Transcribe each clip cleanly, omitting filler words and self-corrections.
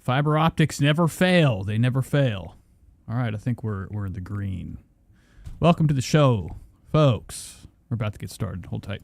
Fiber optics never fail. They never fail. All right, I think we're in the green. Welcome to the show, folks. We're about to get started. Hold tight.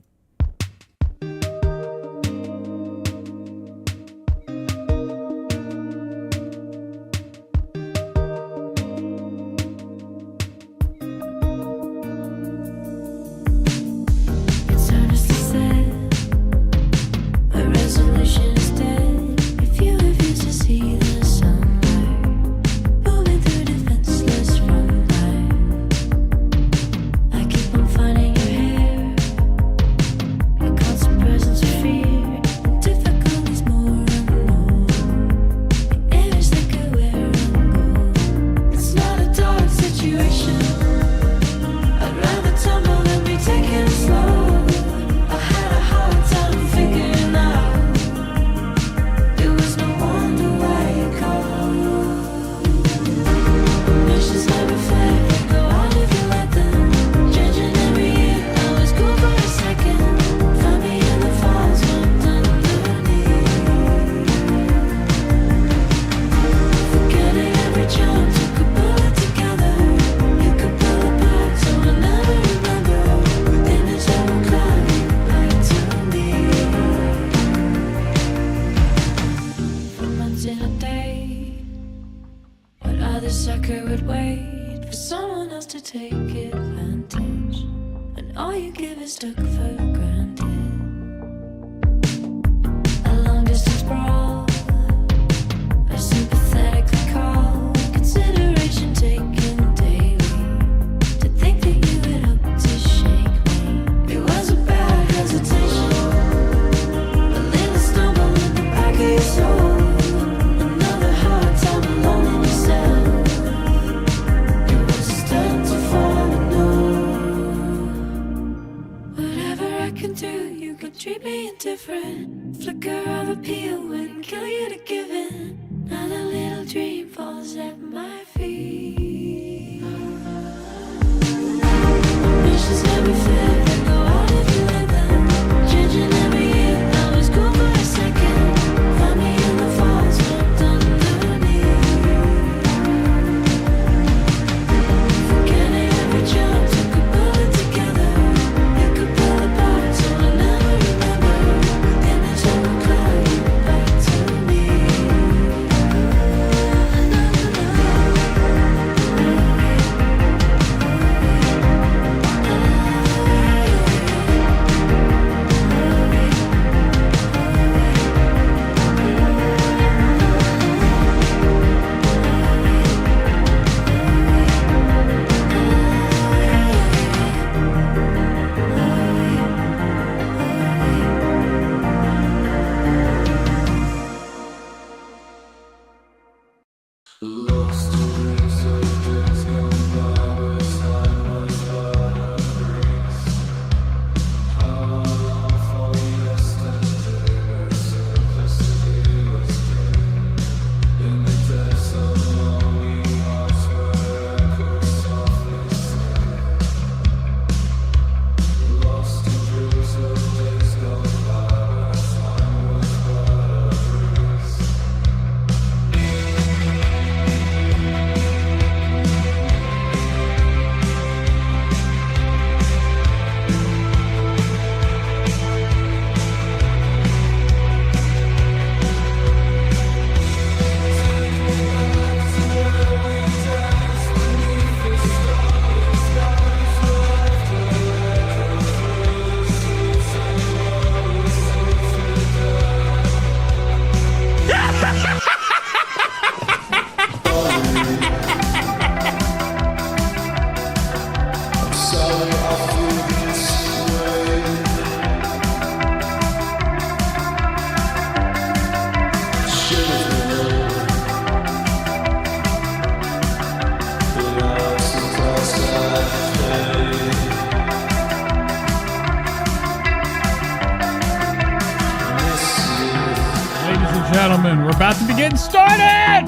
Gentlemen, we're about to be getting started! I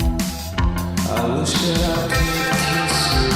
wish that I could kiss you.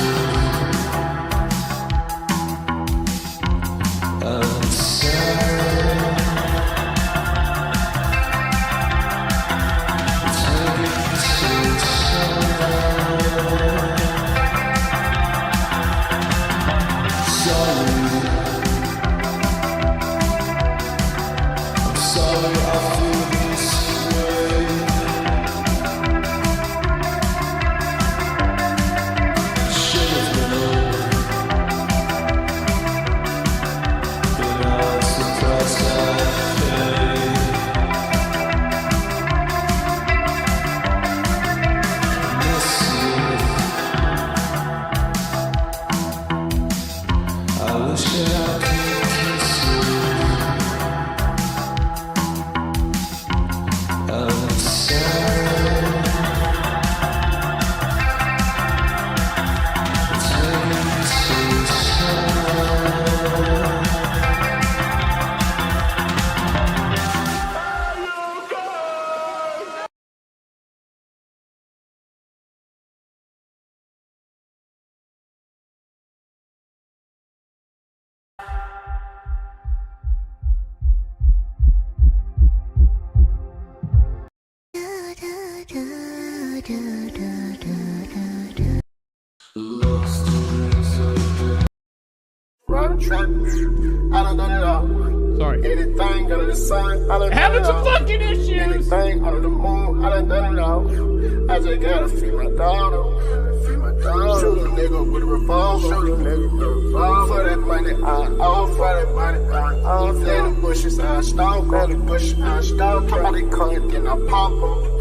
I done done it all. Sorry. Anything under the sun, I done Having done it some all. fucking issues. Anything under the moon, I done done it all. I just gotta feed my daughter. Feed my daughter. Shoot a nigga with a revolver. Shoot a nigga with a revolver. For that money, I all for that money, I all. In the bushes, I stalk. In the bushes, I stalk. Somebody come, then I pop 'em.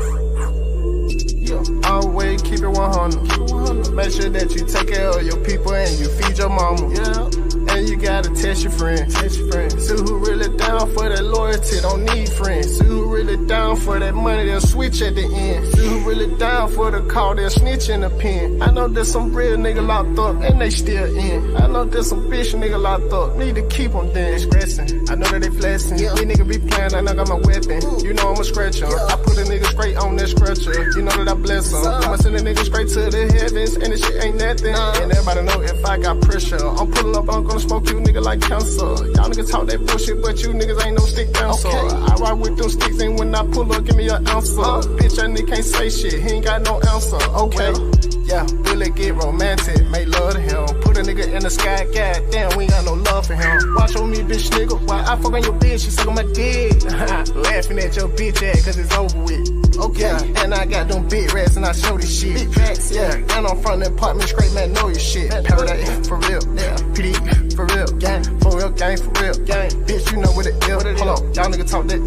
Always keep it 100. Make sure that you take care of your people and you feed your mama. Yeah. And you gotta test your friends. See who really down for that loyalty, don't need friends. See who really down for that money, they'll switch at the end. See who really down for the call, they'll snitch in the pen. I know there's some real nigga locked up and they still in. I know there's some bitch nigga locked up, need to keep them then. Stressing, I know that they flexing. Yeah. These nigga be playing, I know got my weapon. You know I'm a scratcher. I put a nigga straight on that scratcher. You know that I bless him. I'ma send a nigga straight to the heavens and this shit ain't nothing. And everybody know if I got pressure, I'm pulling up, I'm gonna smoke you nigga like cancer. Y'all niggas talk that bullshit, but you niggas ain't no stick bouncer. Okay. I ride with them sticks and when I pull up, give me an answer. Bitch, that nigga can't say shit, he ain't got no answer. Okay. Yeah, really get romantic, make love to him. Put a nigga in the sky, goddamn, we ain't got no love for him. Watch on me, bitch nigga, while I fuck on your bitch, she suck on my dick. Laughing at your bitch ass, cause it's over with. Okay, yeah. And I got them big rats and I show this shit. Big rats, yeah. And I'm from the apartment, straight man, know your shit. Paradise, for real, yeah. PD, for real, gang, for real, gang, for real, gang. Bitch, you know what it is. Hold on, y'all nigga talk that.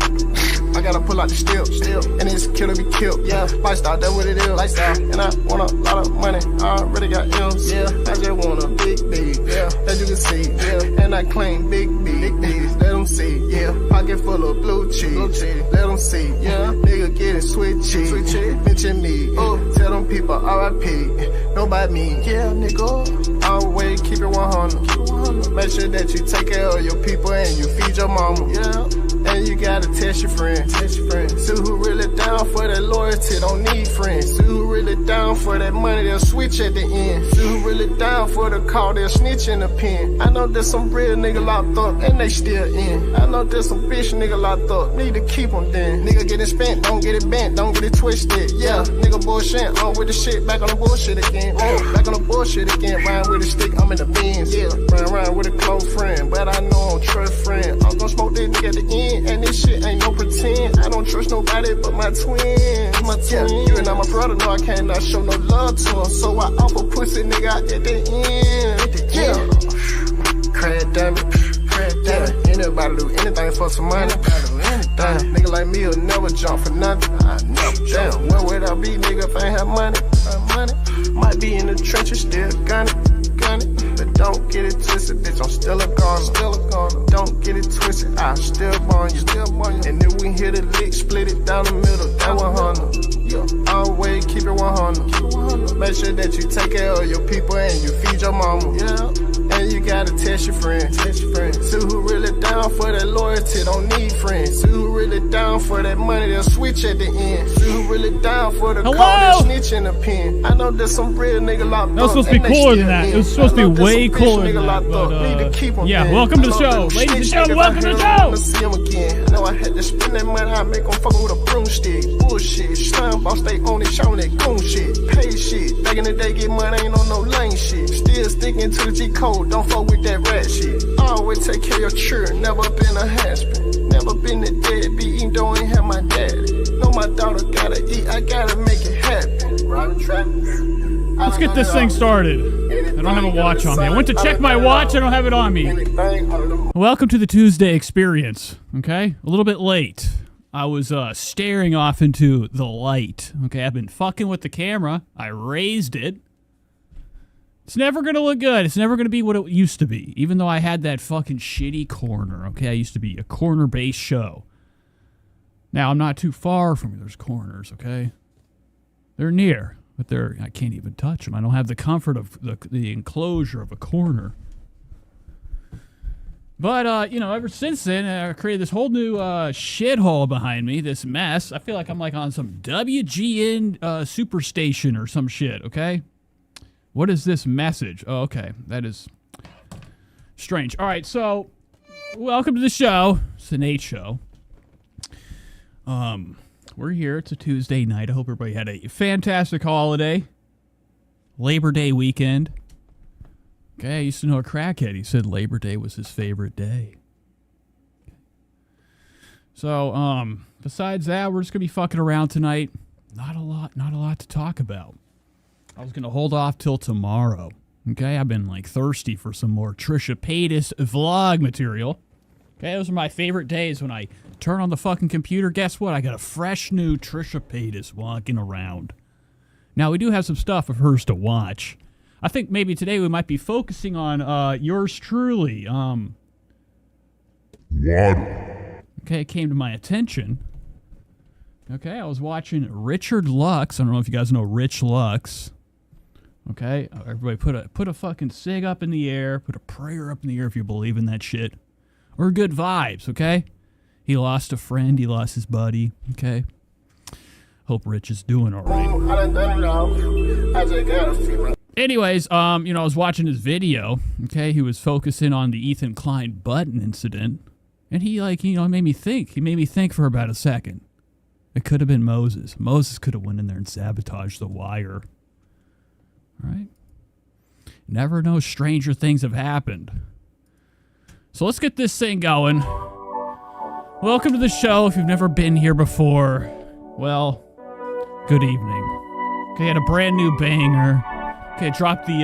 I gotta pull out the steel, and this killer be killed. Yeah, lifestyle, that's what it is. Lifestyle, and I want a lot of money. I already got M's. Yeah, I just want a big B. Yeah, as you can see. Yeah, and I claim big B. Big B's, let them see. Yeah, pocket full of blue cheese. Let them see. Yeah, nigga getting sweet cheese. Mention me. Oh, tell them people R.I.P. Nobody me. Yeah, nigga. Always keep it 100. Make sure that you take care of your people and you feed your mama. Yeah. And you gotta test your friends. See who really down for that loyalty, don't need friends. See who really down for that money, they'll switch at the end. See who really down for the call, they'll snitch in the pen. I know there's some real nigga locked up and they still in. I know there's some bitch nigga locked up, need to keep them then. Nigga get it spent, don't get it bent, don't get it twisted. Yeah, nigga bullshit, on with the shit, back on the bullshit again. Back on the bullshit again, rhyme with a stick, I'm in the bins. Yeah, run with a close friend, but I know I don't trust friend. I'm gonna smoke this nigga at the end. And this shit ain't no pretend. I don't trust nobody but my twin. Yeah, you and my brother know I cannot show no love to him. So I offer pussy nigga out at the end. Yeah. Crack damn it. Anybody do anything for some money. Damn, nigga like me will never jump for nothing. Damn, where would I be, nigga, if I ain't have money? Might be in the trenches, still gunning. But don't get it twisted, bitch, I'm still a goner. Don't get it twisted, I still burn you. And if we hit a lick, split it down the middle, that 100. Always keep it 100. Make sure that you take care of your people and you feed your mama. Yeah. And you gotta test your friends. See who really down for that loyalty, don't need friends. See who really down for that money, they'll switch at the end. See who really down for the call, they'll snitch in the pen. I know there's some real nigga locked up. That was supposed to be cooler than that. It was supposed to be way cooler than that. But, yeah, welcome to the show. Ladies and gentlemen, welcome to the show. See him again. I know I had to spend that money, I make them fuck with a broomstick. Bullshit, slime boss, they own it, showing that goon shit. Pay shit, back in the day, get money, ain't on no lane shit. Still sticking to the G code, don't fuck with that rat shit. Always take care of your children, never been a husband. Never been a deadbeat, even though I ain't have my daddy. Know my daughter gotta eat, I gotta make it happen. Let's get this thing started. I don't have a watch on me. I went to check my watch, I don't have it on me. Welcome to the Tuesday experience, okay? A little bit late. I was staring off into the light, okay? I've been fucking with the camera. I raised it. It's never going to look good. It's never going to be what it used to be, even though I had that fucking shitty corner, okay? I used to be a corner-based show. Now, I'm not too far from those corners, okay? They're near, but I can't even touch them. I don't have the comfort of the enclosure of a corner. But, ever since then, I created this whole new shithole behind me, this mess. I feel like I'm like on some WGN superstation or some shit, okay? What is this message? Oh, okay. That is strange. All right, so welcome to the show. It's the Nate Show. we're here. It's a Tuesday night. I hope everybody had a fantastic holiday. Labor Day weekend. Okay, I used to know a crackhead. He said Labor Day was his favorite day. So, besides that, we're just gonna be fucking around tonight. Not a lot to talk about. I was gonna hold off till tomorrow. Okay, I've been like thirsty for some more Trisha Paytas vlog material. Okay, those are my favorite days when I turn on the fucking computer. Guess what? I got a fresh new Trisha Paytas walking around. Now, we do have some stuff of hers to watch. I think maybe today we might be focusing on yours truly. Water. Okay, it came to my attention. Okay, I was watching Richard Lux. I don't know if you guys know Rich Lux. Okay, everybody put a fucking cig up in the air. Put a prayer up in the air if you believe in that shit. Or good vibes, okay? He lost a friend. He lost his buddy, okay? Hope Rich is doing all right. Anyways, I was watching his video, okay? He was focusing on the Ethan Klein button incident. And he, made me think. He made me think for about a second. It could have been Moses. Moses could have went in there and sabotaged the wire. All right? Never know, stranger things have happened. So let's get this thing going. Welcome to the show. If you've never been here before, well, good evening. Okay, had a brand new banger. Okay, dropped the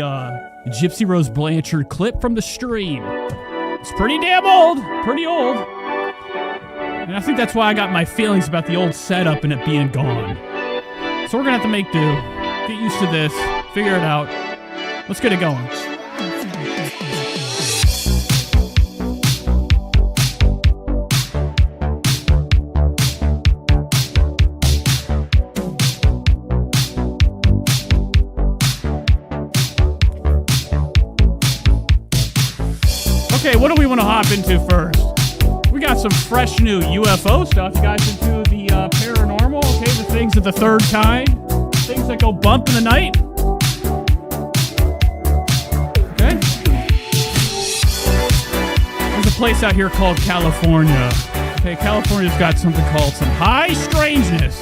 Gypsy Rose Blanchard clip from the stream. It's pretty damn old. Pretty old. And I think that's why I got my feelings about the old setup and it being gone. So we're going to have to make do. Get used to this. Figure it out. Let's get it going. Okay, what do we want to hop into first? We got some fresh new UFO stuff. You guys into the paranormal? Okay, the things of the third kind? Things that go bump in the night? Okay. There's a place out here called California. Okay, California's got something called some high strangeness.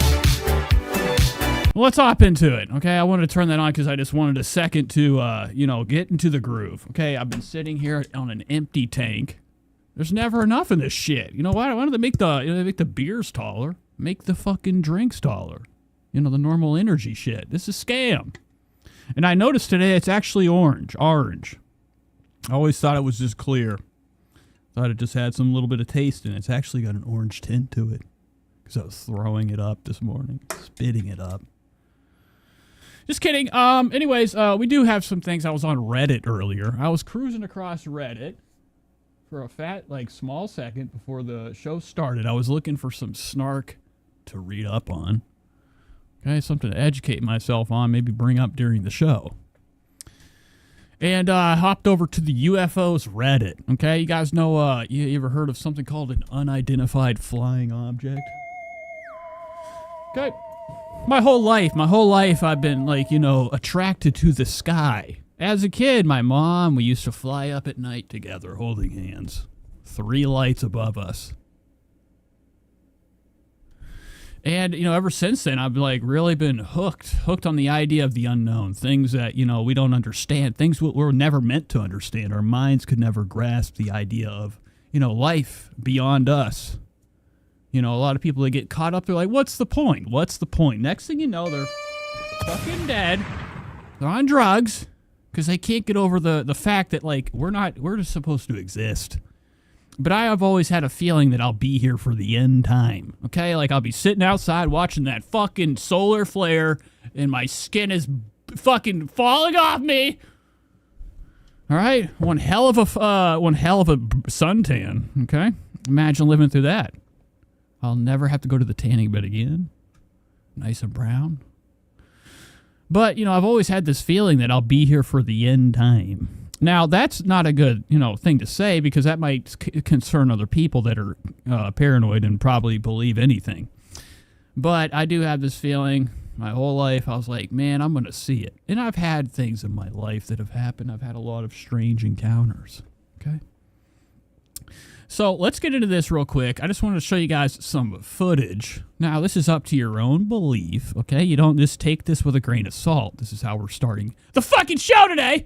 Well, let's hop into it, okay? I wanted to turn that on because I just wanted a second to, get into the groove, okay? I've been sitting here on an empty tank. There's never enough in this shit. You know what? Why don't they make the beers taller? Make the fucking drinks taller. The normal energy shit. This is scam. And I noticed today it's actually orange. Orange. I always thought it was just clear. Thought it just had some little bit of taste in it. It's actually got an orange tint to it. Because I was throwing it up this morning. Spitting it up. Just kidding. Anyways, we do have some things. I was on Reddit earlier. I was cruising across Reddit for a small second before the show started. I was looking for some snark to read up on. Okay, something to educate myself on, maybe bring up during the show. And I hopped over to the UFOs Reddit. Okay, you guys know, you ever heard of something called an unidentified flying object? Okay. My whole life I've been, attracted to the sky. As a kid, my mom, we used to fly up at night together, holding hands. 3 lights above us. And, ever since then, I've, really been hooked on the idea of the unknown. Things that, we don't understand. Things we're never meant to understand. Our minds could never grasp the idea of, life beyond us. A lot of people, they get caught up. They're like, what's the point? What's the point? Next thing you know, they're fucking dead. They're on drugs because they can't get over the fact that, we're just supposed to exist. But I have always had a feeling that I'll be here for the end time. Okay? I'll be sitting outside watching that fucking solar flare and my skin is fucking falling off me. All right? One hell of a suntan. Okay? Imagine living through that. I'll never have to go to the tanning bed again. Nice and brown. But, I've always had this feeling that I'll be here for the end time. Now, that's not a good, thing to say because that might concern other people that are paranoid and probably believe anything. But I do have this feeling my whole life. I was like, man, I'm going to see it. And I've had things in my life that have happened. I've had a lot of strange encounters. Okay? So let's get into this real quick. I just wanted to show you guys some footage. Now, this is up to your own belief, okay? You don't just take this with a grain of salt. This is how we're starting the fucking show today.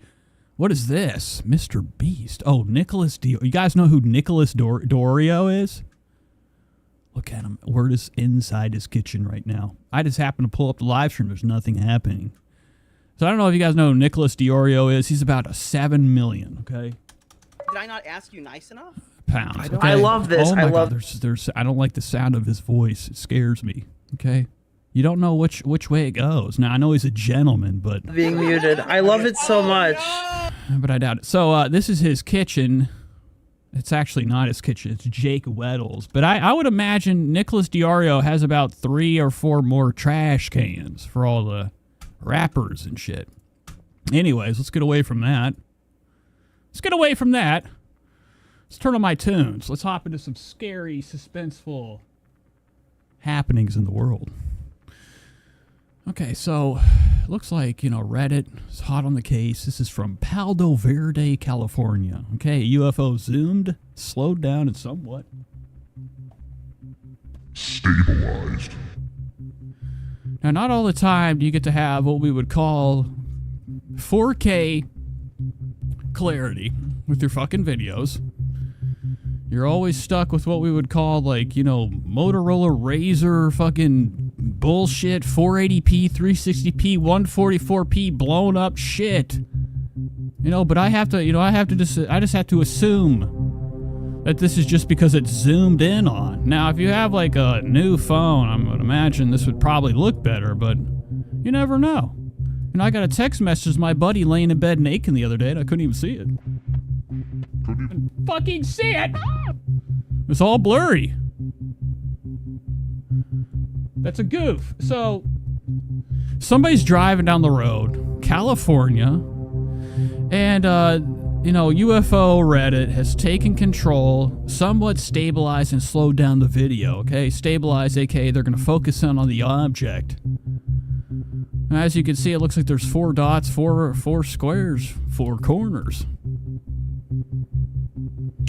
What is this? Mr. Beast. Oh, Nicholas Diorio. You guys know who Nicholas Diorio is? Look at him. We're just inside his kitchen right now. I just happened to pull up the live stream. There's nothing happening. So I don't know if you guys know who Nicholas Diorio is. He's about a 7 million, okay? Did I not ask you nice enough? Pounds. I love this. Oh my I love. God. I don't like the sound of his voice. It scares me. Okay, you don't know which way it goes. Now I know he's a gentleman, but Being muted. I love it so much. I doubt it. So this is his kitchen. It's actually not his kitchen. It's Jake Weddle's. But I would imagine Nicholas Diorio has about 3 or 4 more trash cans for all the rappers and shit. Anyways, let's get away from that. Let's turn on my tunes. Let's hop into some scary, suspenseful happenings in the world. Okay, so looks like, Reddit is hot on the case. This is from Palo Verde, California. Okay, UFO zoomed, slowed down, and somewhat stabilized. Now, not all the time do you get to have what we would call 4K clarity with your fucking videos. You're always stuck with what we would call, Motorola Razr fucking bullshit, 480p, 360p, 144p blown up shit. But I just have to assume that this is just because it's zoomed in on. Now, if you have a new phone, I would imagine this would probably look better, but you never know. I got a text message from my buddy laying in bed naked the other day, and I couldn't even see it. Fucking see it! It's all blurry. That's a goof. So, somebody's driving down the road, California, and, UFO Reddit has taken control, somewhat stabilized and slowed down the video, okay? Stabilize, aka they're going to focus in on the object. As you can see, it looks like there's 4 dots, 4 squares, 4 corners.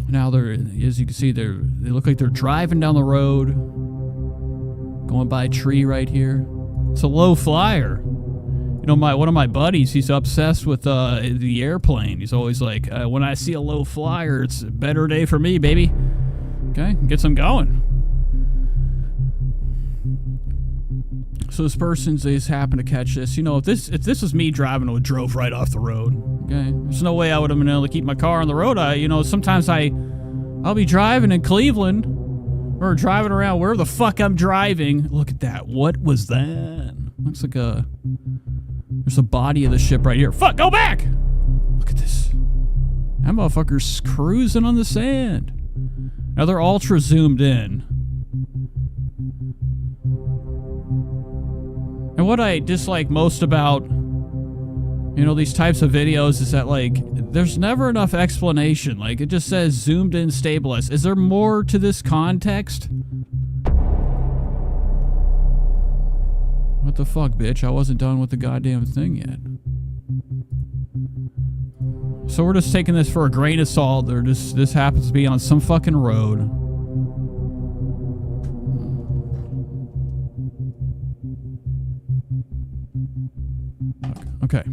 Now, as you can see, they look like they're driving down the road, going by a tree right here. It's a low flyer. One of my buddies, he's obsessed with the airplane. He's always like, when I see a low flyer, it's a better day for me, baby. Okay, get some going. So this person's just happened to catch this. If this was me driving, I would drove right off the road. Okay, there's no way I would have been able to keep my car on the road. Sometimes I'll be driving in Cleveland or driving around wherever the fuck I'm driving. Look at that. What was that? Looks like there's a body of the ship right here. Fuck, go back! Look at this. That motherfucker's cruising on the sand. Now they're ultra zoomed in. And what I dislike most about, these types of videos is that, there's never enough explanation. It just says zoomed in, stabilized. Is there more to this context? What the fuck, bitch? I wasn't done with the goddamn thing yet. So we're just taking this for a grain of salt. This happens to be on some fucking road. Okay.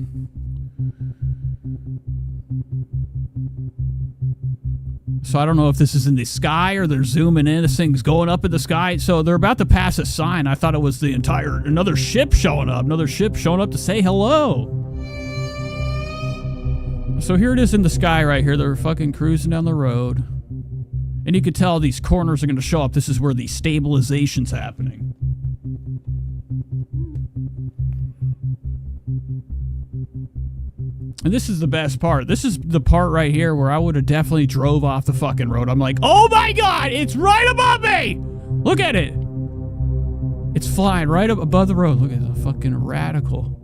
So I don't know if this is in the sky or they're zooming in. This thing's going up in the sky. So they're about to pass a sign. I thought it was another ship showing up. Another ship showing up to say hello. So here it is in the sky right here. They're fucking cruising down the road. And you could tell these corners are going to show up. This is where the stabilization's happening. And this is the best part. This is the part right here where I would have definitely drove off the fucking road. I'm like, oh my God, it's right above me. Look at it. It's flying right up above the road. Look at the fucking radical.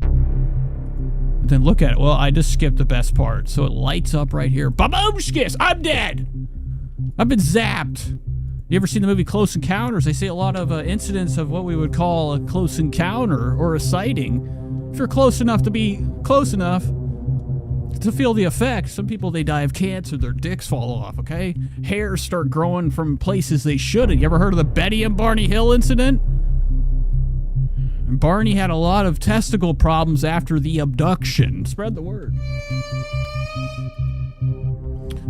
And then look at it. Well, I just skipped the best part. So it lights up right here. Baboomskis, I'm dead. I've been zapped. You ever seen the movie Close Encounters? They say a lot of incidents of what we would call a close encounter or a sighting. If you're close enough to be close enough, to feel the effects. Some people, they die of cancer, their dicks fall off, okay? Hairs start growing from places they shouldn't. You ever heard of the Betty and Barney Hill incident? And Barney had a lot of testicle problems after the abduction. Spread the word.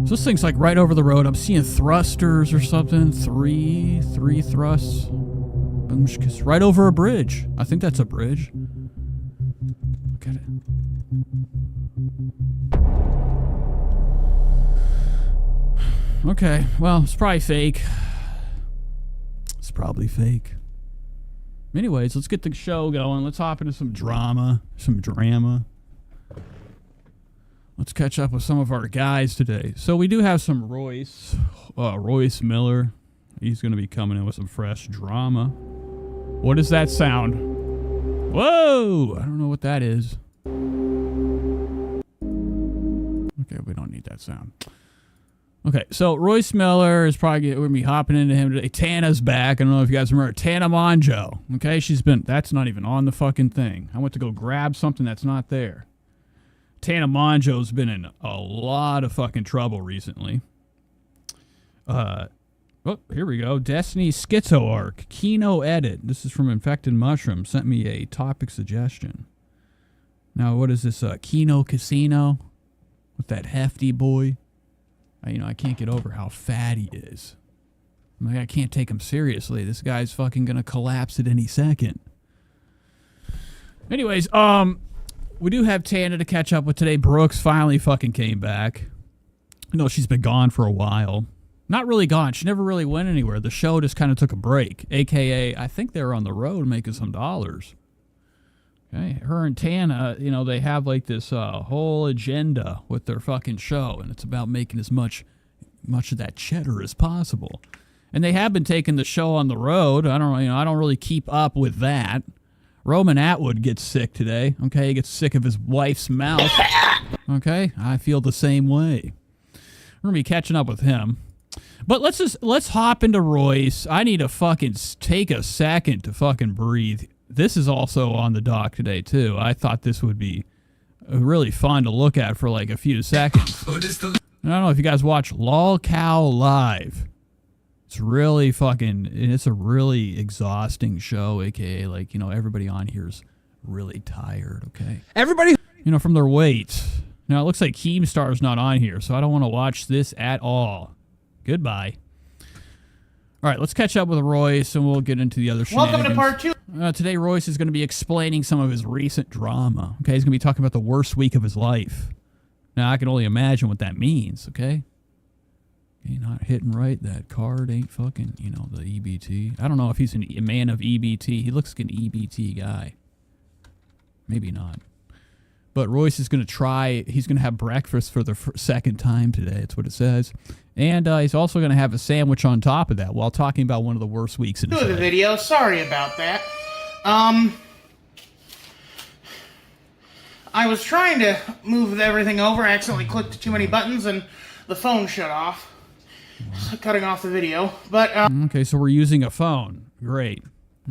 So this thing's like right over the road. I'm seeing thrusters or something. Three thrusts. Boom, right over a bridge. I think that's a bridge. Look at it. Okay, well, it's probably fake. It's probably fake. Anyways, let's get the show going. Let's hop into some drama. Let's catch up with some of our guys today. So we do have some Royce Miller. He's going to be coming in with some fresh drama. What does that sound? Whoa! I don't know what that is. Okay, we don't need that sound. Okay, so Royce Miller is probably going to be hopping into him today. Tana's back. I don't know if you guys remember Tana Mongeau. Okay, that's not even on the fucking thing. I went to go grab something that's not there. Tana Mongeau's been in a lot of fucking trouble recently. Oh, here we go. Destiny Schizo Arc. Kino Edit. This is from Infected Mushroom. Sent me a topic suggestion. Now, what is this? Kino Casino? With that hefty boy? I can't get over how fat he is. I can't take him seriously. This guy's fucking gonna collapse at any second. Anyways, we do have Tana to catch up with today. Brooks finally fucking came back. She's been gone for a while. Not really gone. She never really went anywhere. The show just kind of took a break. AKA, I think they were on the road making some dollars. Okay, her and Tana, they have like this whole agenda with their fucking show, and it's about making as much of that cheddar as possible. And they have been taking the show on the road. I don't really keep up with that. Roman Atwood gets sick today. Okay, he gets sick of his wife's mouth. Okay, I feel the same way. We're gonna be catching up with him. But let's hop into Royce. I need to fucking take a second to fucking breathe. This is also on the dock today, too. I thought this would be really fun to look at for like a few seconds. I don't know if you guys watch Lol Cow Live. It's a really exhausting show, aka like, everybody on here is really tired, okay? Everybody, from their weight. Now, it looks like Keemstar's not on here, so I don't want to watch this at all. Goodbye. All right, let's catch up with Royce, and we'll get into the other shenanigans. Welcome to part 2. Today, Royce is going to be explaining some of his recent drama. Okay, he's going to be talking about the worst week of his life. Now, I can only imagine what that means, okay? You're not hitting right. That card ain't fucking, the EBT. I don't know if he's a man of EBT. He looks like an EBT guy. Maybe not. But Royce is going to he's going to have breakfast for the second time today. That's what it says. And he's also going to have a sandwich on top of that while talking about one of the worst weeks in his life. The video. Sorry about that. I was trying to move everything over. I accidentally clicked too many buttons and the phone shut off. So cutting off the video. But okay, so we're using a phone. Great.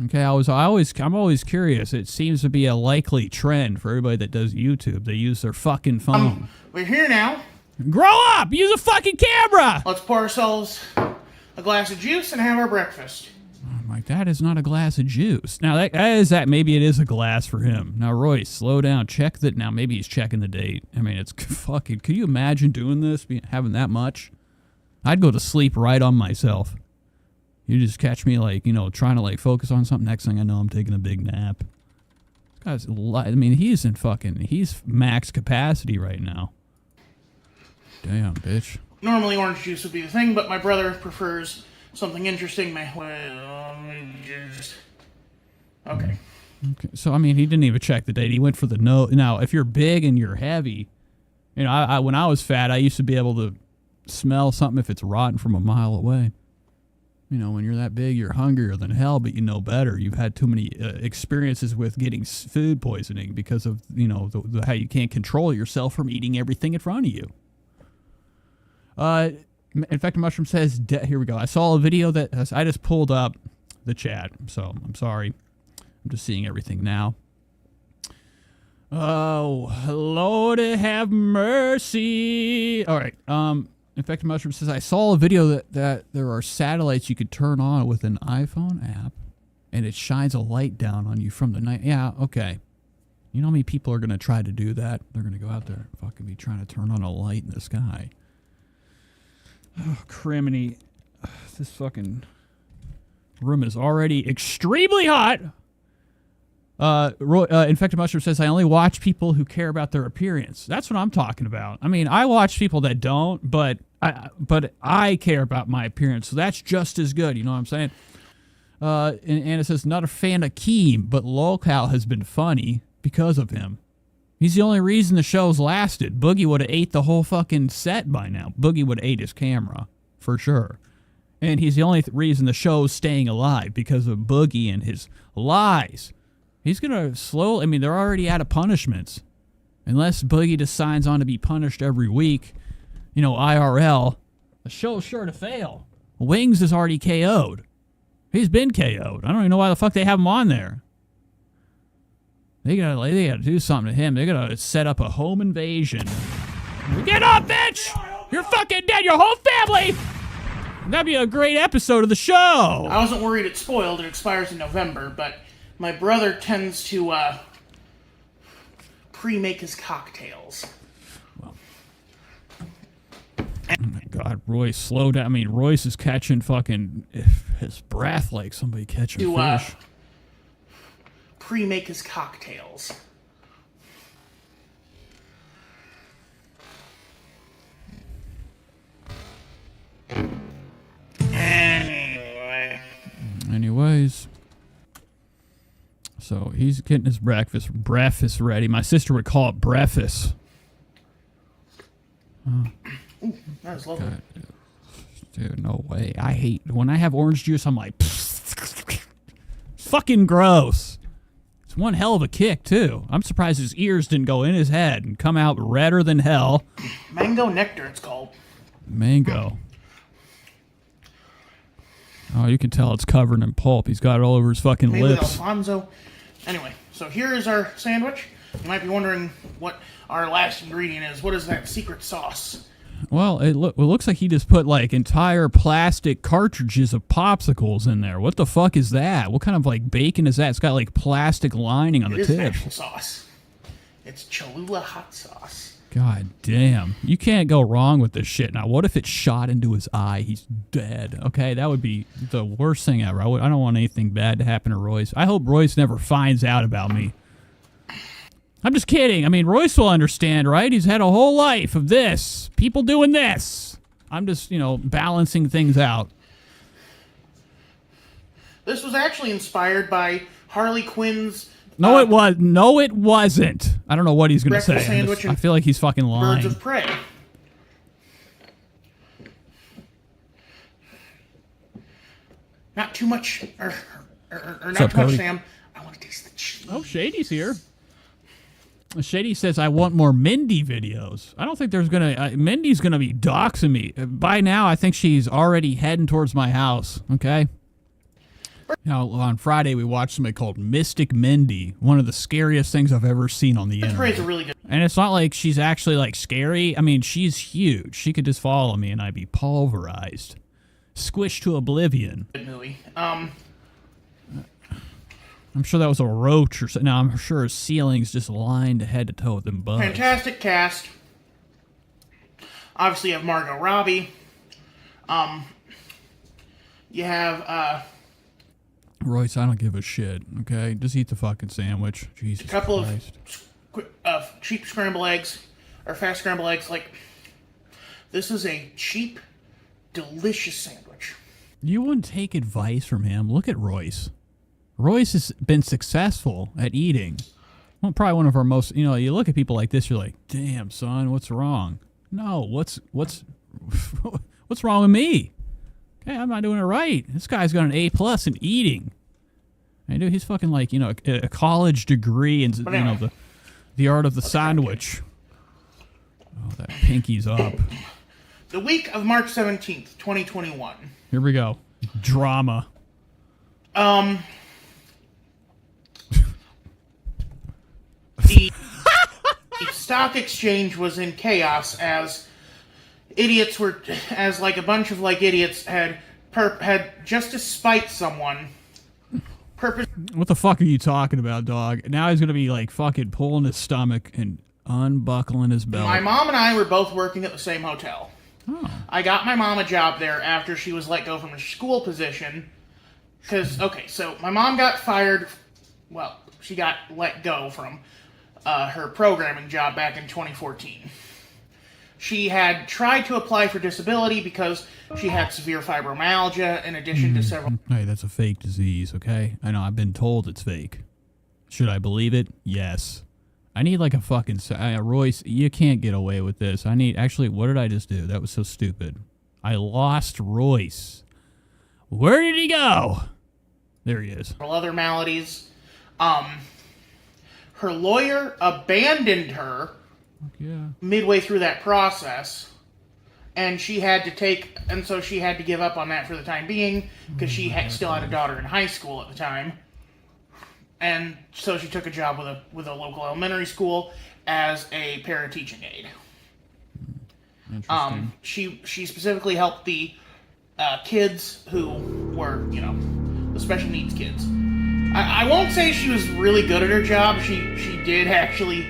Okay, I'm always curious. It seems to be a likely trend for everybody that does YouTube. They use their fucking phone. We're here now. Grow up! Use a fucking camera! Let's pour ourselves a glass of juice and have our breakfast. I'm like, that is not a glass of juice. Now, maybe it is a glass for him. Now, Royce, slow down. Check that. Now, maybe he's checking the date. I mean, it's fucking... Could you imagine doing this, having that much? I'd go to sleep right on myself. You just catch me, like, trying to, like, focus on something. Next thing I know, I'm taking a big nap. This guy's, he's max capacity right now. Damn, bitch. Normally orange juice would be the thing, but my brother prefers something interesting. Okay. So, he didn't even check the date. He went for the no. Now, if you're big and you're heavy, when I was fat, I used to be able to smell something if it's rotten from a mile away. When you're that big, you're hungrier than hell, but you know better. You've had too many experiences with getting food poisoning because of, how you can't control yourself from eating everything in front of you. Infected Mushroom says, here we go. I saw a video that I just pulled up the chat, so I'm sorry. I'm just seeing everything now. Oh, Lord have mercy. All right. Infected Mushroom says, I saw a video that there are satellites you could turn on with an iPhone app, and it shines a light down on you from the night. Yeah, okay. You know how many people are going to try to do that? They're going to go out there and fucking be trying to turn on a light in the sky. Oh, criminy. This fucking room is already extremely hot. Infected Mushroom says, I only watch people who care about their appearance. That's what I'm talking about. I mean, I watch people that don't, but I care about my appearance, so that's just as good. You know what I'm saying? And it says, not a fan of Keem, but Lolcow has been funny because of him. He's the only reason the show's lasted. Boogie would have ate the whole fucking set by now. Boogie would have ate his camera, for sure. And he's the only reason the show's staying alive, because of Boogie and his lies. He's going to slowly... I mean, they're already out of punishments. Unless Boogie just signs on to be punished every week, you know, IRL, the show's sure to fail. Wings is already KO'd. He's been KO'd. I don't even know why the fuck they have him on there. They gotta do something to him. They gotta set up a home invasion. Get up, bitch! You're fucking dead, your whole family! That'd be a great episode of the show! I wasn't worried it spoiled. It expires in November, but my brother tends to pre-make his cocktails. Well, oh my God, Royce, slow down. I mean, Royce is catching fucking his breath like somebody catching fish. Pre-make his cocktails. Anyways. So he's getting his breakfast ready. My sister would call it breakfast. Ooh, that was lovely. God, dude, no way. I hate when I have orange juice. I'm like, fucking gross. It's one hell of a kick too. I'm surprised his ears didn't go in his head and come out redder than hell. Mango nectar, it's called. Mango. Oh, you can tell it's covered in pulp. He's got it all over his fucking Made with lips. Alfonso. Anyway, so here is our sandwich. You might be wondering what our last ingredient is. What is that secret sauce? Well, it looks like he just put like entire plastic cartridges of popsicles in there. What the fuck is that? What kind of like bacon is that? It's got like plastic lining on the It is an tip. actual sauce. It's Cholula hot sauce. God damn. You can't go wrong with this shit. Now, what if it shot into his eye? He's dead. Okay, that would be the worst thing ever. I don't want anything bad to happen to Royce. I hope Royce never finds out about me. I'm just kidding. I mean, Royce will understand, right? He's had a whole life of this. People doing this. I'm just, you know, balancing things out. This was actually inspired by Harley Quinn's... No, it was. No, it wasn't. I don't know what he's going to say. I feel like he's fucking lying. Birds of Prey. Not too much, or not up, too much, Cody? Sam. I want to taste the cheese. Oh, Shady's here. Shady says, I want more Mindy videos. I don't think there's going to... Mindy's going to be doxing me. By now, I think she's already heading towards my house, okay? Now, on Friday, we watched something called Mystic Mindy, one of the scariest things I've ever seen on the internet. Prey's a really good... And it's not like she's actually, like, scary. I mean, she's huge. She could just follow me and I'd be pulverized. Squished to oblivion. movie. I'm sure that was a roach or something. No, I'm sure her ceiling's just lined head to toe with them bugs. Fantastic cast. Obviously, you have Margot Robbie. You have Royce, I don't give a shit, okay? Just eat the fucking sandwich. Jesus a couple Christ. of cheap scrambled eggs, or fast scrambled eggs. Like, this is a cheap, delicious sandwich. You wouldn't take advice from him. Look at Royce. Royce has been successful at eating. Well, probably one of our most, you know, you look at people like this, you're like, damn, son, what's wrong? No, what's wrong with me? Okay, I'm not doing it right. This guy's got an A+ in eating. I do. He's fucking like, you know, a college degree in, you know, the art of the sandwich. Oh, that pinky's up. The week of March 17th, 2021. Here we go. Drama. The stock exchange was in chaos as a bunch of like idiots had just to spite someone. What the fuck are you talking about, dog? Now he's gonna be like fucking pulling his stomach and unbuckling his belt. My mom and I were both working at the same hotel. Oh. I got my mom a job there after she was let go from a school position. So my mom got fired. Well, she got let go from her programming job back in 2014. She had tried to apply for disability because she had severe fibromyalgia in addition to several... Hey, that's a fake disease, okay? I know, I've been told it's fake. Should I believe it? Yes. I need like a fucking... Royce, you can't get away with this. Actually, what did I just do? That was so stupid. I lost Royce. Where did he go? There he is. Other maladies. Her lawyer abandoned her midway through that process, and so she had to give up on that for the time being because she still had a daughter in high school at the time, and so she took a job with a local elementary school as a para-teaching aide. Interesting. She specifically helped the kids who were, the special needs kids. I won't say she was really good at her job. She did actually.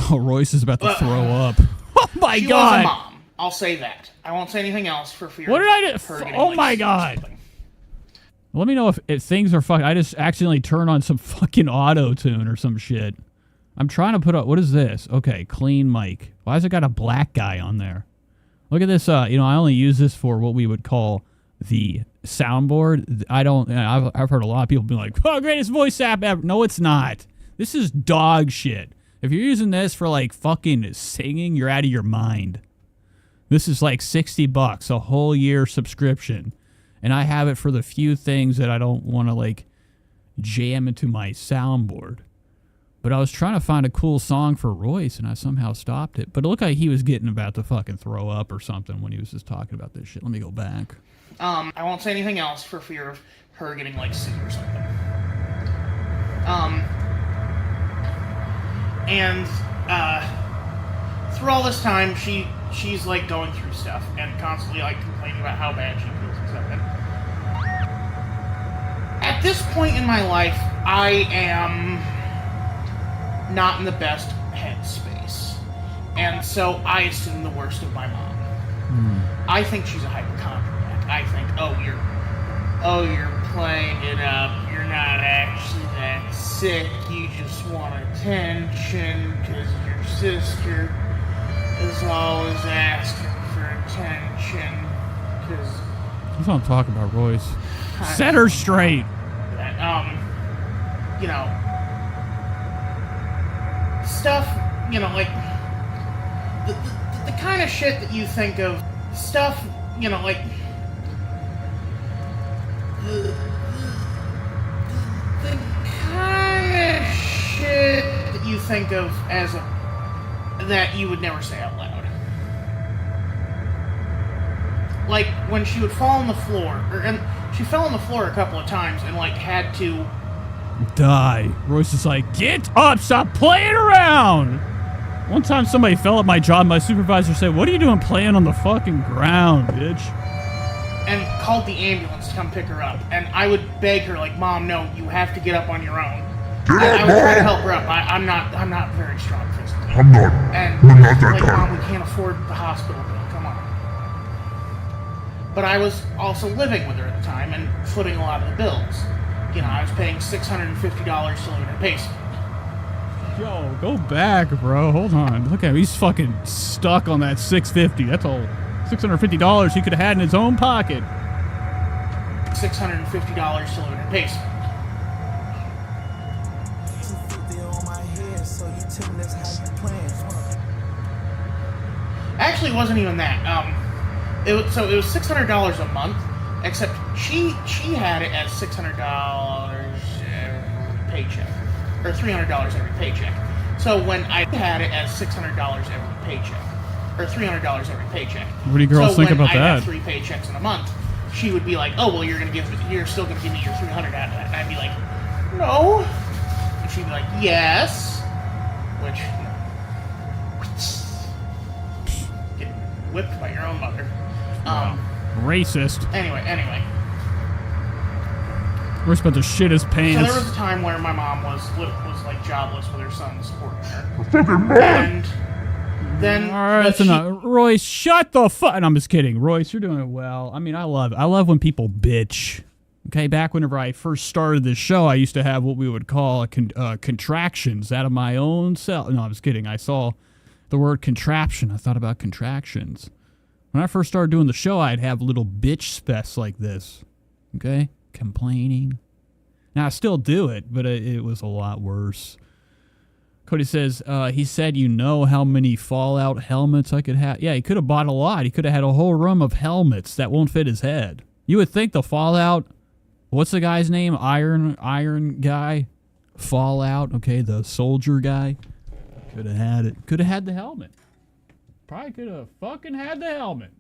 Oh, Royce is about to throw up. Oh my she god! Was a mom. I'll say that. I won't say anything else for fear. What did I do? Her getting, Oh my god! Something. Let me know if things are fucking. I just accidentally turned on some fucking auto tune or some shit. I'm trying to put up. What is this? Okay, clean mic. Why has it got a black guy on there? Look at this. I only use this for what we would call the soundboard. I've heard a lot of people be like, "Oh, greatest voice app ever." No, it's not. This is dog shit. If you're using this for like fucking singing, you're out of your mind. This is like $60, a whole year subscription. And I have it for the few things that I don't want to like jam into my soundboard. But I was trying to find a cool song for Royce and I somehow stopped it. But it looked like he was getting about to fucking throw up or something when he was just talking about this shit. Let me go back. I won't say anything else for fear of her getting like sued or something. And through all this time, she's like going through stuff and constantly like complaining about how bad she feels and stuff. And at this point in my life, I am not in the best headspace, and so I assume the worst of my mom. I think she's a hypochondriac. I think, you're playing it up. You're not actually that sick. You just want attention because your sister is always asking for attention. That's what I'm talking about, Royce. Set her straight. Stuff, like the kind of shit that you think of. Stuff, like the kind of shit that you think of as that you would never say out loud. Like when she would fall on the floor, and she fell on the floor a couple of times and like had to die. Royce is like, get up, stop playing around. One time somebody fell at my job, my supervisor said, what are you doing playing on the fucking ground, bitch? And called the ambulance to come pick her up. And I would beg her, like, Mom, no, you have to get up on your own. I would try to help her up. I'm not very strong physically. I'm not. And I'm not that like, guy. Mom, we can't afford the hospital bill. Come on. But I was also living with her at the time and footing a lot of the bills. I was paying $650 to live in her basement. Yo, go back, bro. Hold on. Look at him. He's fucking stuck on that $650. That's all. $650 he could have had in his own pocket. $650 to live in her basement. Actually, it wasn't even that. It was $600 a month, except she had it as $600 every paycheck, or $300 every paycheck. So when I had it as $600 every paycheck, or $300 every paycheck. What do you girls think about that? So when I had 3 paychecks in a month, she would be like, "Oh well, you're still gonna give me your $300 out of that," and I'd be like, "No," and she'd be like, "Yes." which, get whipped by your own mother. Racist. Anyway. We're supposed to shit his So pants. there was a time where my mom was like jobless with her son supporting her. And then All right, that's enough. Royce, shut the fuck. And I'm just kidding. Royce, you're doing it well. I mean, I love when people bitch. Okay, back whenever I first started this show, I used to have what we would call contractions out of my own self. No, I'm just kidding. I saw the word contraption. I thought about contractions. When I first started doing the show, I'd have little bitch specs like this. Okay? Complaining. Now, I still do it, but it was a lot worse. Cody says, he said, you know how many Fallout helmets I could have. Yeah, he could have bought a lot. He could have had a whole room of helmets that won't fit his head. You would think the Fallout, what's the guy's name? Iron guy? Fallout, okay, the soldier guy. Could have had it. Could have had the helmet. Probably could have fucking had the helmet.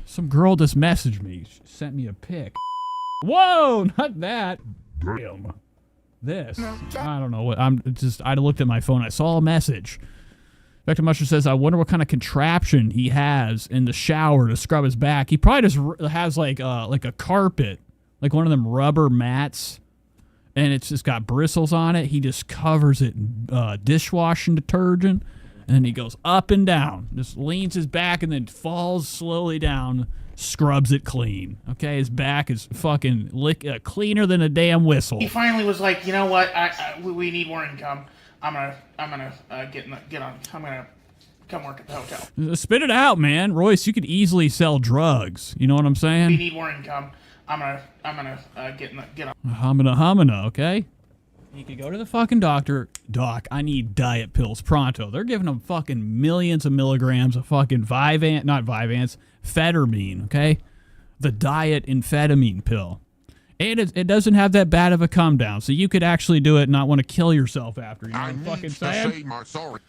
Some girl just messaged me. She sent me a pic. Whoa, not that. Damn. This. I don't know what. I looked at my phone. I saw a message. Vector Mustard says, I wonder what kind of contraption he has in the shower to scrub his back. He probably just has like a carpet, like one of them rubber mats, and it's just got bristles on it. He just covers it in dishwashing detergent, and then he goes up and down, just leans his back and then falls slowly down, scrubs it clean. Okay, his back is fucking cleaner than a damn whistle. he finally was like, you know what? We need more income. I'm gonna come work at the hotel. Spit it out, man. Royce, you could easily sell drugs. You know what I'm saying? We need more income. I'm gonna get on. Homina, okay? You could go to the fucking doctor. Doc, I need diet pills pronto. They're giving him fucking millions of milligrams of fucking Phetamine, okay? The diet amphetamine pill. And it doesn't have that bad of a come down, so you could actually do it and not want to kill yourself after. You know what I'm fucking saying?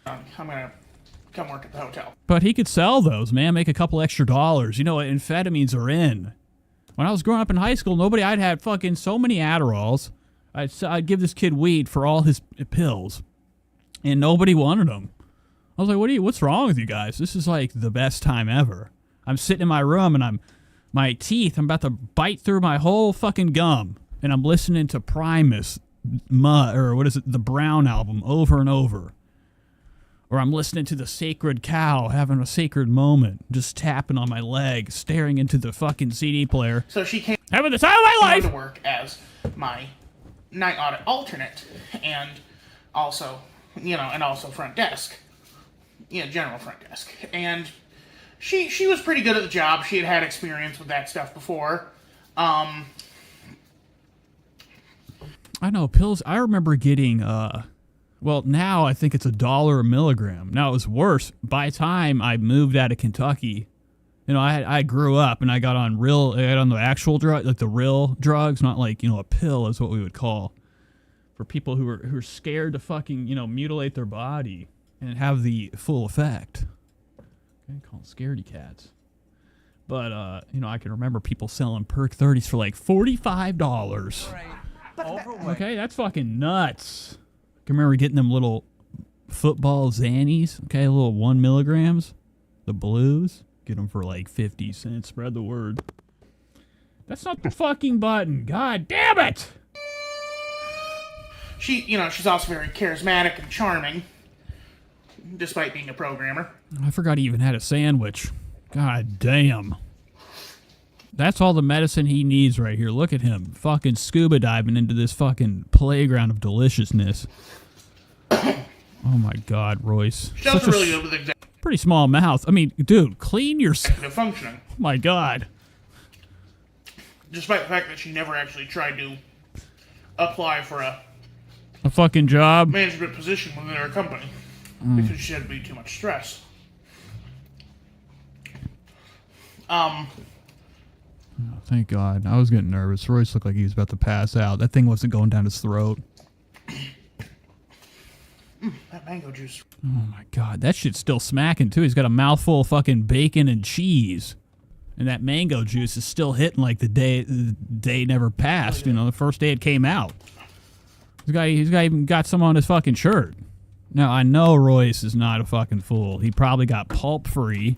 I'm gonna come work at the hotel. But he could sell those, man, make a couple extra dollars. You know what amphetamines are in. When I was growing up in high school, I'd had fucking so many Adderalls. I'd give this kid weed for all his pills, and nobody wanted them. I was like, what's wrong with you guys? This is like the best time ever. I'm sitting in my room, and I'm about to bite through my whole fucking gum, and I'm listening to Primus, the Brown album over and over. Or I'm listening to the Sacred Cow, having a sacred moment, just tapping on my leg, staring into the fucking CD player. So she came having the time of my life to work as my night audit alternate, and also front desk, general front desk. And she was pretty good at the job. She had experience with that stuff before. I know pills. I remember getting well, now I think it's $1 a milligram. Now it was worse. By the time I moved out of Kentucky, I grew up and I got on the actual drug, like the real drugs, not like, a pill is what we would call for people who are scared to fucking, mutilate their body and have the full effect. Okay, call them scaredy cats. But, I can remember people selling Perk 30s for like $45. Right. Okay, that's fucking nuts. I can remember getting them little football Xannies, okay, little 1 milligrams, the blues. Get them for like 50 cents. Spread the word. That's not the fucking button. God damn it! She's also very charismatic and charming, despite being a programmer. I forgot he even had a sandwich. God damn. That's all the medicine he needs right here. Look at him, fucking scuba diving into this fucking playground of deliciousness. Oh my God, Royce. She doesn't really know the exact pretty small mouth. I mean, dude, clean your... functioning. Oh my God. Despite the fact that she never actually tried to apply for a fucking job, management position within her company because she said it'd be too much stress. Oh, thank God. I was getting nervous. Royce looked like he was about to pass out. That thing wasn't going down his throat. That mango juice. Oh my God. That shit's still smacking too. He's got a mouthful of fucking bacon and cheese. And that mango juice is still hitting like the day never passed. The first day it came out. He's got even got some on his fucking shirt. Now, I know Royce is not a fucking fool. He probably got pulp free.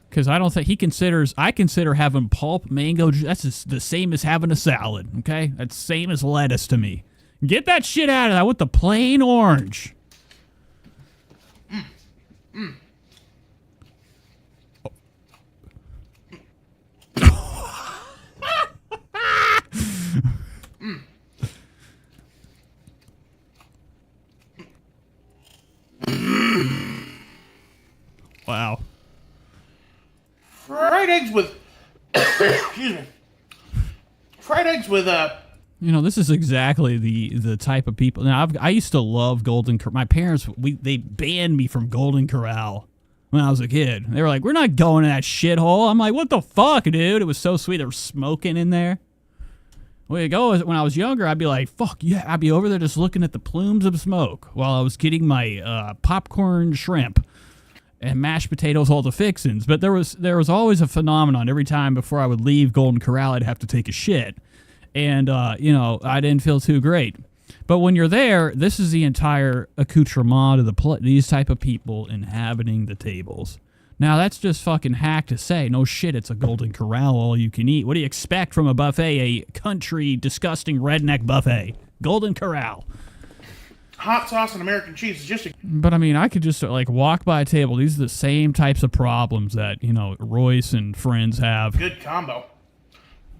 Because I don't think he considers... I consider having pulp mango... That's just the same as having a salad, okay? That's same as lettuce to me. Get that shit out of that with the plain orange. Wow. Fried eggs with... excuse me. Fried eggs with, You know, this is exactly the type of people. Now, I used to love Golden Corral. My parents, they banned me from Golden Corral when I was a kid. They were like, we're not going to that shithole. I'm like, what the fuck, dude? It was so sweet. They were smoking in there. When I was younger, I'd be like, fuck yeah. I'd be over there just looking at the plumes of smoke while I was getting my popcorn shrimp and mashed potatoes, all the fixins. But there was always a phenomenon. Every time before I would leave Golden Corral, I'd have to take a shit. And, you know, I didn't feel too great. But when you're there, this is the entire accoutrement of these type of people inhabiting the tables. Now, that's just fucking hack to say. No shit, it's a Golden Corral, all you can eat. What do you expect from a buffet, a country, disgusting redneck buffet? Golden Corral. hot sauce and American cheese is just a... But, I mean, I could just, like, walk by a table. These are the same types of problems that, you know, Royce and friends have. good combo.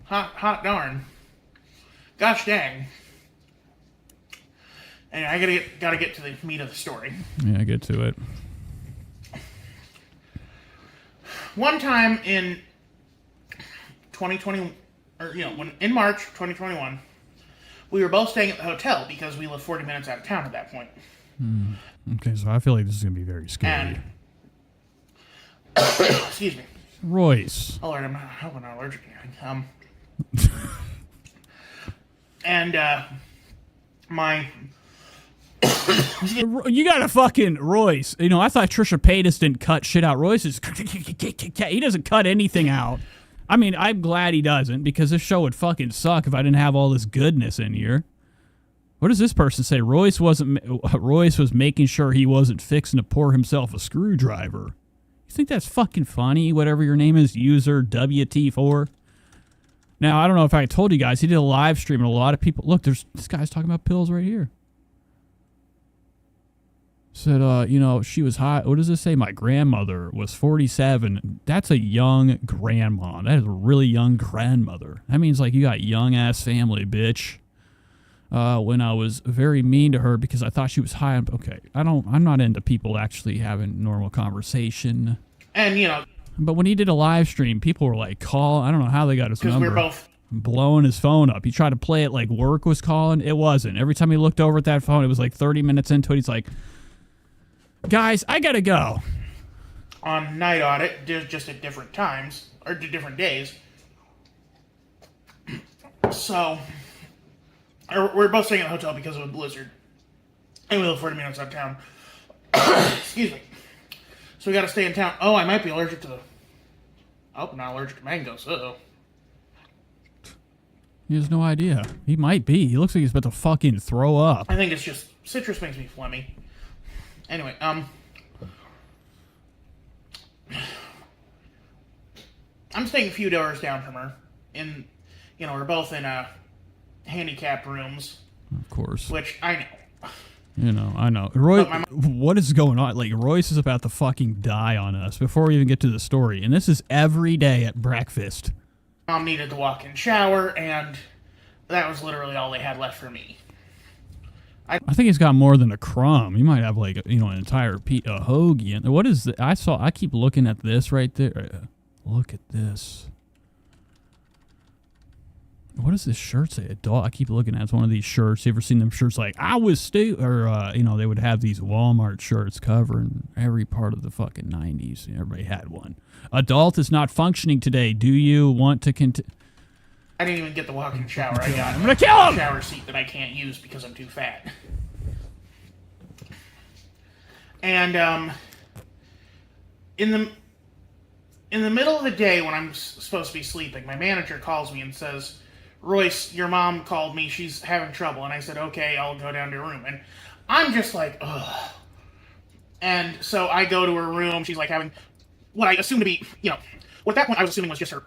Hot darn. Gosh dang. And I gotta get to the meat of the story. Yeah, get to it. One time in 2020, or in March 2021, we were both staying at the hotel because we lived 40 minutes out of town at that point. Okay, so I feel like this is gonna be very scary. And excuse me, Royce. oh Lord, I hope I'm not allergic to anything. And my You got a fucking Royce. You know, I thought Trisha Paytas didn't cut shit out. Royce is... He doesn't cut anything out. I mean, I'm glad he doesn't, because this show would fucking suck if I didn't have all this goodness in here. What does this person say? Royce was making sure he wasn't fixing to pour himself a screwdriver. You think that's fucking funny? Whatever your name is, user WT4. Now, I don't know if I told you guys, he did a live stream and a lot of people... Look, this guy's talking about pills right here. Said, she was high. What does this say? My grandmother was 47. That's a young grandma. That is a really young grandmother. That means, like, you got young-ass family, bitch. When I was very mean to her because I thought she was high. Okay, I'm not into people actually having normal conversation. and But when he did a live stream, people were like, I don't know how they got his because number. we were both Blowing his phone up. He tried to play it like work was calling. It wasn't. Every time he looked over at that phone, it was like 30 minutes into it. He's like, guys, I gotta go. on night audit, just at different times or different days. So we're both staying at a hotel because of a blizzard, and we live 40 minutes out of town. Excuse me. So we got to stay in town. Oh, I might be allergic to I'm not allergic to mangoes. Uh-oh. He has no idea. He might be. He looks like he's about to fucking throw up. I think it's just citrus makes me phlegmy. Anyway, I'm staying a few doors down from her. We're both in handicapped rooms. Of course. Which I know. I know. Roy, what is going on? Like, Royce is about to fucking die on us before we even get to the story. And this is every day at breakfast. Mom needed the walk-in shower, and that was literally all they had left for me. I think he's got more than a crumb. He might have, like, an entire hoagie. And what is I keep looking at this right there. Look at this. What does this shirt say? Adult. I keep looking at it. It's one of these shirts. You ever seen them shirts like, I was they would have these Walmart shirts covering every part of the fucking 90s. Everybody had one. Adult is not functioning today. Do you want to continue? I didn't even get the walk-in shower. I got I'm gonna kill him! a shower seat that I can't use because I'm too fat. And in the middle of the day when I'm supposed to be sleeping, my manager calls me and says, Royce, your mom called me. She's having trouble. And I said, okay, I'll go down to her room. And I'm just like, ugh. And so I go to her room. She's like having what I assume to be, what at that point I was assuming was just her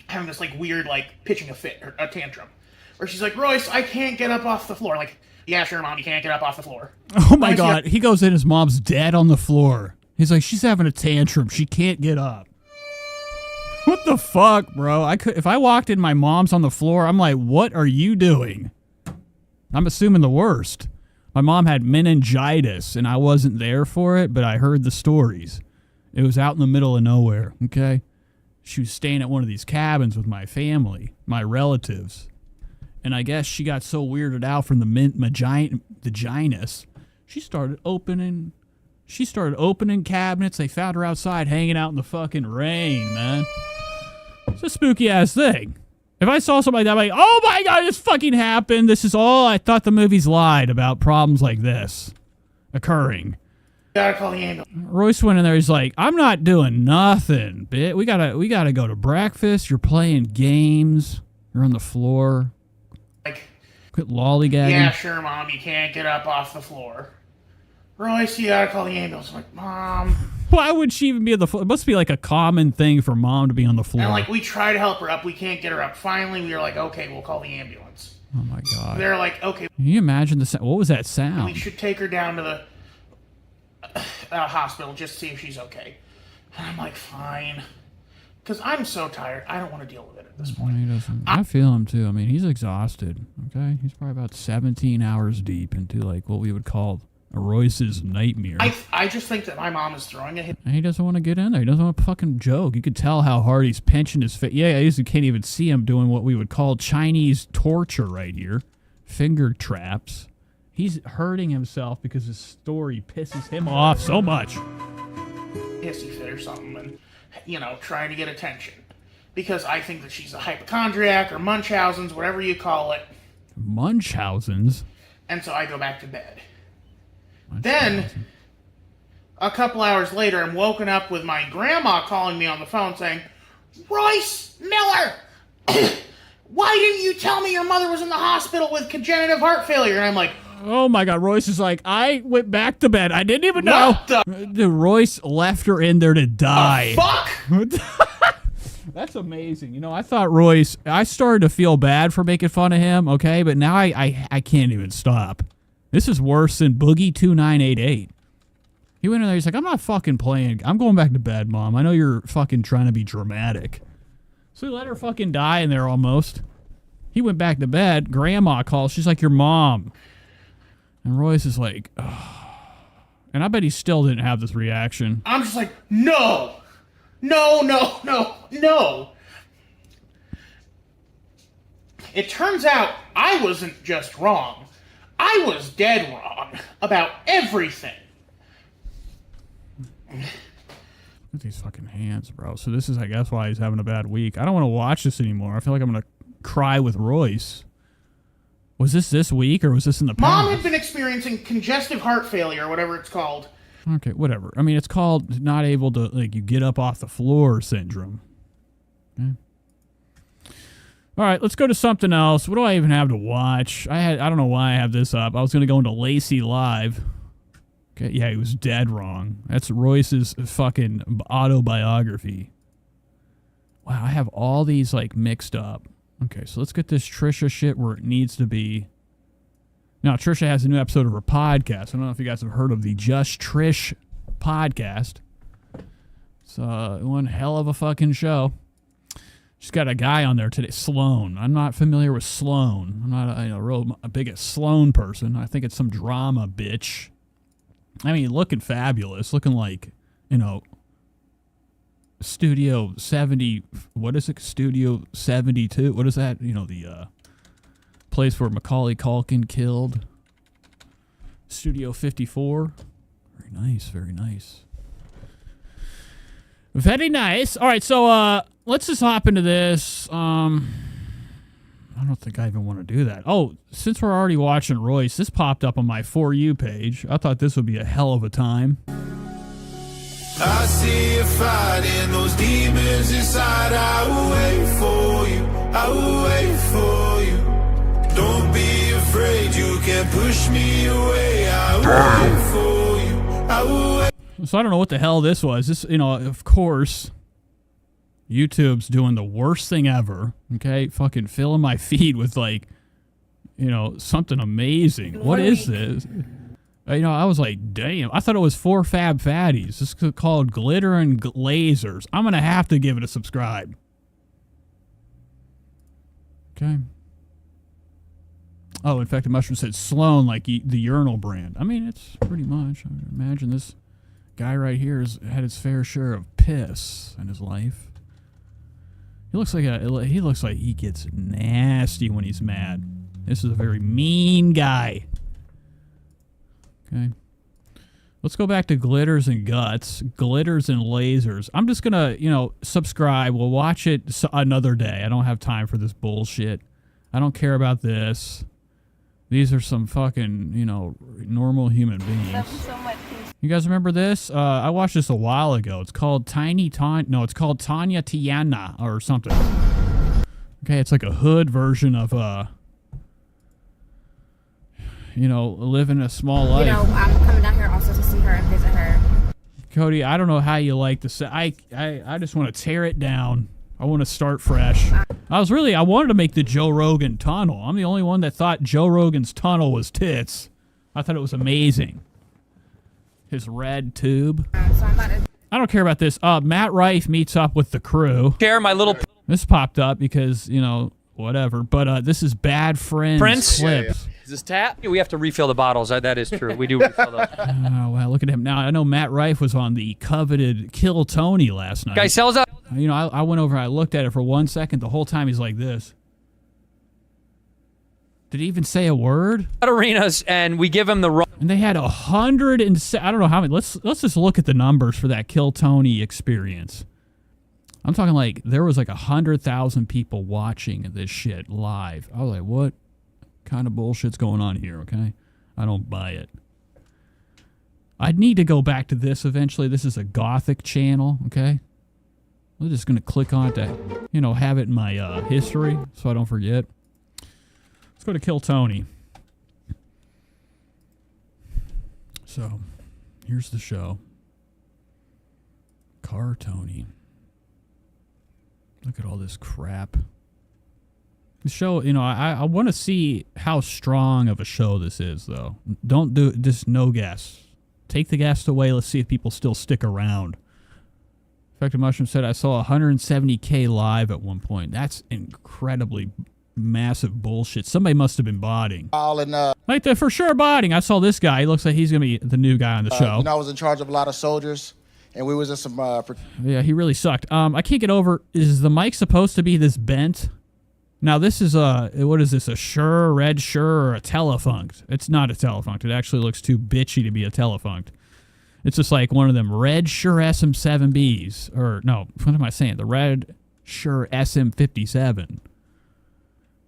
having this like weird, like pitching a fit or a tantrum. Where she's like, Royce, I can't get up off the floor. Like, yeah, sure, Mom, you can't get up off the floor. Oh my God. He goes in, his mom's dead on the floor. He's like, she's having a tantrum. She can't get up. What the fuck, bro? If I walked in, my mom's on the floor, I'm like, what are you doing? I'm assuming the worst. My mom had meningitis, and I wasn't there for it, but I heard the stories. It was out in the middle of nowhere, okay? She was staying at one of these cabins with my family, my relatives. And I guess she got so weirded out from the meningitis, she started opening cabinets. They found her outside hanging out in the fucking rain, man. It's a spooky-ass thing. If I saw somebody like that, I'm like, oh my God, this fucking happened. This is all, I thought the movies lied about problems like this occurring. Gotta call the ambulance. Royce went in there, he's like, I'm not doing nothing, bitch. We gotta go to breakfast. You're playing games. You're on the floor. Like, quit lollygagging. Yeah, sure, Mom, you can't get up off the floor. Royce, you gotta call the ambulance. I'm like, Mom. Why would she even be on the floor? It must be like a common thing for mom to be on the floor. And like, we try to help her up. We can't get her up. Finally, we were like, okay, we'll call the ambulance. Oh my God. They're like, okay. Can you imagine the sound? What was that sound? We should take her down to the hospital just to see if she's okay. And I'm like, fine. Because I'm so tired. I don't want to deal with it at this point. He doesn't. I feel him too. I mean, he's exhausted. Okay, he's probably about 17 hours deep into like what we would call a Royce's nightmare. I just think that my mom is throwing a hit. And he doesn't want to get in there. He doesn't want to fucking joke. You could tell how hard he's pinching his face. Yeah, you can't even see him doing what we would call Chinese torture right here. Finger traps. He's hurting himself because his story pisses him off so much. Hissy fit or something and, trying to get attention. Because I think that she's a hypochondriac or Munchausen's, whatever you call it. Munchausen's? And so I go back to bed. Then, a couple hours later, I'm woken up with my grandma calling me on the phone saying, Royce Miller, why didn't you tell me your mother was in the hospital with congenital heart failure? And I'm like, oh my God, Royce is like, I went back to bed. I didn't even know. The Royce left her in there to die. Fuck! That's amazing. I thought Royce, I started to feel bad for making fun of him, okay? But now I can't even stop. This is worse than Boogie 2988. He went in there, he's like, I'm not fucking playing. I'm going back to bed, Mom. I know you're fucking trying to be dramatic. So he let her fucking die in there almost. He went back to bed. Grandma calls. She's like, your mom. And Royce is like, oh. And I bet he still didn't have this reaction. I'm just like, no. No, no, no, no. It turns out I wasn't just wrong. I was dead wrong about everything. Look at these fucking hands, bro. So this is, I guess, why he's having a bad week. I don't want to watch this anymore. I feel like I'm going to cry with Royce. Was this week or was this in the past? Mom had been experiencing congestive heart failure, or whatever it's called. Okay, whatever. I mean, it's called not able to, like, you get up off the floor syndrome. Okay. All right, let's go to something else. What do I even have to watch? I don't know why I have this up. I was going to go into Lacey Live. Okay, yeah, he was dead wrong. That's Royce's fucking autobiography. Wow, I have all these, like, mixed up. Okay, so let's get this Trisha shit where it needs to be. Now, Trisha has a new episode of her podcast. I don't know if you guys have heard of the Just Trish podcast. It's one hell of a fucking show. She's got a guy on there today, Sloan. I'm not familiar with Sloan. I'm not a biggest Sloan person. I think it's some drama bitch. I mean, looking fabulous. Looking like, Studio 70. What is it? Studio 72. What is that? The place where Macaulay Culkin killed. Studio 54. Very nice. Very nice. Very nice. All right, so let's just hop into this. I don't think I even want to do that. Oh, since we're already watching Royce, this popped up on my For You page. I thought this would be a hell of a time. I see you fighting those demons inside. I will wait for you. I will wait So I don't know what the hell this was. This, of course, YouTube's doing the worst thing ever. Okay, fucking filling my feed with like, something amazing. What is this? I was like, damn. I thought it was 4 Fab Fatties. This is called Glitter and Lasers. I'm gonna have to give it a subscribe. Okay. Oh, in fact, the mushroom said Sloan, like the urinal brand. I mean, it's pretty much. I imagine this guy right here has had his fair share of piss in his life. He looks like he gets nasty when he's mad. This is a very mean guy. Okay. Let's go back to Glitters and Guts, Glitters and Lasers. I'm just gonna, subscribe. We'll watch it another day. I don't have time for this bullshit. I don't care about this. These are some fucking, normal human beings. You guys remember this? I watched this a while ago. It's called it's called Tanya Tiana or something. Okay, it's like a hood version of living a small life. I'm coming down here also to see her and visit her. Cody, I don't know how you like to say. I just want to tear it down. I want to start fresh. I wanted to make the Joe Rogan tunnel. I'm the only one that thought Joe Rogan's tunnel was tits. I thought it was amazing. His red tube. I don't care about this. Matt Rife meets up with the crew. Share my little... This popped up because, whatever. But this is Bad Friends Prince? clips. Is this tap? We have to refill the bottles. That is true. We do refill those. Oh, wow. Look at him. Now, I know Matt Rife was on the coveted Kill Tony last night. Guy sells out. I went over, I looked at it for 1 second. The whole time he's like this. Did he even say a word? Arenas, and we give him the wrong. And they had 100 and I don't know how many. Let's just look at the numbers for that Kill Tony experience. I'm talking like there was like 100,000 people watching this shit live. I was like, what kind of bullshit's going on here? Okay, I don't buy it. I'd need to go back to this eventually. This is a Gothic channel. Okay, I'm just gonna click on it to have it in my history so I don't forget. Let's go to Kill Tony. So, here's the show. Car Tony. Look at all this crap. The show, I want to see how strong of a show this is, though. Don't do it, just no guess. Take the guest away. Let's see if people still stick around. Effective Mushroom said, I saw 170K live at one point. That's incredibly massive bullshit. Somebody must have been botting. Like, they're for sure botting. I saw this guy. He looks like he's going to be the new guy on the show. I was in charge of a lot of soldiers. And we was in some... yeah, he really sucked. I can't get over... Is the mic supposed to be this bent? Now, this is what is this? A Shure, Red Shure, or a Telefunct? It's not a Telefunct. It actually looks too bitchy to be a Telefunct. It's just like one of them Red Shure SM7Bs. Or, no, what am I saying? The Red Shure SM57.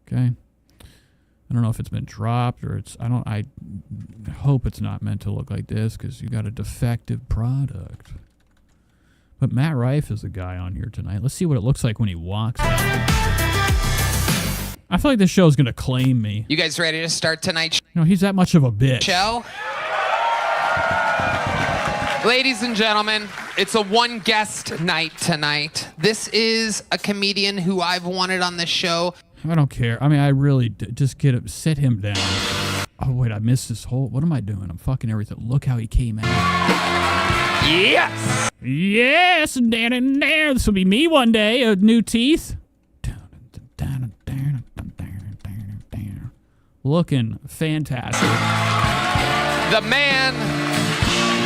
Okay? I don't know if it's been dropped or it's... I hope it's not meant to look like this because you got a defective product. But Matt Rife is the guy on here tonight. Let's see what it looks like when he walks out. I feel like this show is going to claim me. You guys ready to start tonight's he's that much of a bitch. show? Ladies and gentlemen, it's a one-guest night tonight. This is a comedian who I've wanted on this show. I don't care. I mean, I really just sit him down. Oh, wait, I missed this whole... What am I doing? I'm fucking everything. Look how he came out. Yes! Yes! This will be me one day. New teeth. Looking fantastic. The man,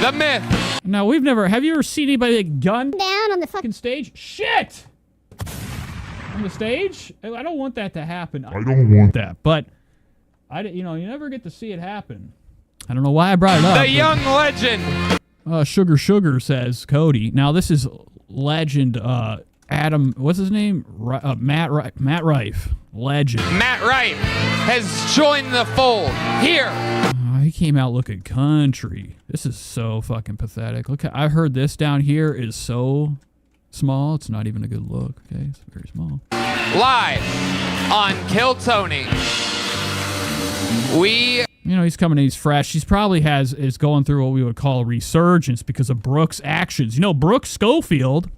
the myth. Now, we've never... Have you ever seen anybody get gunned down on the fucking stage? Shit! On the stage? I don't want that to happen. I don't want that. But, you never get to see it happen. I don't know why I brought it up. The young legend. Sugar says Cody. Now, this is legend Adam... What's his name? Matt Rife. Legend. Matt Rife has joined the fold here. He came out looking country. This is so fucking pathetic. Look, I heard this down here is so small. It's not even a good look. Okay, it's very small. Live on Kill Tony. We You know, he's coming in, he's fresh. He's probably is going through what we would call a resurgence because of Brooke's actions. You know, Brooke Schofield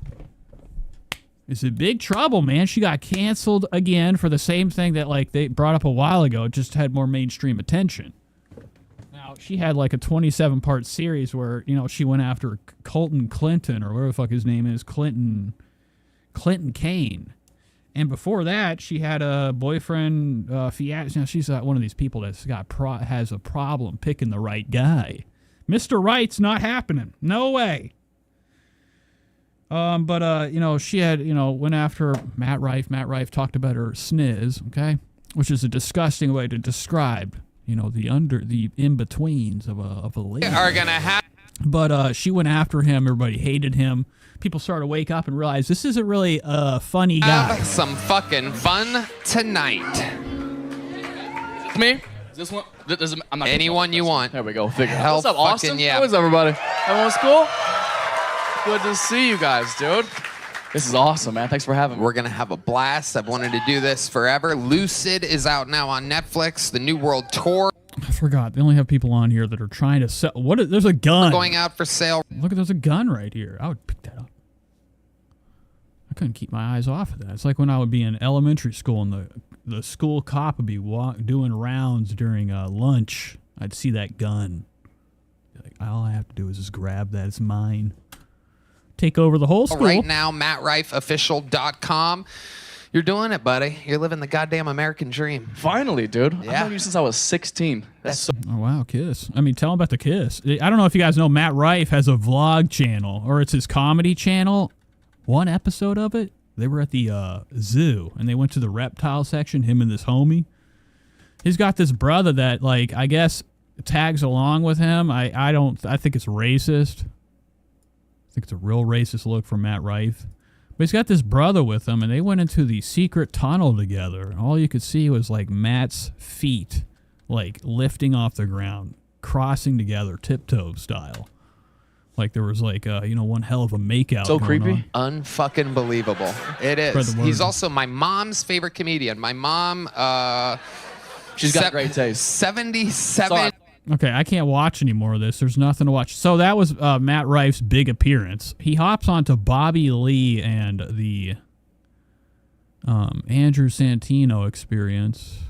is in big trouble, man. She got canceled again for the same thing that, like, they brought up a while ago. It just had more mainstream attention. Now, she had, like, a 27-part series where, you know, she went after Colton Clinton, or whatever the fuck his name is, Clinton Kane. And before that, she had a boyfriend, fiance. You know, she's one of these people that's has a problem picking the right guy. Mr. Right's not happening. No way. But you know, she had, you know, went after Matt Rife. Matt Rife talked about her sniz, okay? Which is a disgusting way to describe, you know, the in-betweens of a lady. Are gonna have. But she went after him. Everybody hated him. People started to wake up and realize this isn't really a funny guy. Have some fucking fun tonight. Me? Is this one? I'm not Anyone you want. There we go. Figure. Hell What's up, Austin? fucking yeah. What's up, everybody? Everyone's cool? Good to see you guys, dude. This is awesome, man. Thanks for having me. We're gonna have a blast. I've wanted to do this forever. Lucid is out now on Netflix. The New World Tour. I forgot. They only have people on here that are trying to sell. There's a gun. Going out for sale. Look, there's a gun right here. I would pick that up. I couldn't keep my eyes off of that. It's like when I would be in elementary school and the school cop would be doing rounds during lunch. I'd see that gun. Like, all I have to do is just grab that. It's mine. Take over the whole school. Right now, MattRifeOfficial.com. You're doing it, buddy. You're living the goddamn American dream. Finally, dude. Yeah. I've known you since I was 16. That's so. Oh, wow, Kiss. I mean, tell them about the Kiss. I don't know if you guys know, Matt Rife has a vlog channel, or it's his comedy channel. One episode of it, they were at the zoo, and they went to the reptile section, him and this homie. He's got this brother that, like, I guess tags along with him. I think it's racist. I think it's a real racist look from Matt Rife. But he's got this brother with him, and they went into the secret tunnel together. And all you could see was, like, Matt's feet, like, lifting off the ground, crossing together, tiptoe style. Like, there was, like, you know, one hell of a makeout. So creepy. Unfucking believable. It is. He's also my mom's favorite comedian. My mom, she's got great taste. 77. Sorry. Okay, I can't watch any more of this. There's nothing to watch. So that was Matt Rife's big appearance. He hops onto Bobby Lee and the Andrew Santino experience.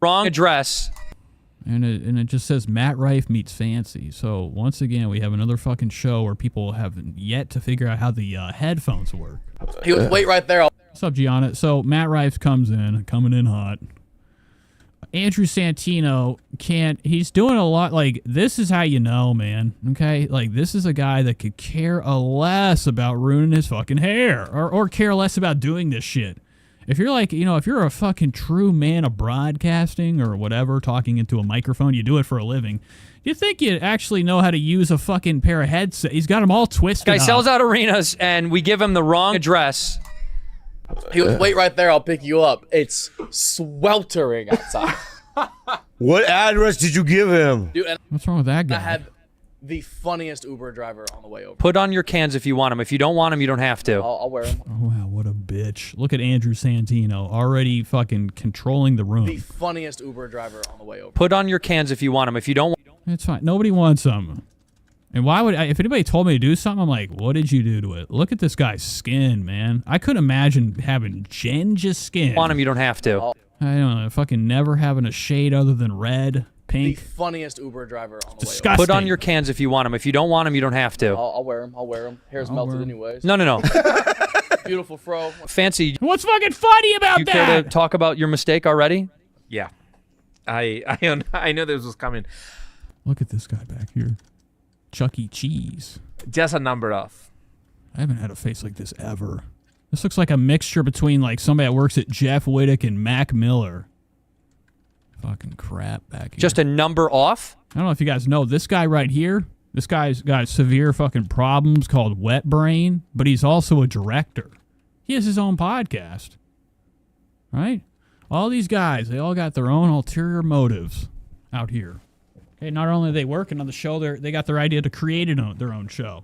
Wrong address. And it just says Matt Rife meets Fancy. So once again, we have another fucking show where people have yet to figure out how the headphones work. Wait right there. What's up, Gianna? So Matt Rife coming in hot. Andrew Santino he's doing a lot, like, this is how you know, man, okay? Like, this is a guy that could care less about ruining his fucking hair or care less about doing this shit. If you're like, you know, if you're a fucking true man of broadcasting or whatever, talking into a microphone, you do it for a living, you think you actually know how to use a fucking pair of headsets. He's got them all twisted Guy up. sells out arenas, and we give him the wrong address. Wait right there. I'll pick you up. It's sweltering outside. What address did you give him? Dude, and What's wrong with that guy? I had the funniest Uber driver on the way over. Put on your cans if you want them. If you don't want them, you don't have to. I'll wear them. Oh, wow, what a bitch. Look at Andrew Santino already fucking controlling the room. The funniest Uber driver on the way over. Put on your cans if you want them. If you don't want It's fine. Nobody wants them. And why would if anybody told me to do something, I'm like, what did you do to it? Look at this guy's skin, man. I couldn't imagine having Genja skin. want them, you don't have to. I don't know. Fucking never having a shade other than red, The pink. funniest Uber driver on the way Disgusting. Put on your cans if you want them. If you don't want them, you don't have to. over. I'll wear them. I'll wear them. Hair's melted anyways. No. Beautiful fro. Fancy. What's fucking funny about You that? care to talk about your mistake already? Yeah. I know this was coming. Look at this guy back here. Chuck E. Cheese. Just a number of. I haven't had a face like this ever. This looks like a mixture between like somebody that works at Jeff Whittick and Mac Miller. Fucking crap back here. Just a number off? I don't know if you guys know this guy right here. This guy's got severe fucking problems called wet brain, but he's also a director. He has his own podcast. Right? All these guys, they all got their own ulterior motives out here. Okay, not only are they working on the show, they got their idea to create their own show.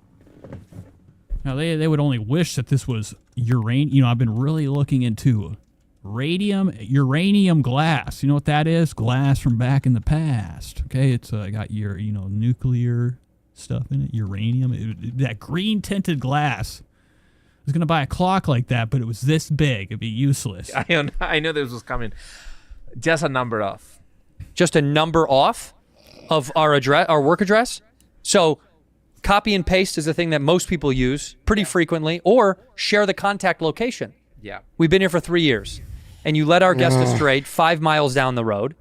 Now, they would only wish that this was uranium. You know, I've been really looking into uranium glass. You know what that is? Glass from back in the past. Okay, it's got your nuclear stuff in it, uranium. That green tinted glass. I was gonna buy a clock like that, but it was this big. It'd be useless. I know this was coming. Just a number off. Just a number off of our address, our work address. So copy and paste is a thing that most people use pretty frequently, or share the contact location. Yeah. We've been here for 3 years, and you led our guest astray 5 miles down the road.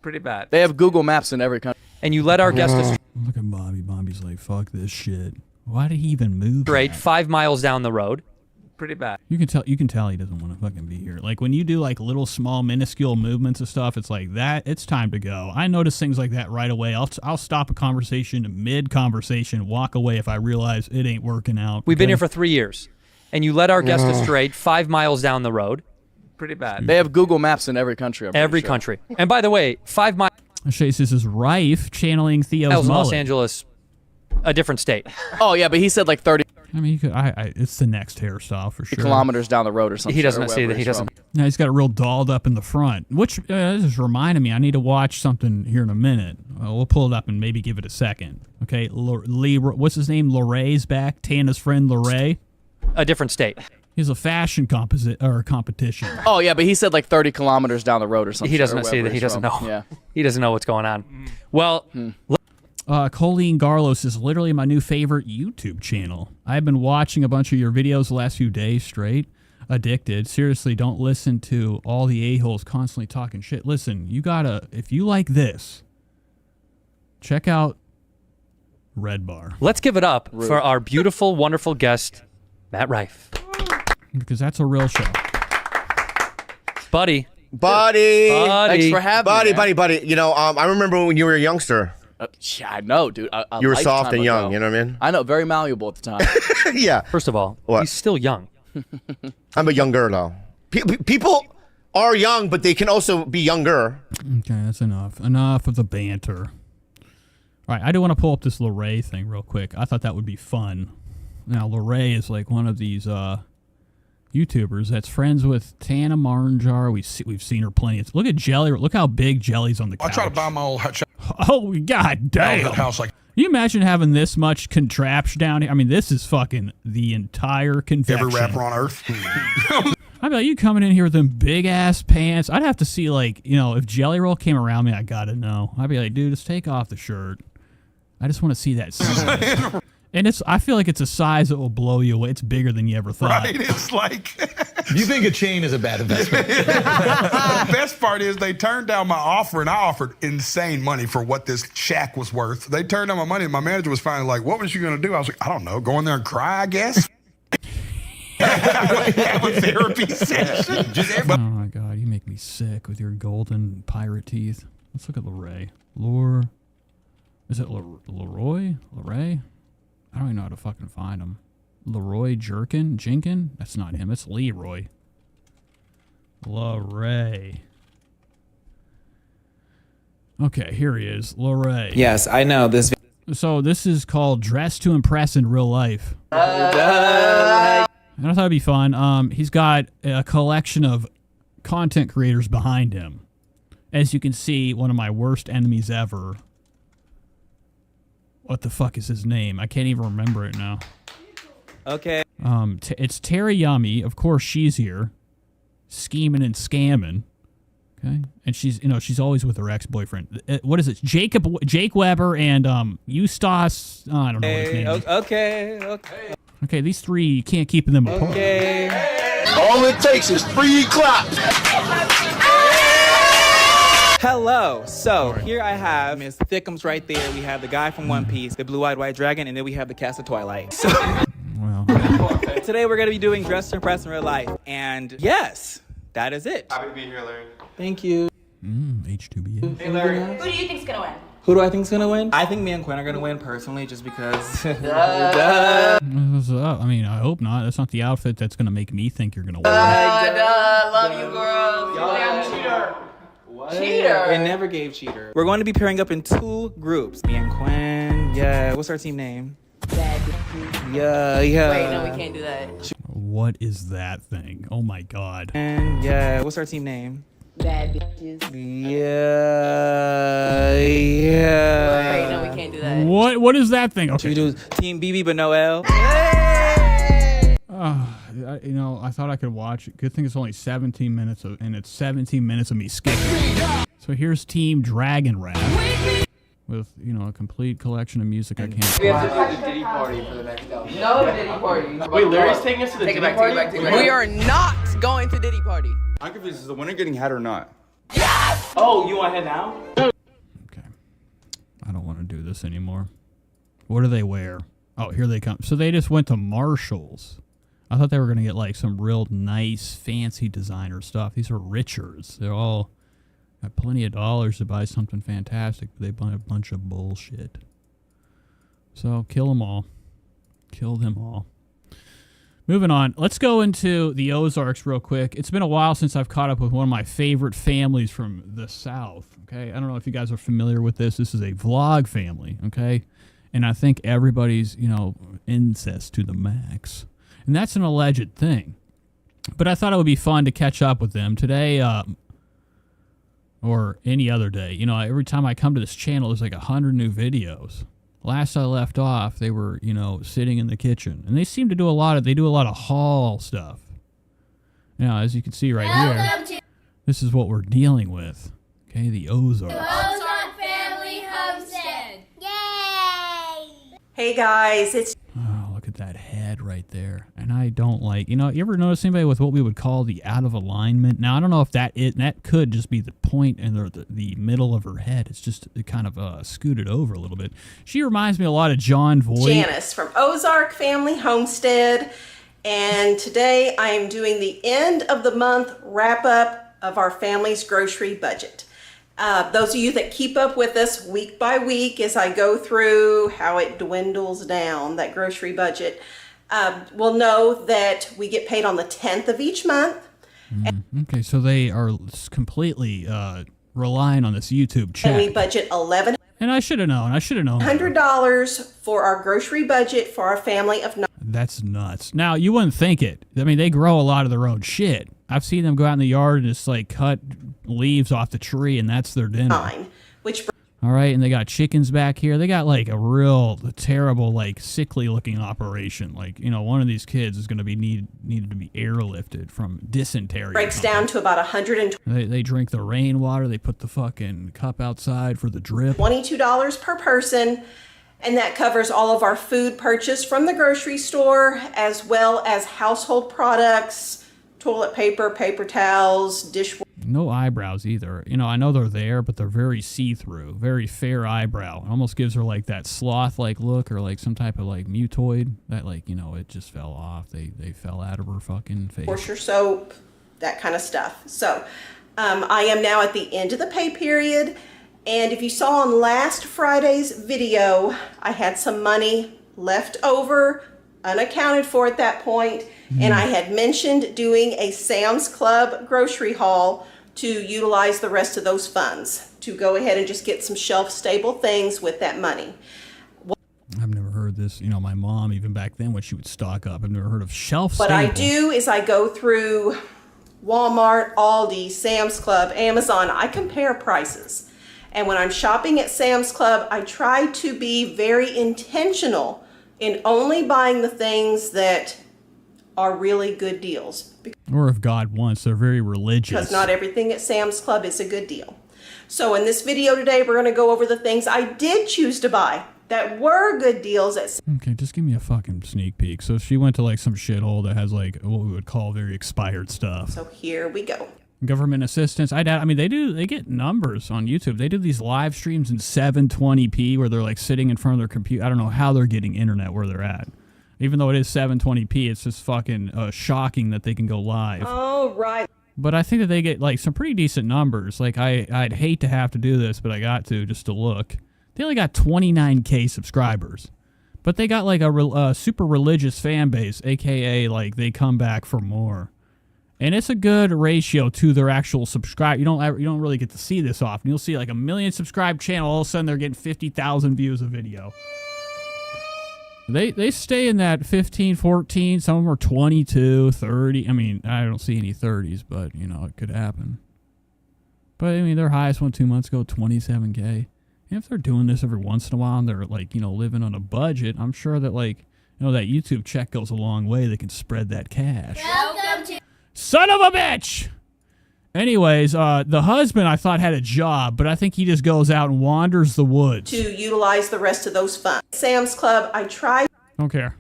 Pretty bad. They have Google Maps in every country. And you led our guest astray. Look at Bobby. Bobby's like, fuck this shit. Why did he even move? Straight 5 miles down the road. Pretty bad. You can tell he doesn't want to fucking be here. Like when you do like little small minuscule movements and stuff, it's like that. It's time to go. I notice things like that right away. I'll stop a conversation mid-conversation, walk away if I realize it ain't working out. We've been here for 3 years, and you led our guest astray 5 miles down the road. Pretty bad. They have Google Maps in every country. Every country. And by the way, 5 miles. Chase, this is Rife channeling Theo's mullet. Los Angeles, a different state. Oh yeah, but he said like 30. I mean, you could. It's the next hairstyle for sure. Kilometers down the road or something. He doesn't see that. He doesn't. No, he's got it real dolled up in the front. Which this is reminding me, I need to watch something here in a minute. We'll pull it up and maybe give it a second. Okay, what's his name? Loray's back. Tana's friend Loray. A different state. He's a fashion competition. Oh yeah, but he said like 30 kilometers down the road or something. He doesn't see that. He doesn't know. Yeah. He doesn't know what's going on. Well. Colleen Garlos is literally my new favorite YouTube channel. I've been watching a bunch of your videos the last few days straight. Addicted. Seriously, don't listen to all the a-holes constantly talking shit. Listen, you gotta, if you like this, check out Red Bar. Let's give it up for our beautiful, wonderful guest, Matt Rife. Because that's a real show. Buddy. Thanks for having me. Buddy. You know, I remember when you were a youngster. Yeah, I know, dude. You were soft and young, you know what I mean? I know, very malleable at the time. Yeah. First of all, he's still young. I'm a younger, though. People are young, but they can also be younger. Okay, that's enough. Enough of the banter. All right, I do want to pull up this Loray thing real quick. I thought that would be fun. Now, Loray is like one of these YouTubers that's friends with Tana Mongeau. We've seen her plenty. Look at Jelly. Look how big Jelly's on the couch. I try to buy my old hut shop. Oh, god damn. House like. Can you imagine having this much contraption down here? I mean, this is fucking the entire convection. Every rapper on earth. I'd be like, you coming in here with them big ass pants. I'd have to see, like, if Jelly Roll came around me, I gotta know. I'd be like, dude, just take off the shirt. I just want to see that size. And I feel like it's a size that will blow you away. It's bigger than you ever thought. Right? It's like. You think a chain is a bad investment? The best part is they turned down my offer, and I offered insane money for what this shack was worth. They turned down my money, and my manager was finally like, what was you going to do? I was like, I don't know. Go in there and cry, I guess. Have a therapy session. Oh, my God. You make me sick with your golden pirate teeth. Let's look at Loray. Is it Leroy? Loray? I don't even know how to fucking find him. Leroy Jenkin? That's not him. It's Leroy. Loray. Okay, here he is. Loray. Yes, I know this. So this is called Dress to Impress in Real Life. I thought it'd be fun. He's got a collection of content creators behind him. As you can see, one of my worst enemies ever. What the fuck is his name? I can't even remember it now. Okay. It's Terry Yummy. Of course, she's here, scheming and scamming. Okay, and she's always with her ex-boyfriend. What is it? Jake Weber and Eustace. I don't know what his name is. Okay. Okay, these three, you can't keep them apart. Okay. All it takes is 3 claps. Hello. So here I have Miss Thickums right there. We have the guy from One Piece, the blue-eyed white dragon, and then we have the cast of Twilight. So today we're going to be doing Dress to Impress in Real Life. And yes, that is it. Happy to be here, Larry. Thank you. H2B. Hey, Larry. Who do you think's gonna win? Who do I think's going to win? I think me and Quinn are going to win personally just because. Duh. I mean, I hope not. That's not the outfit that's going to make me think you're going to win. Love you, girls. Cheater. Cheater. It never gave cheater. We're going to be pairing up in 2 groups. Me and Quinn. Yeah. What's our team name? Bad. Yeah. Wait, no, we can't do that. What is that thing? Oh my god. And yeah, what's our team name? Bad bitches. Yeah. Right, no, we can't do that. What is that thing? Okay. Should we do Team BB but no L? I thought I could watch it. Good thing it's only 17 minutes and it's 17 minutes of me skipping. So here's Team Dragon Rap with, a complete collection of music I can't. We have to do the Diddy party for the next album. No Diddy party. Wait, Larry's taking us to the Diddy party? We are not going to Diddy party. I'm confused. Is the winner getting head or not? Yes! Oh, you want head now? Okay. I don't want to do this anymore. What do they wear? Oh, here they come. So they just went to Marshall's. I thought they were going to get like some real nice, fancy designer stuff. These are Richards. They're all got plenty of dollars to buy something fantastic, but they buy a bunch of bullshit. So kill them all. Kill them all. Moving on. Let's go into the Ozarks real quick. It's been a while since I've caught up with one of my favorite families from the South. Okay, I don't know if you guys are familiar with this. This is a vlog family. Okay, and I think everybody's incest to the max. And that's an alleged thing. But I thought it would be fun to catch up with them today or any other day. Every time I come to this channel, there's like 100 new videos. Last I left off, they were, sitting in the kitchen. And they seem to do a lot of haul stuff. As you can see right here, this is what we're dealing with. Okay, the Ozarks. Ozark Family Homestead. Yay! Hey guys, it's... Oh, look at that head right there. And I don't like, you ever notice anybody with what we would call the out of alignment? Now, I don't know if that could just be the point in the middle of her head. It's just kind of scooted over a little bit. She reminds me a lot of John Voight. Janice from Ozark Family Homestead. And today I am doing the end of the month wrap up of our family's grocery budget. Those of you that keep up with us week by week as I go through how it dwindles down, that grocery budget, will know that we get paid on the 10th of each month. Okay, so they are completely relying on this YouTube check. And we budget $1,100. And I should have known. $100 for our grocery budget for our family of 9. That's nuts. Now, you wouldn't think it. I mean, they grow a lot of their own shit. I've seen them go out in the yard and just cut leaves off the tree, and that's their dinner. All right, and they got chickens back here. They got a real terrible, sickly looking operation. One of these kids is going to be needed to be airlifted from dysentery. Breaks down to about $120. They drink the rainwater. They put the fucking cup outside for the drip. $22 per person. And that covers all of our food purchased from the grocery store, as well as household products, toilet paper, paper towels, dishwasher. No eyebrows either. I know they're there, but they're very see-through, very fair eyebrow. It almost gives her that sloth-like look or some type of mutoid that it just fell off. They fell out of her fucking face. Washer soap, that kind of stuff. So I am now at the end of the pay period. And if you saw on last Friday's video, I had some money left over, unaccounted for at that point. And I had mentioned doing a Sam's Club grocery haul to utilize the rest of those funds to go ahead and just get some shelf-stable things with that money. I've never heard this. My mom, even back then when she would stock up, I've never heard of shelf-stable. What I do is I go through Walmart, Aldi, Sam's Club, Amazon. I compare prices. And when I'm shopping at Sam's Club, I try to be very intentional in only buying the things that are really good deals. Or if God wants, they're very religious. Because not everything at Sam's Club is a good deal. So in this video today, we're going to go over the things I did choose to buy that were good deals at Sam's. Okay, just give me a fucking sneak peek. So she went to some shithole that has what we would call very expired stuff. So here we go. Government assistance. I mean, they get numbers on YouTube. They do these live streams in 720p where they're sitting in front of their computer. I don't know how they're getting internet where they're at. Even though it is 720p, it's just fucking shocking that they can go live. Oh, right. But I think that they get some pretty decent numbers. I'd hate to have to do this, but I got to just to look. They only got 29k subscribers. But they got a super religious fan base, aka they come back for more. And it's a good ratio to their actual subscribe. You don't really get to see this often. You'll see 1 million subscribed channel, all of a sudden they're getting 50,000 views a video. They stay in that 15, 14. Some of them are 22, 30. I mean, I don't see any 30s, but, you know, it could happen. But, I mean, their highest one 2 months ago, 27K. And if they're doing this every once in a while and they're, like, you know, living on a budget, I'm sure that, like, you know, that YouTube check goes a long way. They can spread that cash. Welcome to Son of a bitch! Anyways, the husband I thought had a job, but I think he just goes out and wanders the woods. To utilize the rest of those funds. Sam's Club, I tried. Don't care.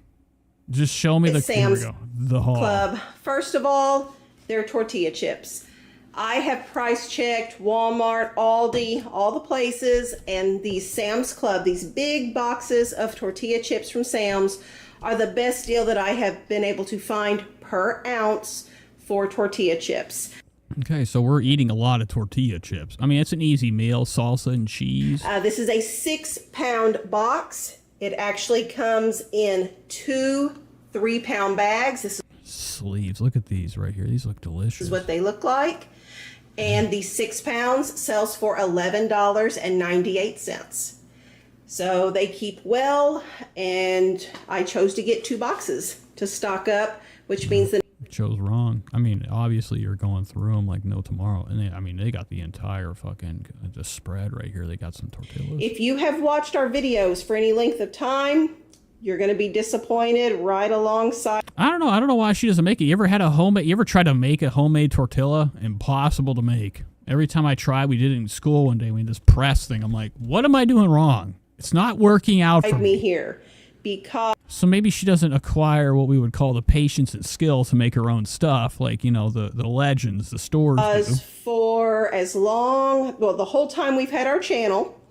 Just show me the Sam's here we go. The haul. Club. First of all, they're tortilla chips. I have price checked Walmart, Aldi, all the places, and these Sam's Club, these big boxes of tortilla chips from Sam's are the best deal that I have been able to find per ounce for tortilla chips. Okay, so we're eating a lot of tortilla chips. I mean, it's an easy meal, salsa and cheese. This is a 6-pound box. It actually comes in 2 3-pound bags. This Sleeves. Look at these right here. These look delicious. is what they look like. And the 6 pounds sells for $11.98. So they keep well, and I chose to get 2 boxes to stock up, which means that Chose wrong. I mean, obviously you're going through them like no tomorrow. And they got the entire fucking the spread right here. They got some tortillas. if you have watched our videos for any length of time, you're going to be disappointed right alongside. I don't know why she doesn't make it. You ever tried to make a homemade tortilla? Impossible to make. Every time I tried, we did it in school one day. We had this press thing. I'm like, what am I doing wrong? It's not working out for me here because. So maybe she doesn't acquire what we would call the patience and skill to make her own stuff, like, you know, the legends, the stores do. For as long, well, the whole time we've had our channel,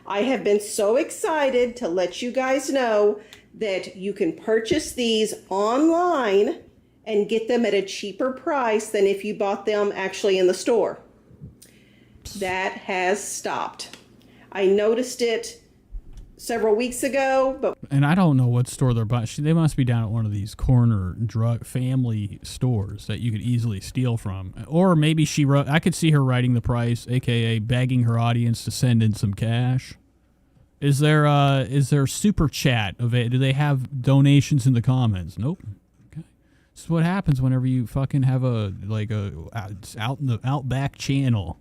I have been so excited to let you guys know that you can purchase these online and get them at a cheaper price than if you bought them actually in the store. That has stopped. I noticed it several weeks ago, but And I don't know what store they're buying. They must be down at one of these corner drug family stores that you could easily steal from. Or maybe I could see her writing the price, aka begging her audience to send in some cash. Is there super chat of it? Do they have donations in the comments? Nope. Okay. This is what happens whenever you fucking have a out in the outback channel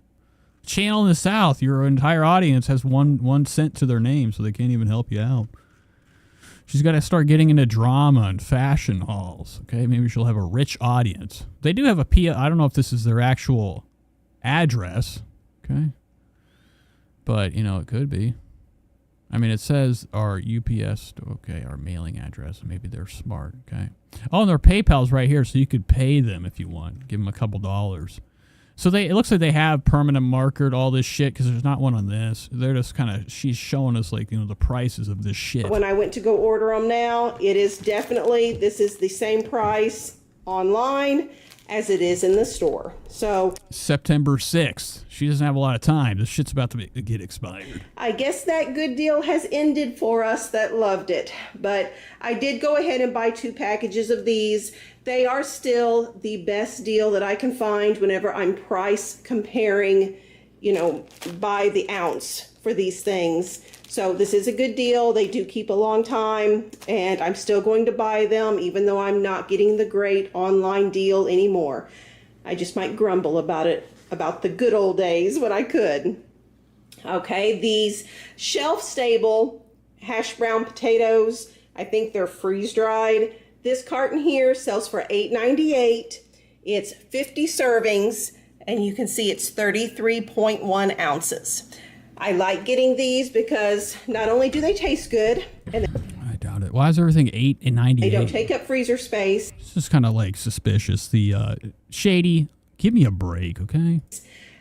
in the South. Your entire audience has one cent to their name, so they can't even help you out. She's got to start getting into drama and fashion halls. Okay, maybe she'll have a rich audience. They do have a I don't know if this is their actual address. Okay, but you know it could be. I mean, it says our UPS. Okay, our mailing address. Maybe they're smart. Okay. Oh, and their PayPal's right here, so you could pay them if you want. Give them a couple dollars. So it looks like they have permanent markered all this shit because there's not one on this. They're just she's showing us like, you know, the prices of this shit. when I went to go order them now, it is definitely, this is the same price online as it is in the store. So September 6th. She doesn't have a lot of time. This shit's about to get expired. I guess that good deal has ended for us that loved it. But I did go ahead and buy 2 packages of these. They are still the best deal that I can find whenever I'm price comparing, you know, by the ounce for these things. So this is a good deal. They do keep a long time, and I'm still going to buy them, even though I'm not getting the great online deal anymore. I just might grumble about it, about the good old days when I could. Okay, these shelf-stable hash brown potatoes, I think they're freeze-dried. This carton here sells for $8.98. It's 50 servings, and you can see it's 33.1 ounces. I like getting these because not only do they taste good, and I doubt it. Why is everything $8.98? they don't take up freezer space. It's just kind of like suspicious. Shady, give me a break, okay?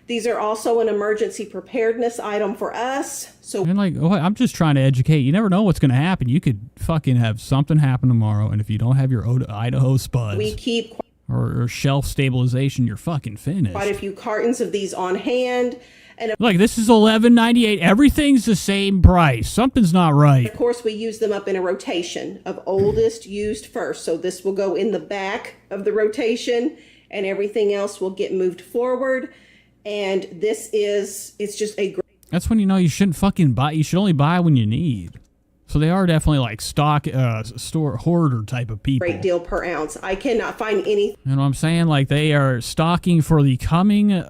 These are also an emergency preparedness item for us. So And I'm just trying to educate. You never know what's going to happen. You could fucking have something happen tomorrow, and if you don't have your Idaho spuds we keep or shelf stabilization, you're fucking finished. quite a few cartons of these on hand. And Like, this is $11.98. Everything's the same price. Something's not right. of course, we use them up in a rotation of oldest used first. So this will go in the back of the rotation, and everything else will get moved forward. And it's just a great. That's when you know you shouldn't fucking buy. You should only buy when you need. So they are definitely like store hoarder type of people. Great deal per ounce. I cannot find any. You know what I'm saying? Like they are stocking for the coming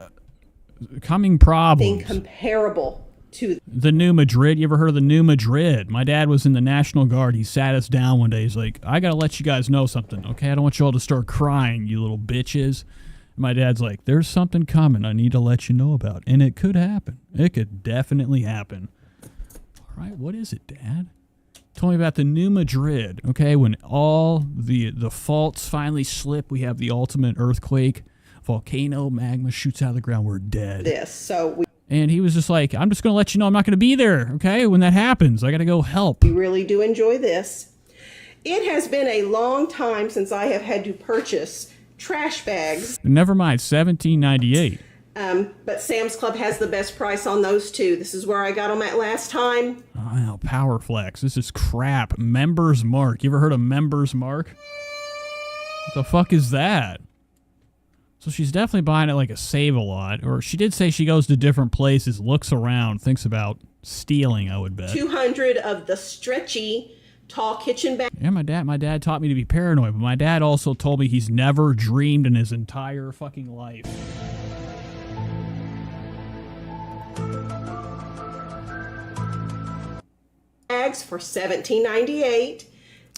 problems. Comparable to the New Madrid. You ever heard of the New Madrid? My dad was in the National Guard. He sat us down one day. He's like, I got to let you guys know something, okay? I don't want you all to start crying, you little bitches. And my dad's like, there's something coming I need to let you know about. And it could happen. It could definitely happen. All right, what is it, Dad? Told me about the New Madrid, okay? When all the faults finally slip, we have the ultimate earthquake. Volcano, magma shoots out of the ground. We're dead. And he was just like, I'm just going to let you know I'm not going to be there, okay? When that happens, I got to go help. We really do enjoy this. It has been a long time since I have had to purchase trash bags. Never mind, $17.98. But Sam's Club has the best price on those too. This is where I got them at last time. Wow, Powerflex. This is crap. Members Mark. You ever heard of Members Mark? What the fuck is that? So she's definitely buying it like a Save-A-Lot. Or she did say she goes to different places, looks around, thinks about stealing, I would bet. 200 of the stretchy tall kitchen bags. Yeah, my dad taught me to be paranoid, but my dad also told me he's never dreamed in his entire fucking life. Bags for $17.98.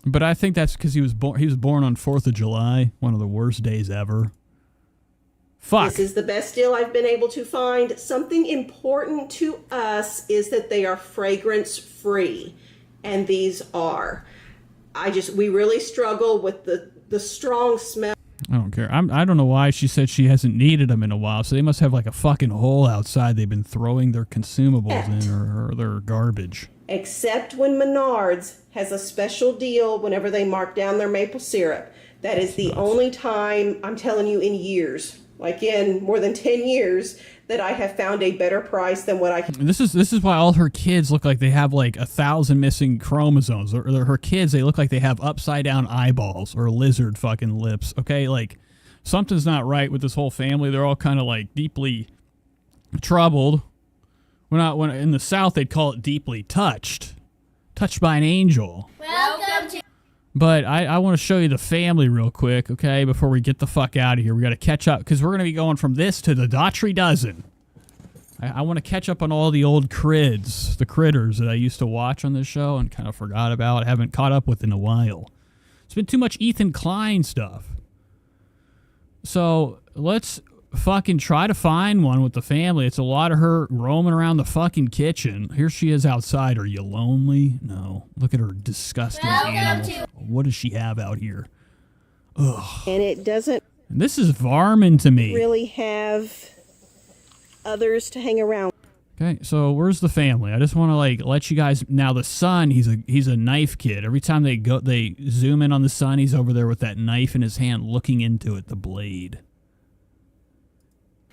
But I think that's because he was born on 4th of July, one of the worst days ever. Fuck. This is the best deal I've been able to find. Something important to us is that they are fragrance free, and these are. We really struggle with the strong smell. I don't care. I don't know why she said she hasn't needed them in a while. So they must have like a fucking hole outside they've been throwing their consumables in or their garbage. Except when Menards has a special deal whenever they mark down their maple syrup. That is the only time, I'm telling you, in years, like in more than 10 years, that I have found a better price than what I can. This is why all her kids look like they have like 1,000 missing chromosomes. Or her kids, they look like they have upside down eyeballs or lizard fucking lips. Okay, like something's not right with this whole family. They're all kind of like deeply troubled. When in the South they'd call it deeply touched by an angel. Welcome to. But I want to show you the family real quick, okay, before we get the fuck out of here. We got to catch up, because we're going to be going from this to the Daughtry Dozen. I want to catch up on all the old the critters that I used to watch on this show and kind of forgot about, haven't caught up with in a while. It's been too much Ethan Klein stuff. So let's fucking try to find one with the family. It's a lot of her roaming around the fucking kitchen. Here she is outside. Are you lonely? No. Look at her disgusting animals. What does she have out here? Ugh. And it doesn't. And this is Varmin to me. Really have others to hang around. Okay, so where's the family? I just want to like let you guys. Now the son, he's a knife kid. Every time they zoom in on the son, he's over there with that knife in his hand, looking into it, the blade.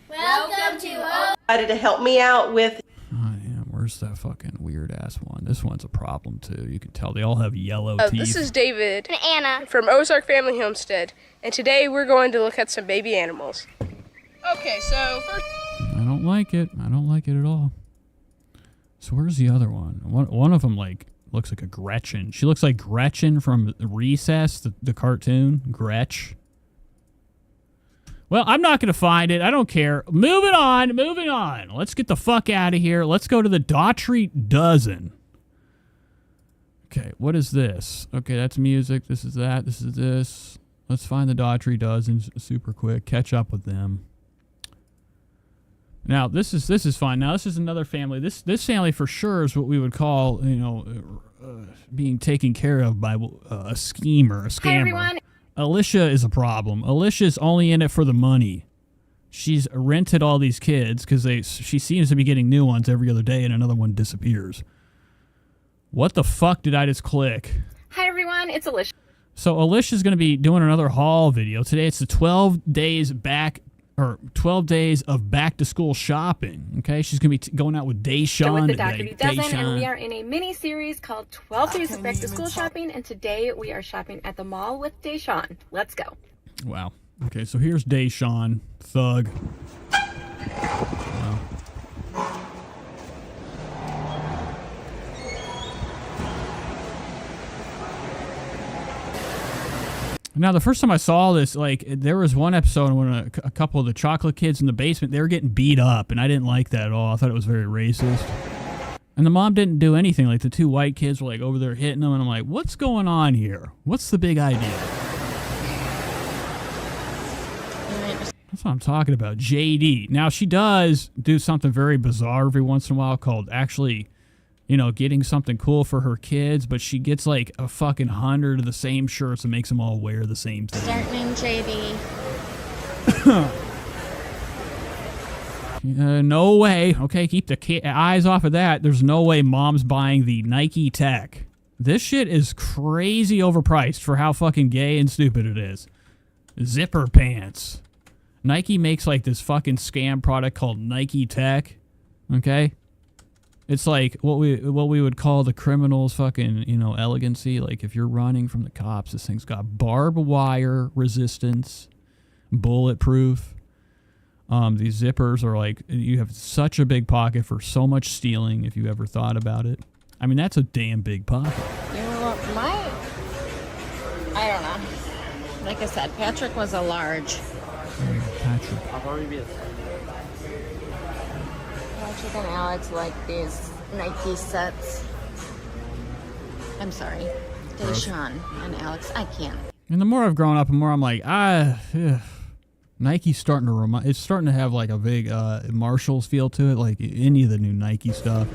Welcome to. Decided to help me out with. Oh, yeah, where's that fucking weird ass one? This one's a problem too. You can tell they all have yellow teeth. This is David And Anna. from Ozark Family Homestead, and today we're going to look at some baby animals. Okay, so first. I don't like it. I don't like it at all. So where's the other one? One of them like looks like a Gretchen. She looks like Gretchen from Recess, the cartoon. Gretch. Well, I'm not going to find it. I don't care. Moving on. Let's get the fuck out of here. Let's go to the Daughtry Dozen. Okay, what is this? Okay, that's music. This is that. This is this. Let's find the Daughtry Dozen super quick. Catch up with them. Now, this is fine. Now, this is another family. This family for sure is what we would call, being taken care of by a schemer, a scammer. Hi, everyone. Alicia is a problem. Alicia's only in it for the money. She's rented all these kids because she seems to be getting new ones every other day, and another one disappears. What the fuck did I just click? Hi everyone, it's Alicia. So Alicia's going to be doing another haul video. Today it's the 12 days of back to school shopping. Okay, she's going to be going out with Deshawn With the today. Daughtry Dozen, and we are in a mini series called 12 Days of Back to School Shopping, and today we are shopping at the mall with Deshawn. Let's go. Wow. Okay, so here's Deshawn, thug. Wow. Now, the first time I saw this, like, there was one episode when a couple of the chocolate kids in the basement, they were getting beat up, and I didn't like that at all. I thought it was very racist. And the mom didn't do anything. Like, the two white kids were, like, over there hitting them, and I'm like, what's going on here? What's the big idea? That's what I'm talking about. JD. Now, she does do something very bizarre every once in a while called actually, you know, getting something cool for her kids, but she gets like a fucking 100 of the same shirts and makes them all wear the same thing. Start name JD. No way. Okay, keep the eyes off of that. There's no way mom's buying the Nike Tech. This shit is crazy overpriced for how fucking gay and stupid it is. Zipper pants. Nike makes like this fucking scam product called Nike Tech. Okay? It's like what we would call the criminal's fucking, you know, elegancy. Like if you're running from the cops, this thing's got barbed wire resistance, bulletproof. These zippers are like, you have such a big pocket for so much stealing if you ever thought about it. I mean, that's a damn big pocket. You know what, I don't know. Like I said, Patrick was a large. Patrick. I'll probably be Patrick and Alex like these Nike sets. I'm sorry. Deshaun and Alex, I can't. And the more I've grown up, the more I'm like, Nike's starting to it's starting to have like a big Marshalls feel to it, like any of the new Nike stuff.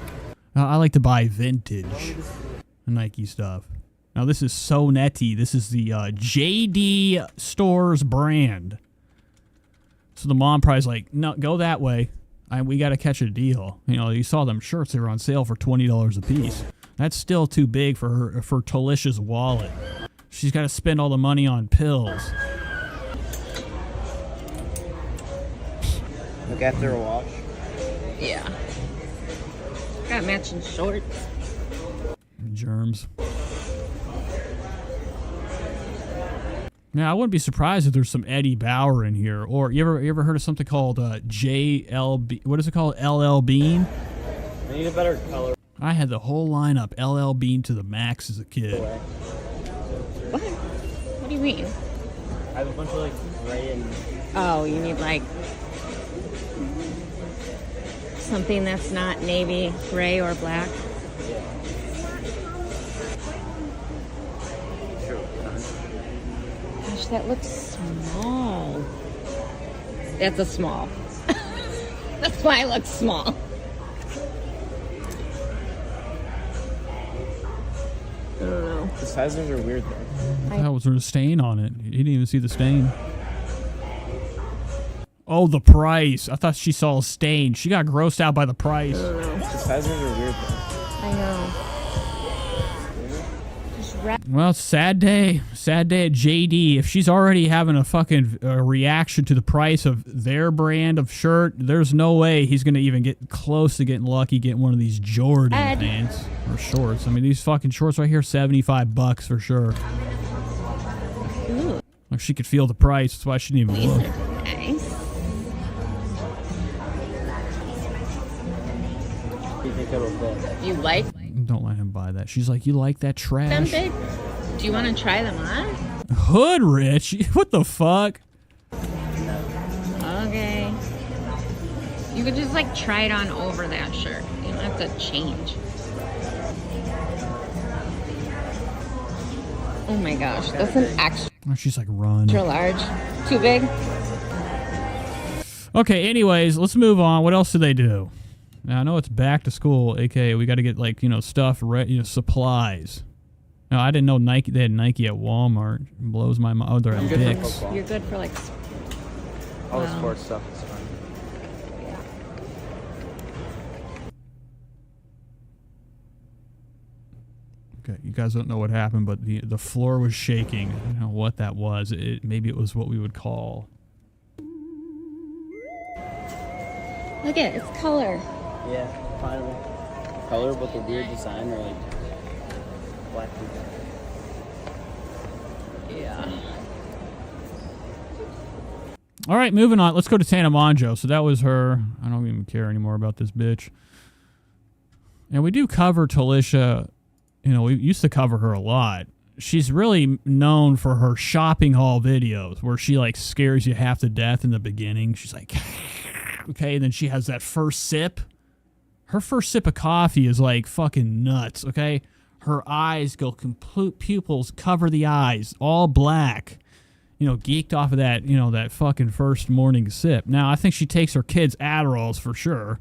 I like to buy vintage Nike stuff. Now this is so netty. This is the JD Stores brand. So the mom probably's like, no, go that way. We got to catch a deal. You know, you saw them shirts. They were on sale for $20 a piece. That's still too big for her, for Talicia's wallet. She's got to spend all the money on pills. Look after a wash. Yeah. Got matching shorts. Germs. Now, I wouldn't be surprised if there's some Eddie Bauer in here. Or you ever heard of something called JLB? What is it called? LL Bean? I need a better color. I had the whole lineup LL Bean to the max as a kid. What? What do you mean? I have a bunch of like gray and... Oh, you need like something that's not navy, gray, or black? Gosh, that looks small. That's a small. That's why it looks small. I don't know. The sizes are weird though. That was there a stain on it. You didn't even see the stain. Oh, the price. I thought she saw a stain. She got grossed out by the price. The sizes are weird though. I know. Well, sad day. Sad day at JD. If she's already having a fucking reaction to the price of their brand of shirt, there's no way he's going to even get close to getting lucky getting one of these Jordan pants or shorts. I mean, these fucking shorts right here, $75 for sure. Ooh. Like she could feel the price. That's why she didn't even look. Nice. You think it'll fit? You like Don't let him buy that. She's like, you like that trash? them, babe? Do you want to try them on? Hood rich? What the fuck? Okay. You could just like try it on over that shirt. You don't have to change. Oh my gosh, that's an extra Oh, she's like, run. large. Too big? Okay, anyways, let's move on. What else do they do? Now, I know it's back to school, aka we got to get, like, you know, stuff, supplies. Now, I didn't know Nike. They had Nike at Walmart. It blows my mind. Oh, they're at Dick's. You're good for like... All the sports stuff is fine. Okay, you guys don't know what happened, but the floor was shaking. I don't know what that was. Maybe it was what we would call... Look at it, it's color. Yeah, finally. Color with a weird design or like black design. Yeah. All right, moving on. Let's go to Tana Mongeau. So that was her. I don't even care anymore about this bitch. And we do cover Talisha. You know, we used to cover her a lot. she's really known for her shopping haul videos where she like scares you half to death in the beginning. She's like, okay, and then she has that first sip. Her first sip of coffee is like fucking nuts, okay? Her eyes go complete, pupils cover the eyes, all black. You know, geeked off of that, you know, that fucking first morning sip. Now, I think she takes her kids Adderalls for sure.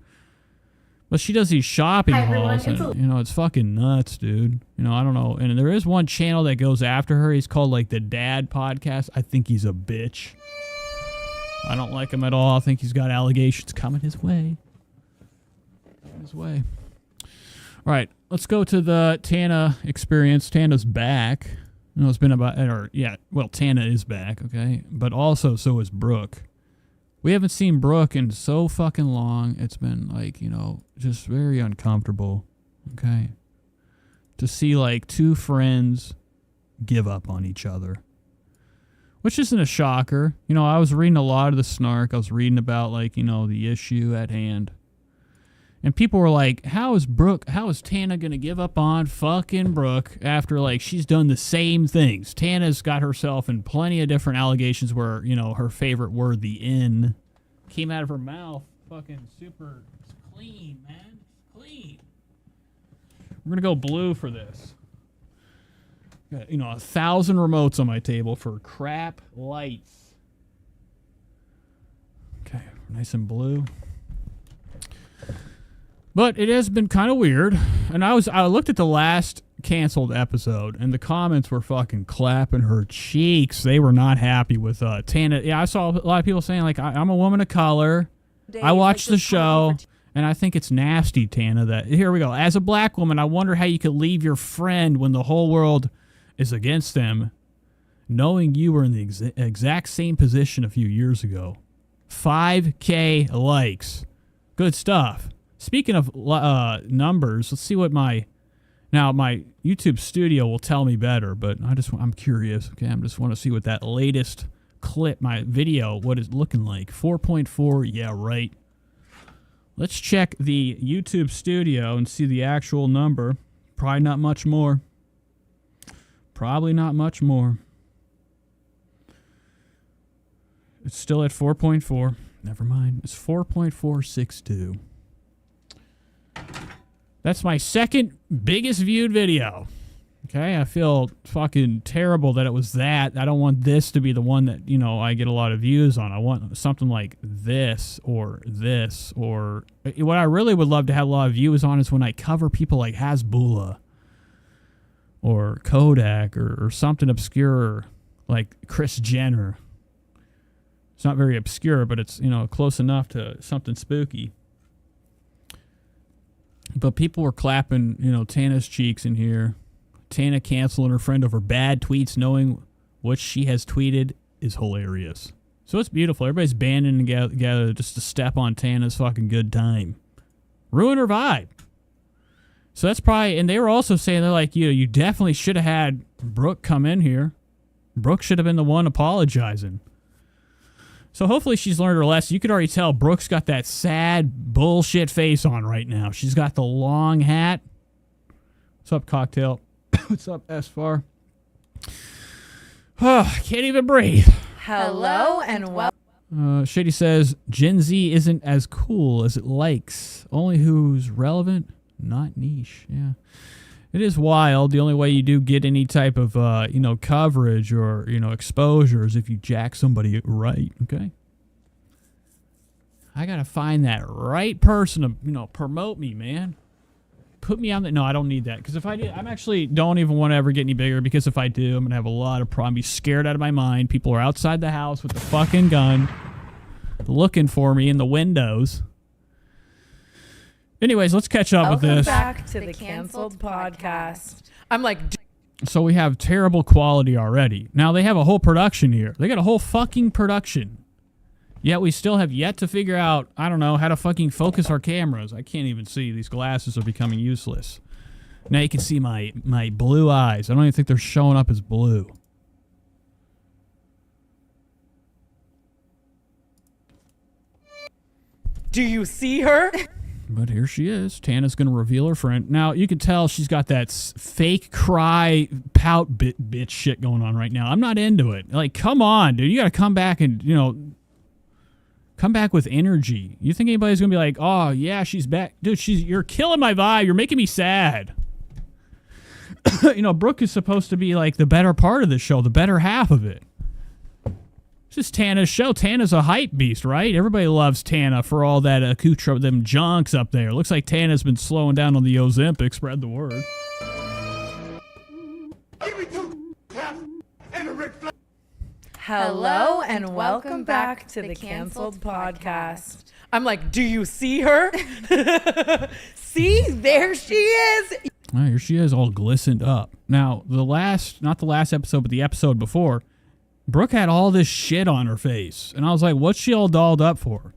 But she does these shopping hauls, and, you know, it's fucking nuts, dude. You know, I don't know. And there is one channel that goes after her. He's called, like, the Dad Podcast. I think he's a bitch. I don't like him at all. I think he's got allegations coming his way. His way. All right, let's go to the Tana experience. Tana's back. You know, it's been about, or, yeah, well, Tana is back, okay? But also, so is Brooke. We haven't seen Brooke in so fucking long. It's been, like, you know, just very uncomfortable, okay? To see, like, two friends give up on each other. Which isn't a shocker. You know, I was reading a lot of the snark. I was reading about, like, you know, the issue at hand. And people were like, how is Tana going to give up on fucking Brooke after, like, she's done the same things? Tana's got herself in plenty of different allegations where, you know, her favorite word, the N, came out of her mouth. Fucking super clean, man. Clean. We're going to go blue for this. Got, you know, 1,000 remotes on my table for crap lights. Okay, nice and blue. But it has been kind of weird, and I looked at the last canceled episode, and the comments were fucking clapping her cheeks. They were not happy with Tana. Yeah, I saw a lot of people saying, like, I'm a woman of color. I watched the show, and I think it's nasty, Tana, that, here we go. As a black woman, I wonder how you could leave your friend when the whole world is against them, knowing you were in the exact same position a few years ago. 5K likes. Good stuff. Speaking of numbers, let's see what my YouTube studio will tell me better, but I'm curious. Okay, I just want to see what that latest clip, my video, what it's looking like. 4.4, yeah, right. Let's check the YouTube studio and see the actual number. Probably not much more. Probably not much more. It's still at 4.4. Never mind. It's 4.462. That's my second biggest viewed video. Okay, I feel fucking terrible that it was that. I don't want this to be the one that, you know, I get a lot of views on. I want something like this, or what I really would love to have a lot of views on is when I cover people like Hasbulla or Kodak or something obscure like Kris Jenner. It's not very obscure, but it's, you know, close enough to something spooky. But people were clapping, you know, Tana's cheeks in here. Tana canceling her friend over bad tweets, knowing what she has tweeted is hilarious. So it's beautiful. Everybody's banding together just to step on Tana's fucking good time. Ruin her vibe. So that's probably, and they were also saying, they're like, you definitely should have had Brooke come in here. Brooke should have been the one apologizing. So hopefully she's learned her lesson. You could already tell Brooke's got that sad bullshit face on right now. She's got the long hat. What's up, Cocktail? What's up, S-Far? Oh, I can't even breathe. Hello and welcome. Shady says, Gen Z isn't as cool as it likes. Only who's relevant, not niche. Yeah. It is wild. The only way you do get any type of, coverage or, exposure is if you jack somebody right, okay? I got to find that right person to, promote me, man. Put me on the... No, I don't need that. Because if I do, I'm actually don't even want to ever get any bigger, because if I do, I'm going to have a lot of problems. Be scared out of my mind. People are outside the house with the fucking gun looking for me in the windows. Anyways, let's catch up with this. Welcome back to the Canceled Podcast. I'm like... So we have terrible quality already. Now they have a whole production here. They got a whole fucking production. Yet we still have yet to figure out, I don't know, how to fucking focus our cameras. I can't even see. These glasses are becoming useless. Now you can see my blue eyes. I don't even think they're showing up as blue. Do you see her? But here she is. Tana's going to reveal her friend. Now, you can tell she's got that fake cry, pout bitch shit going on right now. I'm not into it. Like, come on, dude. You got to come back and, come back with energy. You think anybody's going to be like, oh, yeah, she's back? Dude, you're killing my vibe. You're making me sad. Brooke is supposed to be, like, the better part of the show, the better half of it. This is Tana's show. Tana's a hype beast, right? Everybody loves Tana for all that accoutrement, them junks up there. Looks like Tana's been slowing down on the Ozempic. Spread the word. Hello and welcome back to the Canceled Podcast. I'm like, do you see her? See, there she is. Oh, here she is, all glistened up. Now, not the last episode, but the episode before, Brooke had all this shit on her face. And I was like, what's she all dolled up for?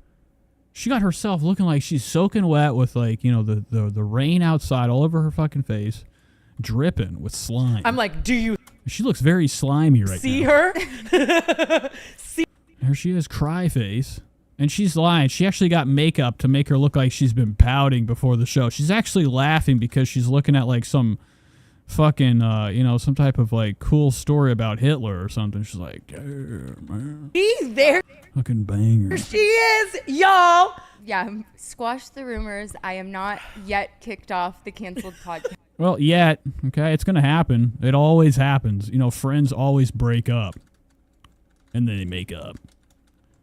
She got herself looking like she's soaking wet with, like, the rain outside all over her fucking face, dripping with slime. I'm like, do you She looks very slimy right see now. her? See. Here she is, cry face. And she's lying. She actually got makeup to make her look like she's been pouting before the show. She's actually laughing because she's looking at, like, some fucking, some type of, like, cool story about Hitler or something. She's like, man. He's there. Fucking banger. She is, y'all. Yeah, squash the rumors. I am not yet kicked off the Canceled Podcast. Well, yet, okay, it's going to happen. It always happens. Friends always break up. And then they make up.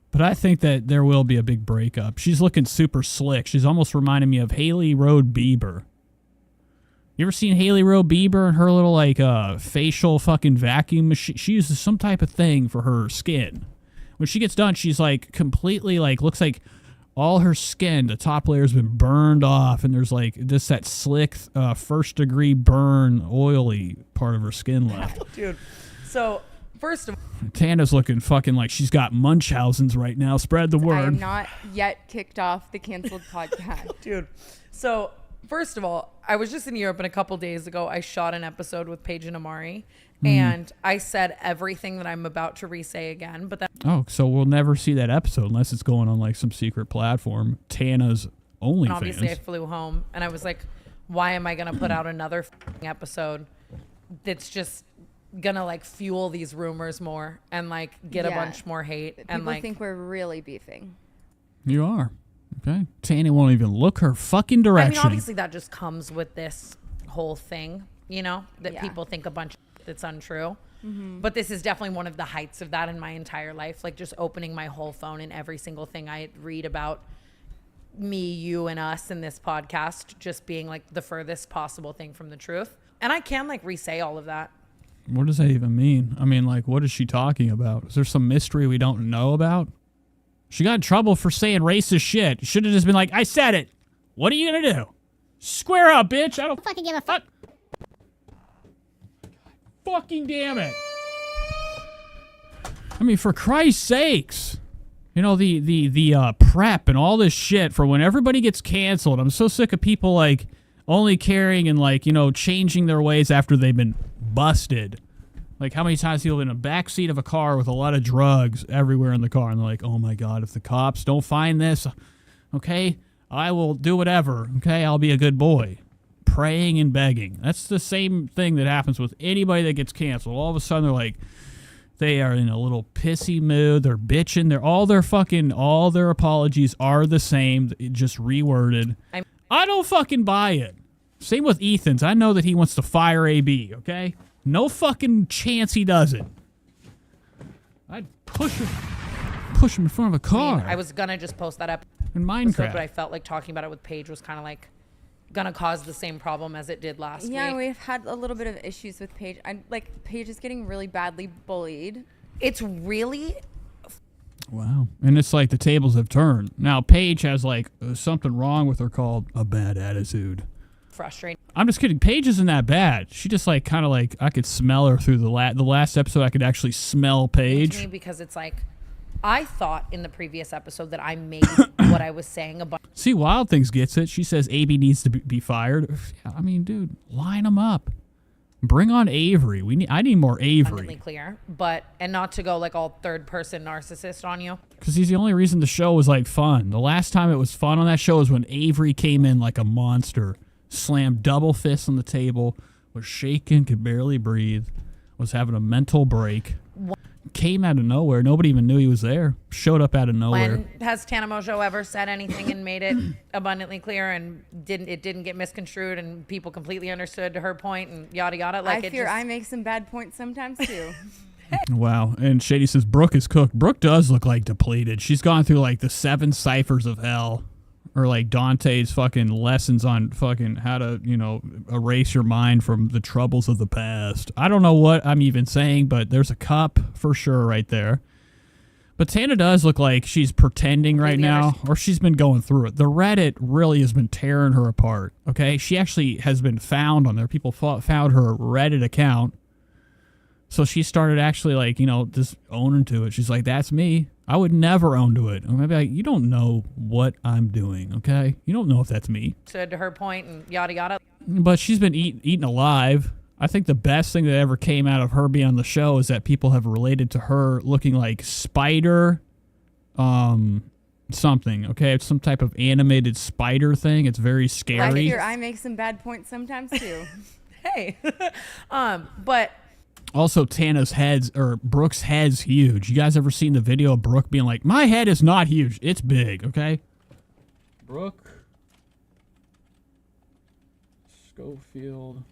But I think that there will be a big breakup. She's looking super slick. She's almost reminding me of Haley Road Bieber. You ever seen Haley Road Bieber and her little, like, facial fucking vacuum machine? She uses some type of thing for her skin. When she gets done, she's, like, completely, like, looks like all her skin, the top layer's been burned off, and there's, like, just that slick, first-degree burn, oily part of her skin left. Dude, so, first of all, Tana's looking fucking like she's got Munchausen's right now. Spread the word. I am not yet kicked off the Canceled Podcast. Dude, so... First of all, I was just in Europe, and a couple days ago, I shot an episode with Paige and Amari, and I said everything that I'm about to re-say again. But then, so we'll never see that episode unless it's going on, like, some secret platform. Tana's OnlyFans. Obviously, I flew home, and I was like, why am I going to put out another episode that's just going to, like, fuel these rumors more and, like, get a bunch more hate? People think we're really beefing. You are. Okay. Tana won't even look her fucking direction. I mean, obviously that just comes with this whole thing, that people think a bunch of that's untrue. Mm-hmm. But this is definitely one of the heights of that in my entire life. Like, just opening my whole phone and every single thing I read about me, you, and us in this podcast just being, like, the furthest possible thing from the truth. And I can, like, re-say all of that. What does that even mean? I mean, like, what is she talking about? Is there some mystery we don't know about? She got in trouble for saying racist shit. Should have just been like, I said it. What are you going to do? Square up, bitch. I don't fucking give a fuck. Fucking damn it. I mean, for Christ's sakes. The prep and all this shit for when everybody gets canceled. I'm so sick of people, like, only caring and, like, changing their ways after they've been busted. Like, how many times people in a backseat of a car with a lot of drugs everywhere in the car, and they're like, oh, my God, if the cops don't find this, okay, I will do whatever, okay? I'll be a good boy. Praying and begging. That's the same thing that happens with anybody that gets canceled. All of a sudden, they're like, they are in a little pissy mood. They're bitching. All their apologies are the same, just reworded. I don't fucking buy it. Same with Ethan's. I know that he wants to fire AB, okay? No fucking chance he does it. I'd push him in front of a car. I was gonna just post that up in Minecraft, but I felt like talking about it with Paige was kind of like gonna cause the same problem as it did last week. Yeah, we've had a little bit of issues with Paige. Paige is getting really badly bullied. It's really... Wow. And it's like the tables have turned. Now, Paige has, like, something wrong with her called a bad attitude. Frustrating. I'm just kidding. Paige isn't that bad. She just, like, kind of like, I could smell her through the last episode. I could actually smell Paige. Me, because it's like, I thought in the previous episode that I made what I was saying about. See, Wild Things gets it. She says AB needs to be fired. I mean, dude, line them up. Bring on Avery. I need more abundantly Avery. clear, and not to go like all third person narcissist on you. Because he's the only reason the show was like fun. The last time it was fun on that show was when Avery came in like a monster, slammed double fists on the table, was shaking, could barely breathe, was having a mental break. Came out of nowhere. Nobody even knew he was there. Showed up out of nowhere. When has Tana Mongeau ever said anything and made it abundantly clear and didn't get misconstrued and people completely understood her point and yada yada? Like I fear I make some bad points sometimes too. Wow. And Shady says Brooke is cooked. Brooke does look like depleted. She's gone through like the 7 ciphers of hell. Or like Dante's fucking lessons on fucking how to, erase your mind from the troubles of the past. I don't know what I'm even saying, but there's a cup for sure right there. But Tana does look like she's pretending right now, or she's been going through it. The Reddit really has been tearing her apart, okay? She actually has been found on there. People found her Reddit account. So she started actually like, just owning to it. She's like, that's me. I would never own to it. I'm gonna be like, you don't know what I'm doing, okay? You don't know if that's me. Stood to her point and yada yada. But she's been eaten alive. I think the best thing that ever came out of her being on the show is that people have related to her looking like Spider, something, okay? It's some type of animated spider thing. It's very scary. I fear I make some bad points sometimes too. Hey, but. Also, Brooke's head's huge. You guys ever seen the video of Brooke being like, my head is not huge. It's big, okay? Brooke. Schofield.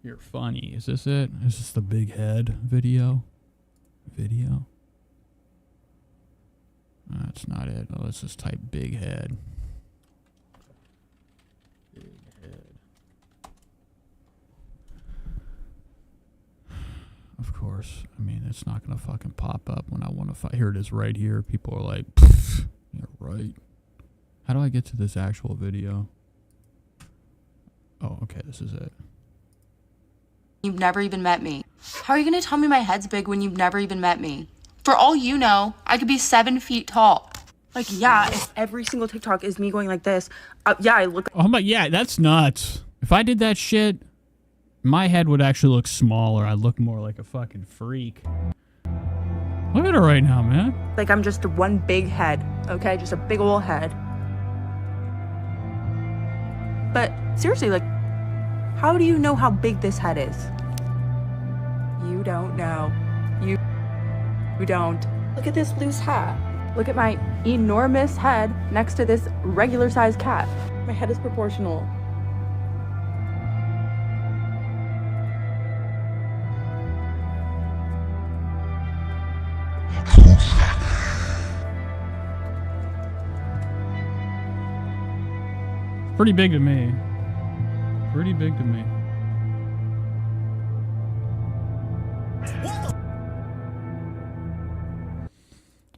You're funny. Is this it? Is this the big head video? That's not it. Oh, let's just type big head. Of course. I mean, it's not going to fucking pop up when I want to fight. Here it is right here. People are like, you're right. How do I get to this actual video? Oh, okay. This is it. You've never even met me. How are you going to tell me my head's big when you've never even met me? For all you know, I could be 7 feet tall. Like, yeah, if every single TikTok is me going like this, yeah, I look. Oh my, yeah, that's nuts. If I did that shit, my head would actually look smaller. I'd look more like a fucking freak. Look at her right now, man. Like I'm just one big head, okay? Just a big old head. But seriously, like, how do you know how big this head is? You don't know. You don't. Look at this loose hat. Look at my enormous head next to this regular sized cat. My head is proportional. Pretty big to me. Pretty big to me.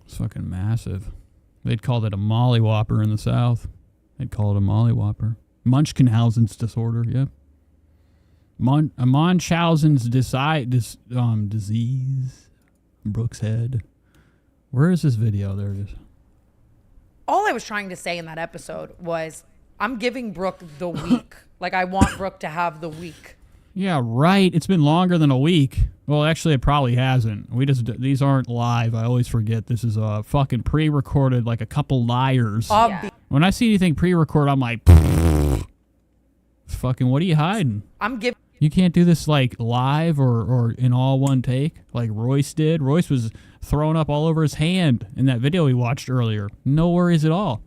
It's fucking massive. They'd call it a mollywhopper in the South. They'd call it a mollywhopper. Munchausen's disorder, yep. Munchausen's disease. Brooke's head. Where is this video? There it is. All I was trying to say in that episode was, I'm giving Brooke the week. Like, I want Brooke to have the week. Yeah, right. It's been longer than a week. Well, actually, it probably hasn't. These aren't live. I always forget. This is fucking pre-recorded, like a couple liars. Yeah. When I see anything pre-recorded, I'm like, fucking, what are you hiding? You can't do this like live or in all one take like Royce did. Royce was throwing up all over his hand in that video we watched earlier. No worries at all.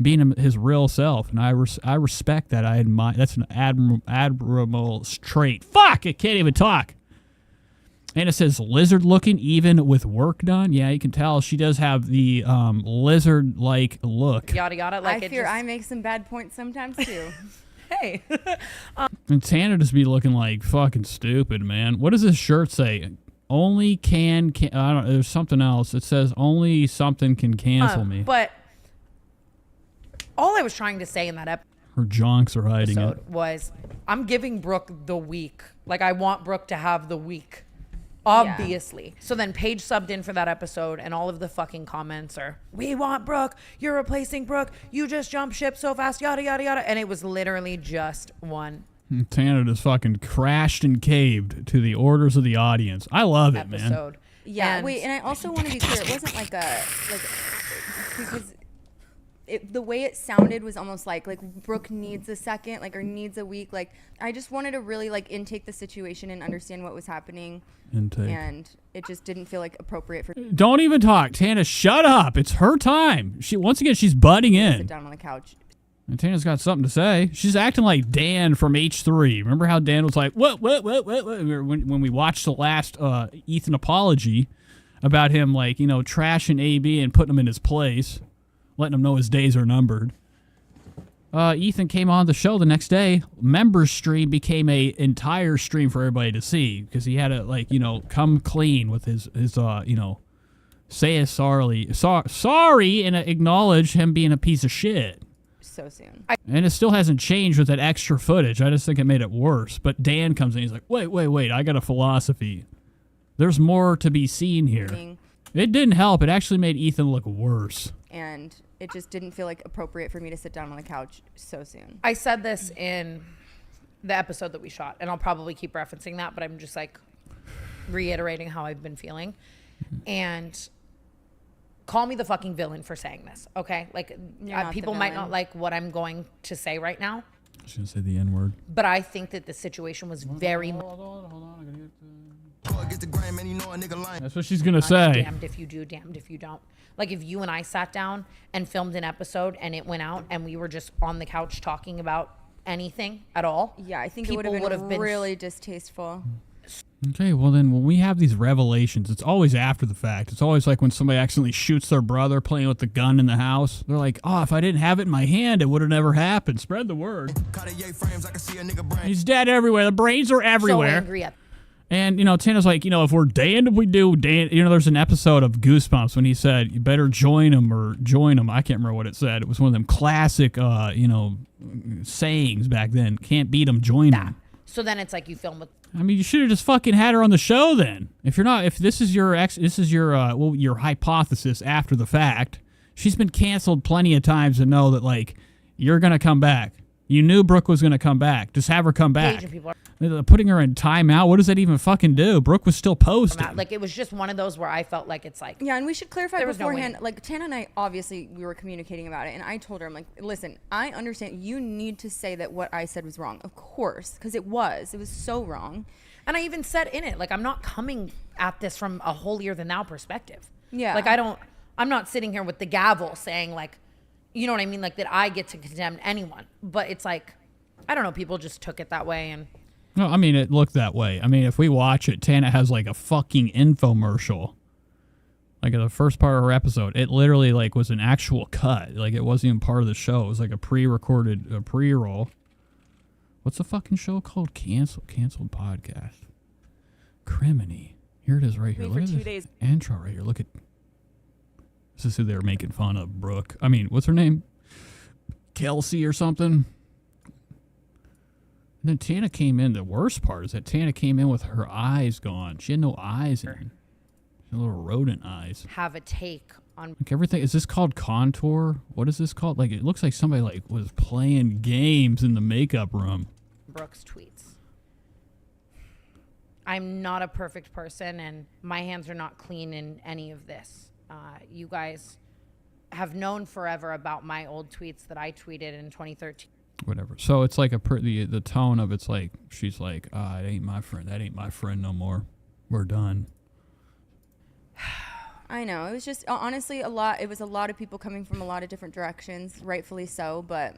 Being his real self, and I respect that. I admire. That's an admirable trait. Fuck! I can't even talk. And it says lizard-looking, even with work done. Yeah, you can tell she does have the lizard-like look. Yada yada. Like I fear I make some bad points sometimes too. Hey. And Tana just be looking like fucking stupid, man. What does this shirt say? Only can I don't know. There's something else. It says only something can cancel me. But all I was trying to say in that episode. Her jonks are hiding it. Was I'm giving Brooke the week. Like, I want Brooke to have the week. Obviously. Yeah. So then Paige subbed in for that episode, and all of the fucking comments are, we want Brooke. You're replacing Brooke. You just jumped ship so fast. Yada, yada, yada. And it was literally just one Tana just fucking crashed and caved to the orders of the audience. I love it, man. Yeah, and I also want to be clear. It wasn't because the way it sounded was almost like Brooke needs a second, or needs a week. I just wanted to really intake the situation and understand what was happening. And it just didn't feel appropriate for. Don't even talk, Tana. Shut up. It's her time. She's butting in. Sit down on the couch. And Tana's got something to say. She's acting like Dan from H3. Remember how Dan was like, what? When we watched the last Ethan apology about him, trashing AB and putting him in his place, letting him know his days are numbered. Ethan came on the show the next day. Members stream became a entire stream for everybody to see because he had to, come clean with his say sorry and acknowledge him being a piece of shit. So soon. And it still hasn't changed with that extra footage. I just think it made it worse. But Dan comes in, he's like, wait, I got a philosophy. There's more to be seen here. It didn't help. It actually made Ethan look worse. And it just didn't feel appropriate for me to sit down on the couch so soon. I said this in the episode that we shot, and I'll probably keep referencing that, but I'm just reiterating how I've been feeling. And call me the fucking villain for saying this, okay? People might not like what I'm going to say right now. I shouldn't say the N-word. But I think that the situation was very... Hold on. That's what she's going to say. Damned if you do, damned if you don't. If you and I sat down and filmed an episode and it went out and we were just on the couch talking about anything at all. Yeah, I think it would have been really distasteful. Okay, well then when we have these revelations, it's always after the fact. It's always like when somebody accidentally shoots their brother playing with the gun in the house. They're like, oh, if I didn't have it in my hand, it would have never happened. Spread the word. He's dead everywhere. The brains are everywhere. So angry at. And, Tana's like, if we're damned if we do, damned. There's an episode of Goosebumps when he said, you better join him or join him. I can't remember what it said. It was one of them classic, sayings back then. Can't beat him, join him. So then it's you film with... You should have just fucking had her on the show then. If this is your your hypothesis after the fact, she's been canceled plenty of times to know that, you're going to come back. You knew Brooke was going to come back. Just have her come back. Putting her in timeout, what does that even fucking do? Brooke was still posting. It was just one of those where I felt it's Yeah, and we should clarify beforehand. Tana and I, obviously, we were communicating about it, and I told her, I'm listen, I understand you need to say that what I said was wrong. Of course, because it was so wrong. And I even said in it, I'm not coming at this from a holier-than-thou perspective. Yeah. I'm not sitting here with the gavel saying, you know what I mean? That I get to condemn anyone. But it's I don't know, people just took it that way. And no, it looked that way. If we watch it, Tana has a fucking infomercial. In the first part of her episode, it literally was an actual cut. It wasn't even part of the show. It was a pre-recorded pre-roll. What's the fucking show called? Canceled podcast. Criminy. Here it is right here. Look at this intro right here. Look at... This is who they were making fun of, Brooke. What's her name? Kelsey or something? And then Tana came in. The worst part is that Tana came in with her eyes gone. She had no eyes in. She had little rodent eyes. Have a take on everything. Is this called contour? What is this called? It looks like somebody was playing games in the makeup room. Brooke's tweets. I'm not a perfect person, and my hands are not clean in any of this. You guys have known forever about my old tweets that I tweeted in 2013. Whatever. So it's the tone of it's she's it ain't my friend. That ain't my friend no more. We're done. I know. It was just honestly a lot. It was a lot of people coming from a lot of different directions, rightfully so. But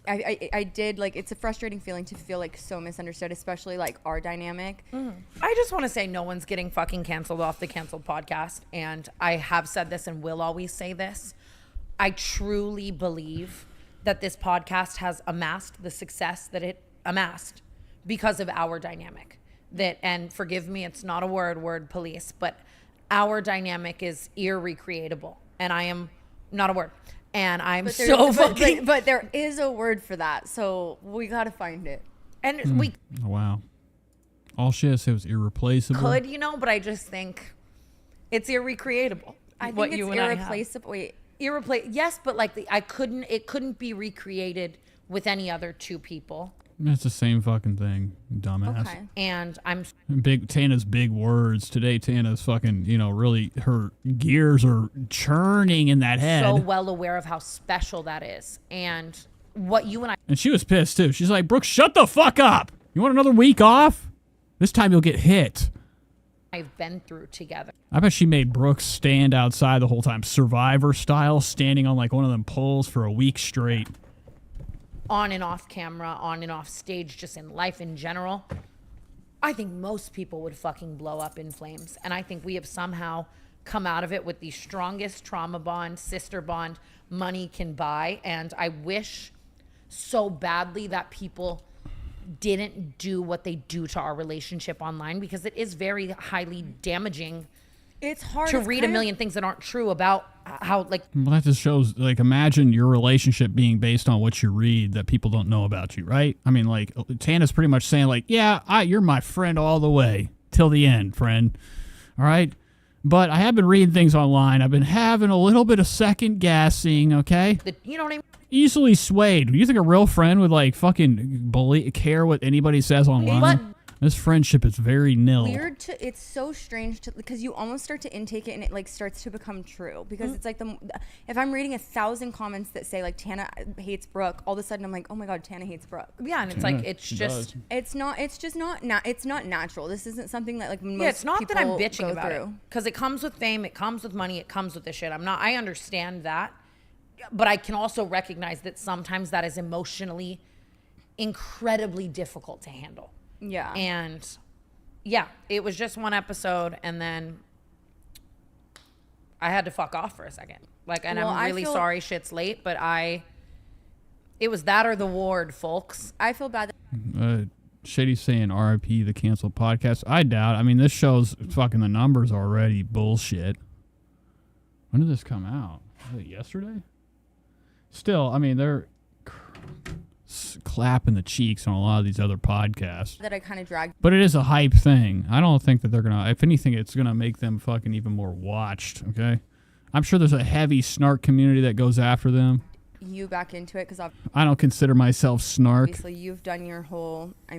I did it's a frustrating feeling to feel so misunderstood, especially our dynamic. I just want to say no one's getting fucking canceled off the Canceled podcast. And I have said this and will always say this. I truly believe that this podcast has amassed the success that it amassed because of our dynamic. And forgive me, it's not a word police, but our dynamic is irrecreatable. And I am not a word. And I'm but there is a word for that, so we gotta find it. And we wow. All she has to say was irreplaceable. Could, but I just think it's irrecreatable. I think it's irreplaceable. Yes, but it couldn't be recreated with any other two people. It's the same fucking thing, dumbass. Okay. And I'm Tana's big words today. Tana's fucking, really her gears are churning in that head. so well aware of how special that is. And what you and I And she was pissed too. She's like, Brooke, shut the fuck up. You want another week off? This time you'll get hit. I've been through together. I bet she made Brooke stand outside the whole time, Survivor style, standing on like one of them poles for a week straight. On and off camera, on and off stage, just in life in general. I think most people would fucking blow up in flames. And I think we have somehow come out of it with the strongest trauma bond, sister bond money can buy. And I wish so badly that people didn't do what they do to our relationship online, because it is very highly damaging. It's hard to read a million things that aren't true about how, like, Well, that just shows, like, imagine your relationship being based on what you read that people don't know about you, right? I mean, like, Tana's pretty much saying, like, yeah, you're my friend all the way till the end, friend. All right? But I have been reading things online. I've been having a little bit of second guessing, okay? You know what I mean? Easily swayed. Do you think a real friend would, like, fucking care what anybody says online? This friendship is very nil. It's so strange because you almost start to intake it and it like starts to become true, because it's like if I'm reading 1,000 comments that say like Tana hates Brooke, all of a sudden I'm like, oh my god, Tana hates Brooke. Yeah, and it's like it's just it's not natural. This isn't something that like most it's not that I'm bitching go about through. it, because it comes with fame, it comes with money, it comes with this shit. I understand that, but I can also recognize that sometimes that is emotionally incredibly difficult to handle. Yeah. And yeah, it was just one episode, and then I had to fuck off for a second. Like, and I'm really sorry shit's late, but it was that or the ward, folks. I feel bad that Shady's saying RIP the canceled podcast. I doubt. I mean, this show's fucking the numbers already bullshit. When did this come out? Was it yesterday? Still, I mean, they're clapping the cheeks on a lot of these other podcasts. that I kind of dragged. But it is a hype thing. I don't think that they're going to, if anything, it's going to make them fucking even more watched, okay? I'm sure there's a heavy snark community that goes after them. You back into it because I don't consider myself snark. obviously you've done your whole, I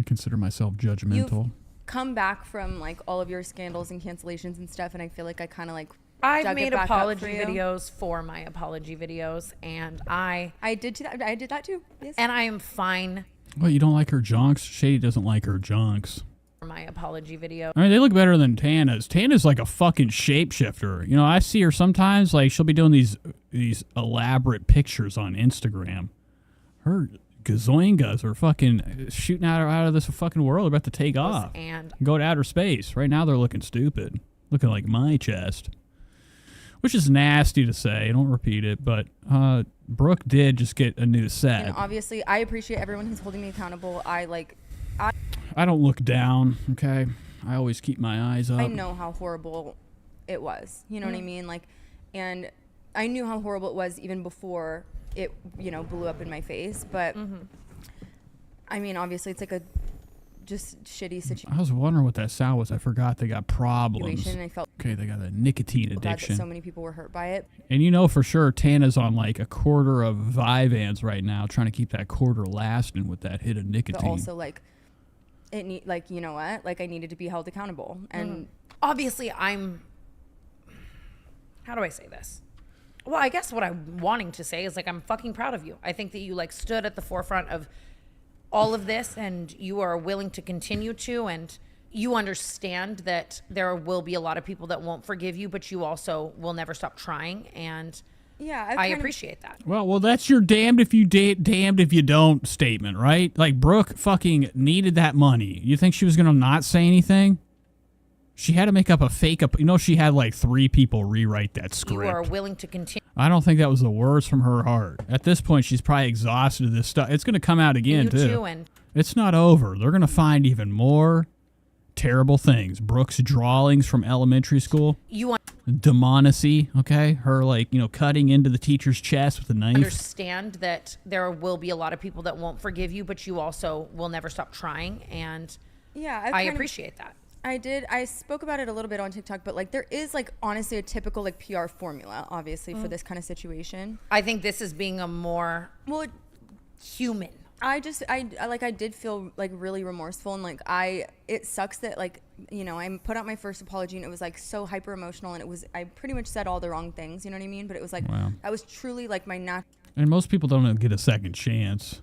consider myself judgmental. You've come back from like all of your scandals and cancellations and stuff, and I feel like I kind of like I've made apology videos for my apology videos, and I did that too. Yes. And I am fine. What, you don't like her jonks? Shady doesn't like her jonks. For my apology video. I mean, they look better than Tana's. Tana's like a fucking shapeshifter. You know, I see her sometimes, like, she'll be doing these elaborate pictures on Instagram. Her gazoingas are fucking shooting out of this fucking world. They're about to take off. And go to outer space. Right now, they're looking stupid. Looking like my chest. Which is nasty to say. I don't repeat it, but Brooke did just get a new set. And obviously, I appreciate everyone who's holding me accountable. I don't look down, okay? I always keep my eyes up. I know how horrible it was. You know what I mean? Like, and I knew how horrible it was even before it, blew up in my face. But I mean, obviously, it's like a just shitty situation. I was wondering what that sound was. I forgot they got problems. And I felt okay, they got a nicotine glad addiction. that so many people were hurt by it. And you know for sure Tana's on like a quarter of Vyvanse right now, trying to keep that quarter lasting with that hit of nicotine. But also, like, you know what? Like, I needed to be held accountable. And obviously, how do I say this? Well, I guess what I'm wanting to say is, like, I'm fucking proud of you. I think that you, like, stood at the forefront of all of this, and you are willing to continue to, and you understand that there will be a lot of people that won't forgive you, but you also will never stop trying, and yeah, I appreciate that. Well, that's your damned if you damned if you don't statement, right? Like, Brooke fucking needed that money. You think she was gonna not say anything? She had to make up a fake up. She had like 3 people rewrite that script. You are willing to continue. I don't think that was the words from her heart. At this point, she's probably exhausted of this stuff. It's going to come out again, too. It's not over. They're going to find even more terrible things. Brooke's drawings from elementary school. Demonicy, okay? Her, like, cutting into the teacher's chest with a knife. Understand that there will be a lot of people that won't forgive you, but you also will never stop trying, and yeah, I appreciate that. I spoke about it a little bit on TikTok, but like there is like honestly a typical like PR formula, obviously, for this kind of situation. I think this is being a more human I did feel like really remorseful, and like it sucks that like, you know, I put out my first apology and it was like so hyper emotional, and I pretty much said all the wrong things, you know what I mean? But it was like, that was truly like my And most people don't get a second chance.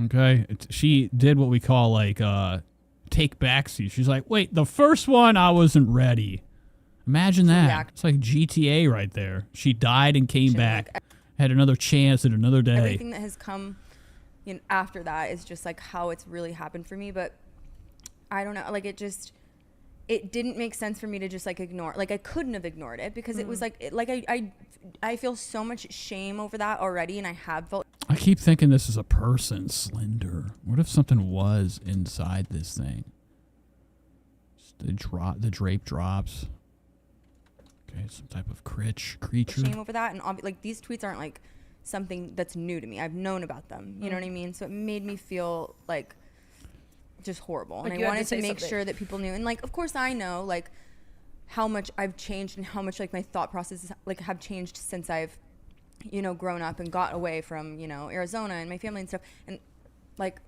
Okay? She did what we call like take backseat. She's like, wait, the first one I wasn't ready. Imagine that. It's like GTA right there. She died and came back. Had another chance at another day. Everything that has come after that is just like how it's really happened for me. But I don't know, like it didn't make sense for me to just like ignore. Like I couldn't have ignored it because it was like I feel so much shame over that already, and I have felt. I keep thinking this is a person, Slender. What if something was inside this thing? The drape drops. Okay, some type of creature. Shame over that, and like these tweets aren't like something that's new to me. I've known about them. You know what I mean? So it made me feel like just horrible, and I wanted to make sure that people knew. And like, of course, I know like how much I've changed and how much like my thought processes like have changed since I've, you know, grown up and got away from, you know, Arizona and my family and stuff. And like,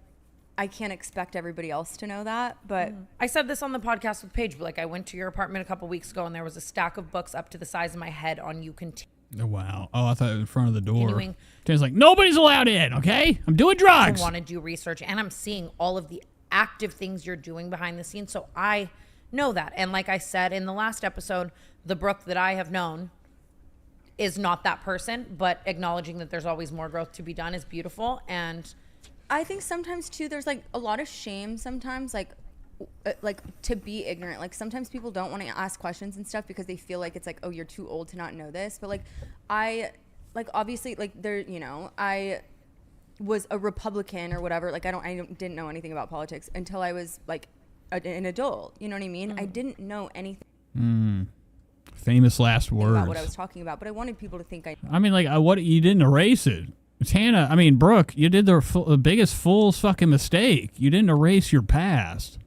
I can't expect everybody else to know that, but I said this on the podcast with Paige, but like I went to your apartment a couple weeks ago and there was a stack of books up to the size of my head on You Continue. Oh, wow. Oh, I thought it was in front of the door. Jane's like, nobody's allowed in, okay? I'm doing drugs. I want to do research, and I'm seeing all of the active things you're doing behind the scenes, so I know that. And like I said in the last episode, the Brooke that I have known is not that person, but acknowledging that there's always more growth to be done is beautiful. And I think sometimes too there's like a lot of shame sometimes, like to be ignorant. Like sometimes people don't want to ask questions and stuff because they feel like it's like, oh, you're too old to not know this. But like I like obviously like there, you know, I was a Republican or whatever. Like I didn't know anything about politics until I was like an adult. You know what I mean? I didn't know anything. Famous last words. About what I was talking about, but I wanted people to think I mean, like, what you didn't erase it. Brooke, you did the biggest fool's fucking mistake. You didn't erase your past.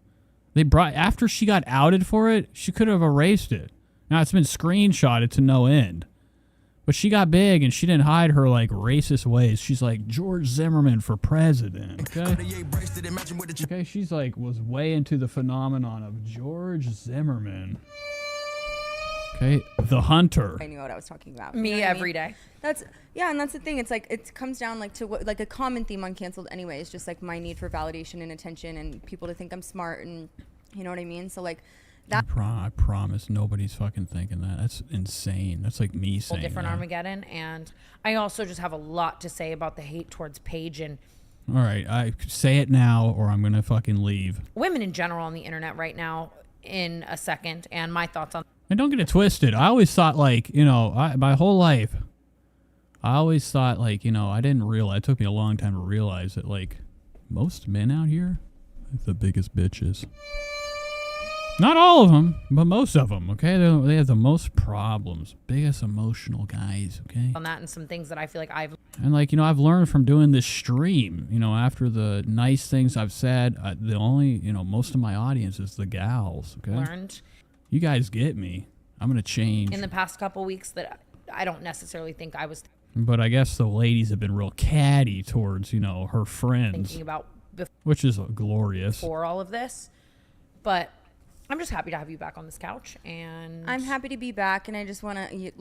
After she got outed for it, she could have erased it. Now it's been screenshotted to no end. But she got big and she didn't hide her like racist ways. She's like George Zimmerman for president. Okay, she's like was way into the phenomenon of George Zimmerman. Okay, the hunter. I knew what I was talking about. Me every day. That's and that's the thing. It's like it comes down like to what like a common theme on Canceled anyway. Is just like my need for validation and attention and people to think I'm smart and you know what I mean. So like that. I promise nobody's fucking thinking that. That's insane. That's like me saying different that. Armageddon, and I also just have a lot to say about the hate towards Paige and. All right, I say it now or I'm gonna fucking leave. Women in general on the internet right now. In a second, and my thoughts on. And don't get it twisted. I always thought like, you know, my whole life, I always thought like, you know, I didn't realize, it took me a long time to realize that like most men out here are the biggest bitches. Not all of them, but most of them, okay? They have the most problems, biggest emotional guys, okay? On that and some things that I feel like I've. And like, you know, I've learned from doing this stream, you know, after the nice things I've said, the only, you know, most of my audience is the gals, okay? Learned. You guys get me. I'm going to change. In the past couple weeks that I don't necessarily think I was. But I guess the ladies have been real catty towards, you know, her friends. Thinking about. Which is glorious. For all of this. But. I'm just happy to have you back on this couch, and I'm happy to be back. And I just want to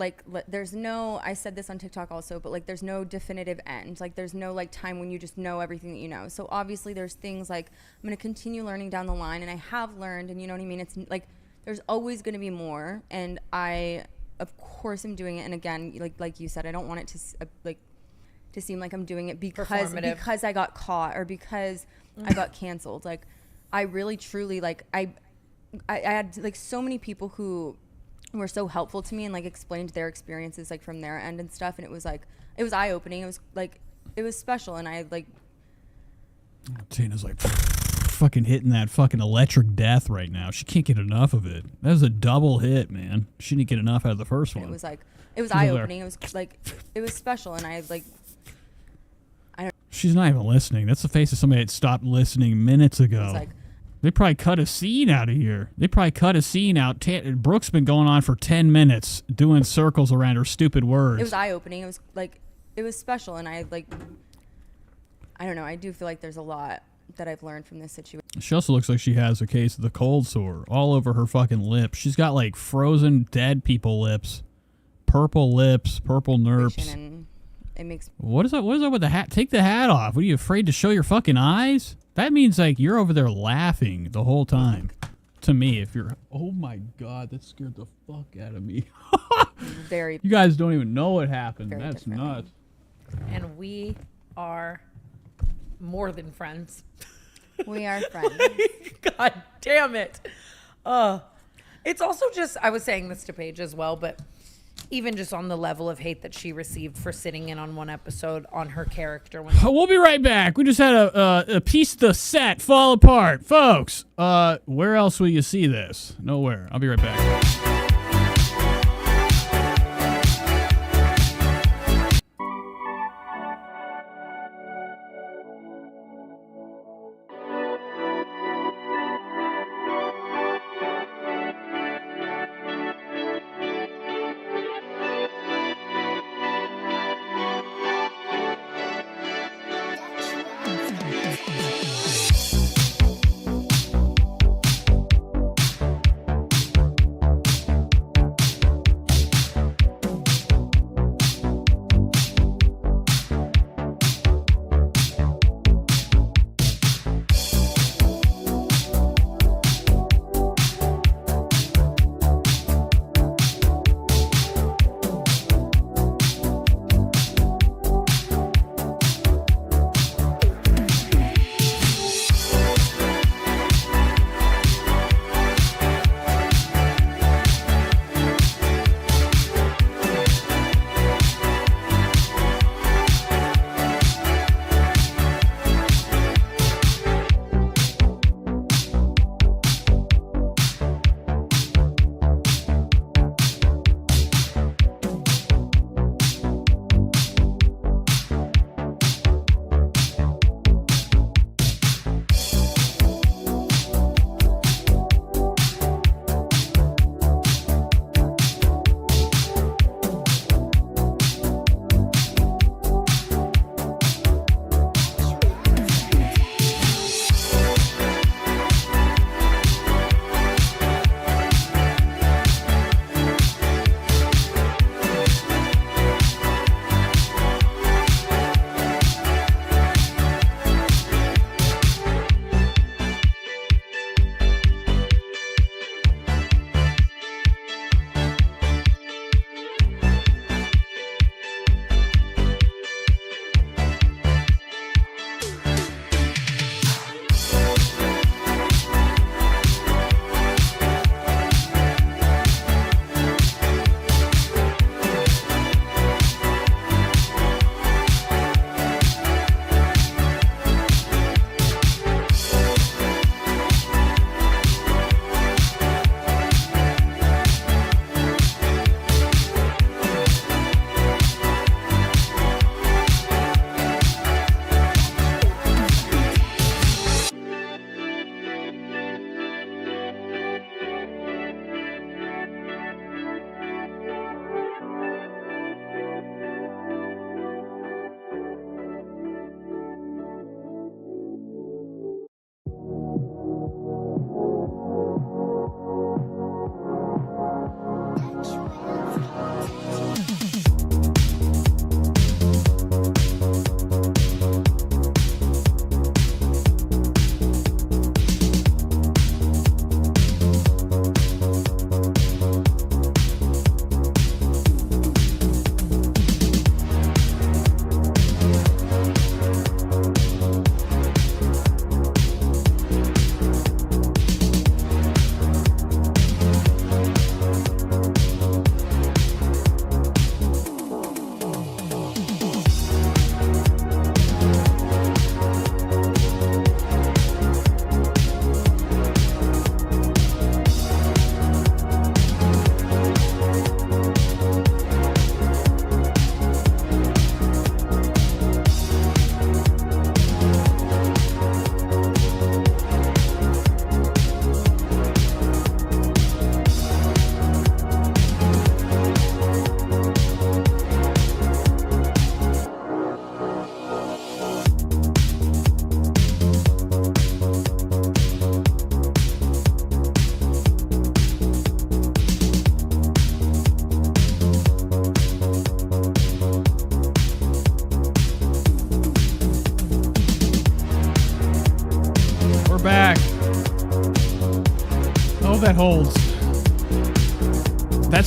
there's no, I said this on TikTok also, but like there's no definitive end. Like there's no like time when you just know everything that you know. So obviously there's things like I'm going to continue learning down the line, and I have learned, and you know what I mean? It's like there's always going to be more, and I of course am doing it. And again, like you said, I don't want it to to seem like I'm doing it because I got caught or because I got canceled. Like I really truly like I had like so many people who were so helpful to me and like explained their experiences like from their end and stuff, and it was eye-opening. It was like it was special, and I like Tina's like fucking hitting that fucking electric death right now. She can't get enough of it. That was a double hit, man. She didn't get enough out of the first one. It was eye-opening. It was like it was special, and I don't. She's not even listening. That's the face of somebody that stopped listening minutes ago. They probably cut a scene out of here. They probably cut a scene out. Brooke's been going on for 10 minutes doing circles around her stupid words. It was eye-opening. It was like, it was special. And I I don't know. I do feel like there's a lot that I've learned from this situation. She also looks like she has a case of the cold sore all over her fucking lips. She's got like frozen dead people lips, purple nerves. And it makes What is that with the hat? Take the hat off. What are you afraid to show your fucking eyes? That means like you're over there laughing the whole time. To me, if you're, oh my God, that scared the fuck out of me. very. You guys don't even know what happened. Very That's different. nuts. And we are more than friends. We are friends. God damn it. It's also just, I was saying this to Paige as well, but even just on the level of hate that she received for sitting in on one episode on her character. We'll be right back. We just had a piece of the set fall apart. Folks, where else will you see this? Nowhere. I'll be right back.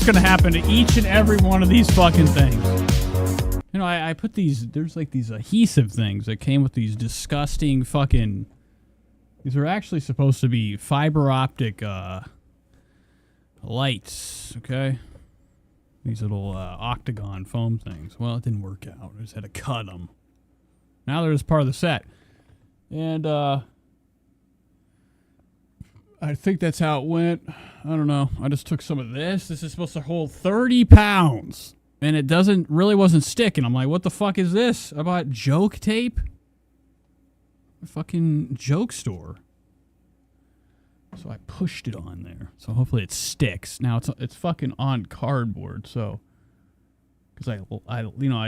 what's going to happen to each and every one of these fucking things. You know, I put these, there's like these adhesive things that came with these disgusting fucking, these are actually supposed to be fiber optic lights, okay? These little octagon foam things. Well, it didn't work out. I just had to cut them. Now they're just part of the set. And I think that's how it went. I don't know. I just took some of this. This is supposed to hold 30 pounds. And it wasn't sticking. I'm like, what the fuck is this? I bought joke tape? A fucking joke store. So I pushed it on there. So hopefully it sticks. Now it's fucking on cardboard, so because I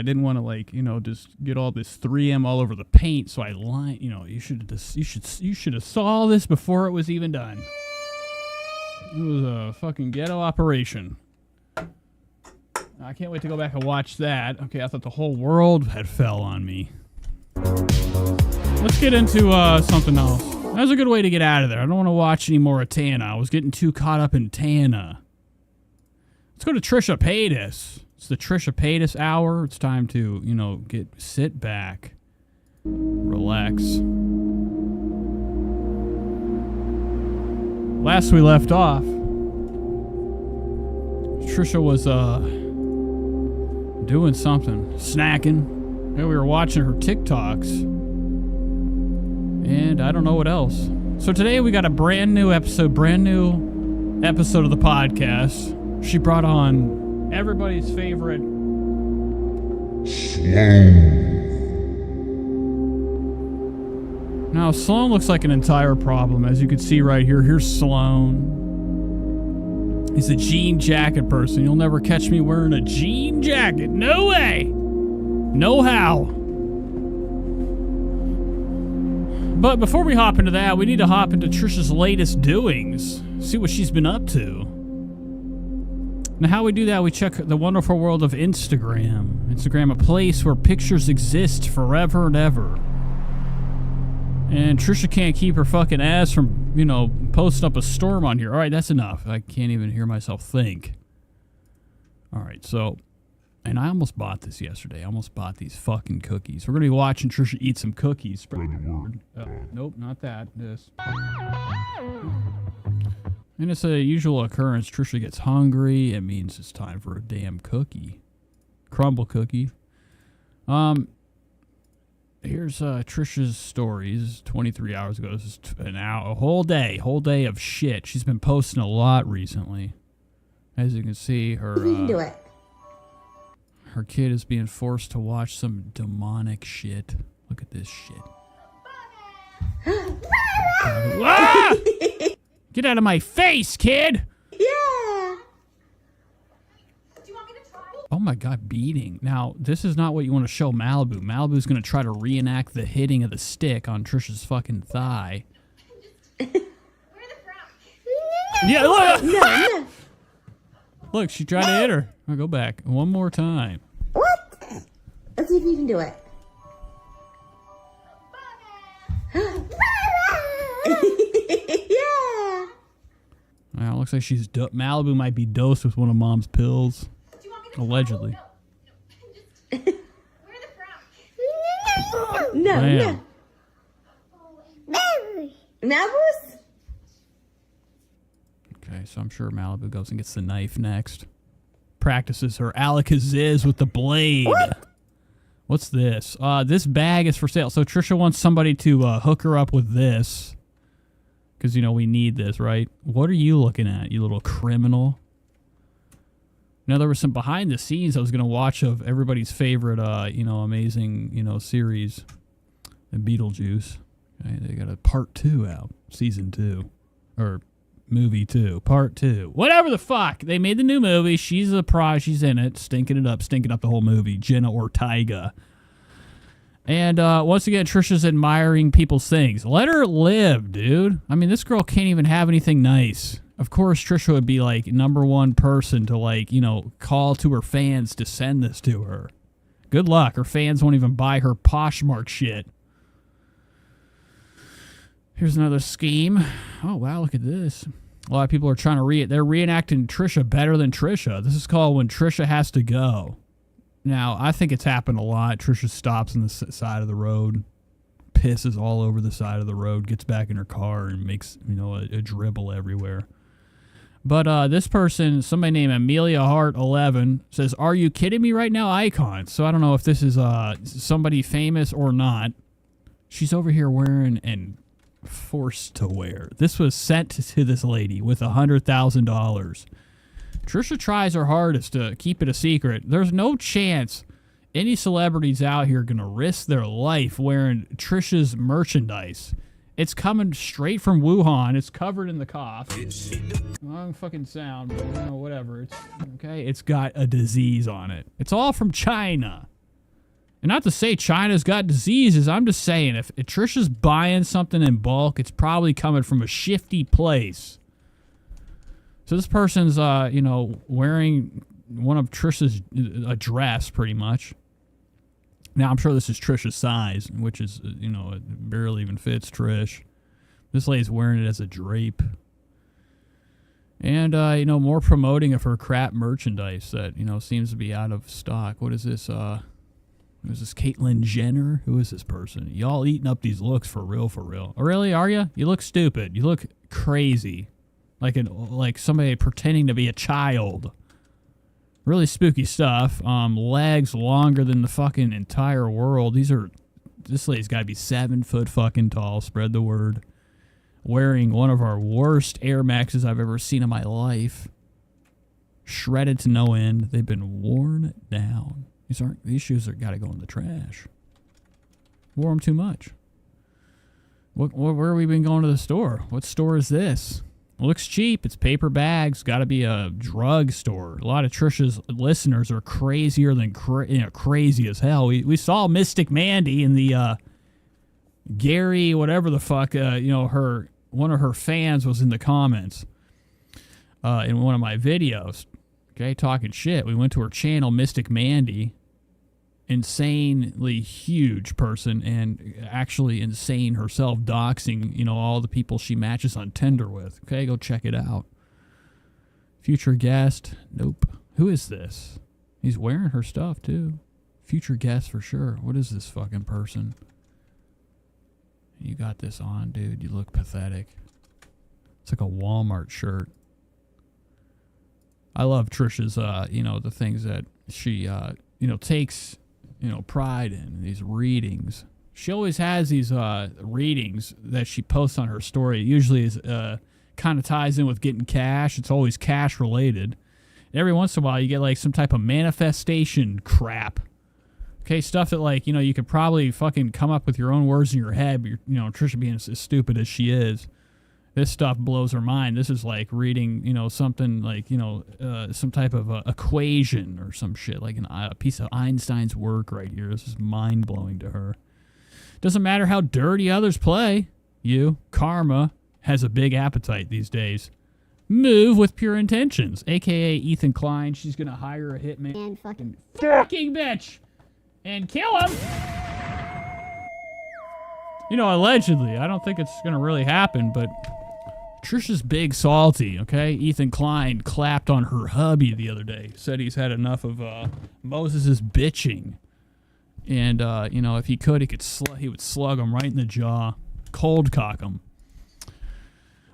didn't want to like, just get all this 3M all over the paint, so I lined, you should have saw this before it was even done. It was a fucking ghetto operation. I can't wait to go back and watch that. Okay, I thought the whole world had fell on me. Let's get into something else. That's a good way to get out of there. I don't want to watch any more of Tana. I was getting too caught up in Tana. Let's go to Trisha Paytas. It's the Trisha Paytas hour. It's time to, sit back, relax. Last we left off, Trisha was doing something, snacking. And we were watching her TikToks. And I don't know what else. So today we got a brand new episode of the podcast. She brought on everybody's favorite Sloan. Now Sloan looks like an entire problem, as you can see right here. Here's Sloan. He's a jean jacket person. You'll never catch me wearing a jean jacket. No way. No how. But before we hop into that, we need to hop into Trisha's latest doings. See what she's been up to. Now, how we do that, we check the wonderful world of Instagram. Instagram, a place where pictures exist forever and ever. And Trisha can't keep her fucking ass from, posting up a storm on here. All right, that's enough. I can't even hear myself think. All right, so... And I almost bought this yesterday. I almost bought these fucking cookies. We're going to be watching Trisha eat some cookies. Spread the word. Nope, not that. This. And it's a usual occurrence. Trisha gets hungry. It means it's time for a damn cookie. Crumble cookie. Here's Trisha's stories 23 hours ago. This is a whole day of shit. She's been posting a lot recently. As you can see, her... You can do it. Her kid is being forced to watch some demonic shit. Look at this shit. Ah! Get out of my face, kid! Yeah. Oh my god, beating. Now, this is not what you want to show Malibu. Malibu's going to try to reenact the hitting of the stick on Trisha's fucking thigh. Yeah, look! No. Look, she tried to hit her. I'll go back one more time. What? Let's see if you can do it. Yeah. Well, it looks like Malibu might be dosed with one of Mom's pills. Allegedly. No. Malibu's? Okay, so I'm sure Malibu goes and gets the knife next. Practices her Alakazam with the blade. What's this? This bag is for sale. So Trisha wants somebody to hook her up with this. Because, we need this, right? What are you looking at, you little criminal? Now, there was some behind the scenes I was going to watch of everybody's favorite, amazing, series. The Beetlejuice. Okay, they got a part 2 out. Season 2. Or movie 2. Part 2. Whatever the fuck. They made the new movie. She's a prize. She's in it. Stinking up the whole movie. Jenna Ortega. And once again, Trisha's admiring people's things. Let her live, dude. I mean, this girl can't even have anything nice. Of course, Trisha would be like #1 person to call to her fans to send this to her. Good luck. Her fans won't even buy her Poshmark shit. Here's another scheme. Oh, wow, look at this. A lot of people are trying to they're reenacting Trisha better than Trisha. This is called When Trisha Has to Go. Now, I think it's happened a lot. Trisha stops on the side of the road, pisses all over the side of the road, gets back in her car and makes, a dribble everywhere. But this person, somebody named Amelia Hart 11, says, "Are you kidding me right now, icon?" So I don't know if this is somebody famous or not. She's over here wearing and forced to wear. This was sent to this lady with $100,000. Trisha tries her hardest to keep it a secret. There's no chance any celebrities out here are going to risk their life wearing Trisha's merchandise. It's coming straight from Wuhan. It's covered in the cough. Wrong fucking sound, but whatever. It's okay. It's got a disease on it. It's all from China. And not to say China's got diseases. I'm just saying if Trisha's buying something in bulk, it's probably coming from a shifty place. So this person's, wearing one of Trisha's a dress, pretty much. Now, I'm sure this is Trisha's size, which is, it barely even fits Trish. This lady's wearing it as a drape. And, more promoting of her crap merchandise that, seems to be out of stock. What is this? Who's this? Caitlyn Jenner? Who is this person? Y'all eating up these looks for real, for real. Oh, really? Are you? You look stupid. You look crazy. Like somebody pretending to be a child. Really spooky stuff. Legs longer than the fucking entire world. This lady's got to be 7 foot fucking tall. Spread the word. Wearing one of our worst Air Maxes I've ever seen in my life. Shredded to no end. They've been worn down. These shoes are got to go in the trash. Wore them too much. Where have we been going to the store? What store is this? It looks cheap. It's paper bags. Got to be a drug store. A lot of Trisha's listeners are crazier than crazy as hell. We saw Mystic Mandy in the Gary whatever the fuck. One of her fans was in the comments in one of my videos. Okay, talking shit. We went to her channel, Mystic Mandy. Insanely huge person and actually insane herself, doxing, all the people she matches on Tinder with. Okay, go check it out. Future guest. Nope. Who is this? He's wearing her stuff, too. Future guest for sure. What is this fucking person? You got this on, dude. You look pathetic. It's like a Walmart shirt. I love Trisha's, the things that she, takes, pride in, these readings. She always has these readings that she posts on her story. It usually is kind of ties in with getting cash. It's always cash related. And every once in a while, you get like some type of manifestation crap. Okay, stuff that you could probably fucking come up with your own words in your head, but Trisha being as stupid as she is. This stuff blows her mind. This is like reading, something like, some type of equation or some shit, like a piece of Einstein's work right here. This is mind-blowing to her. Doesn't matter how dirty others play. Karma has a big appetite these days. Move with pure intentions, a.k.a. Ethan Klein. She's going to hire a hitman. And fucking bitch. And kill him. Allegedly. I don't think it's going to really happen, but Trisha's big salty, okay? Ethan Klein clapped on her hubby the other day. Said he's had enough of Moses' bitching. And, if he could, he would slug him right in the jaw. Cold cock him.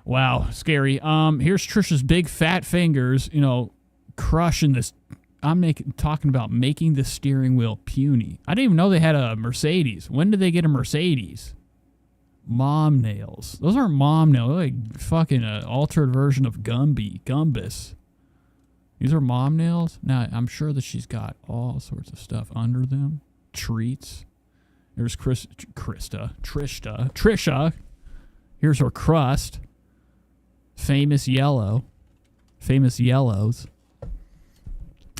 Wow, scary. Here's Trisha's big fat fingers, crushing this. Talking about making the steering wheel puny. I didn't even know they had a Mercedes. When did they get a Mercedes? Mom nails. Those aren't mom nails. They're like fucking altered version of Gumbus. These are mom nails. Now, I'm sure that she's got all sorts of stuff under them. Treats. There's Trisha. Here's her crust. Famous yellows.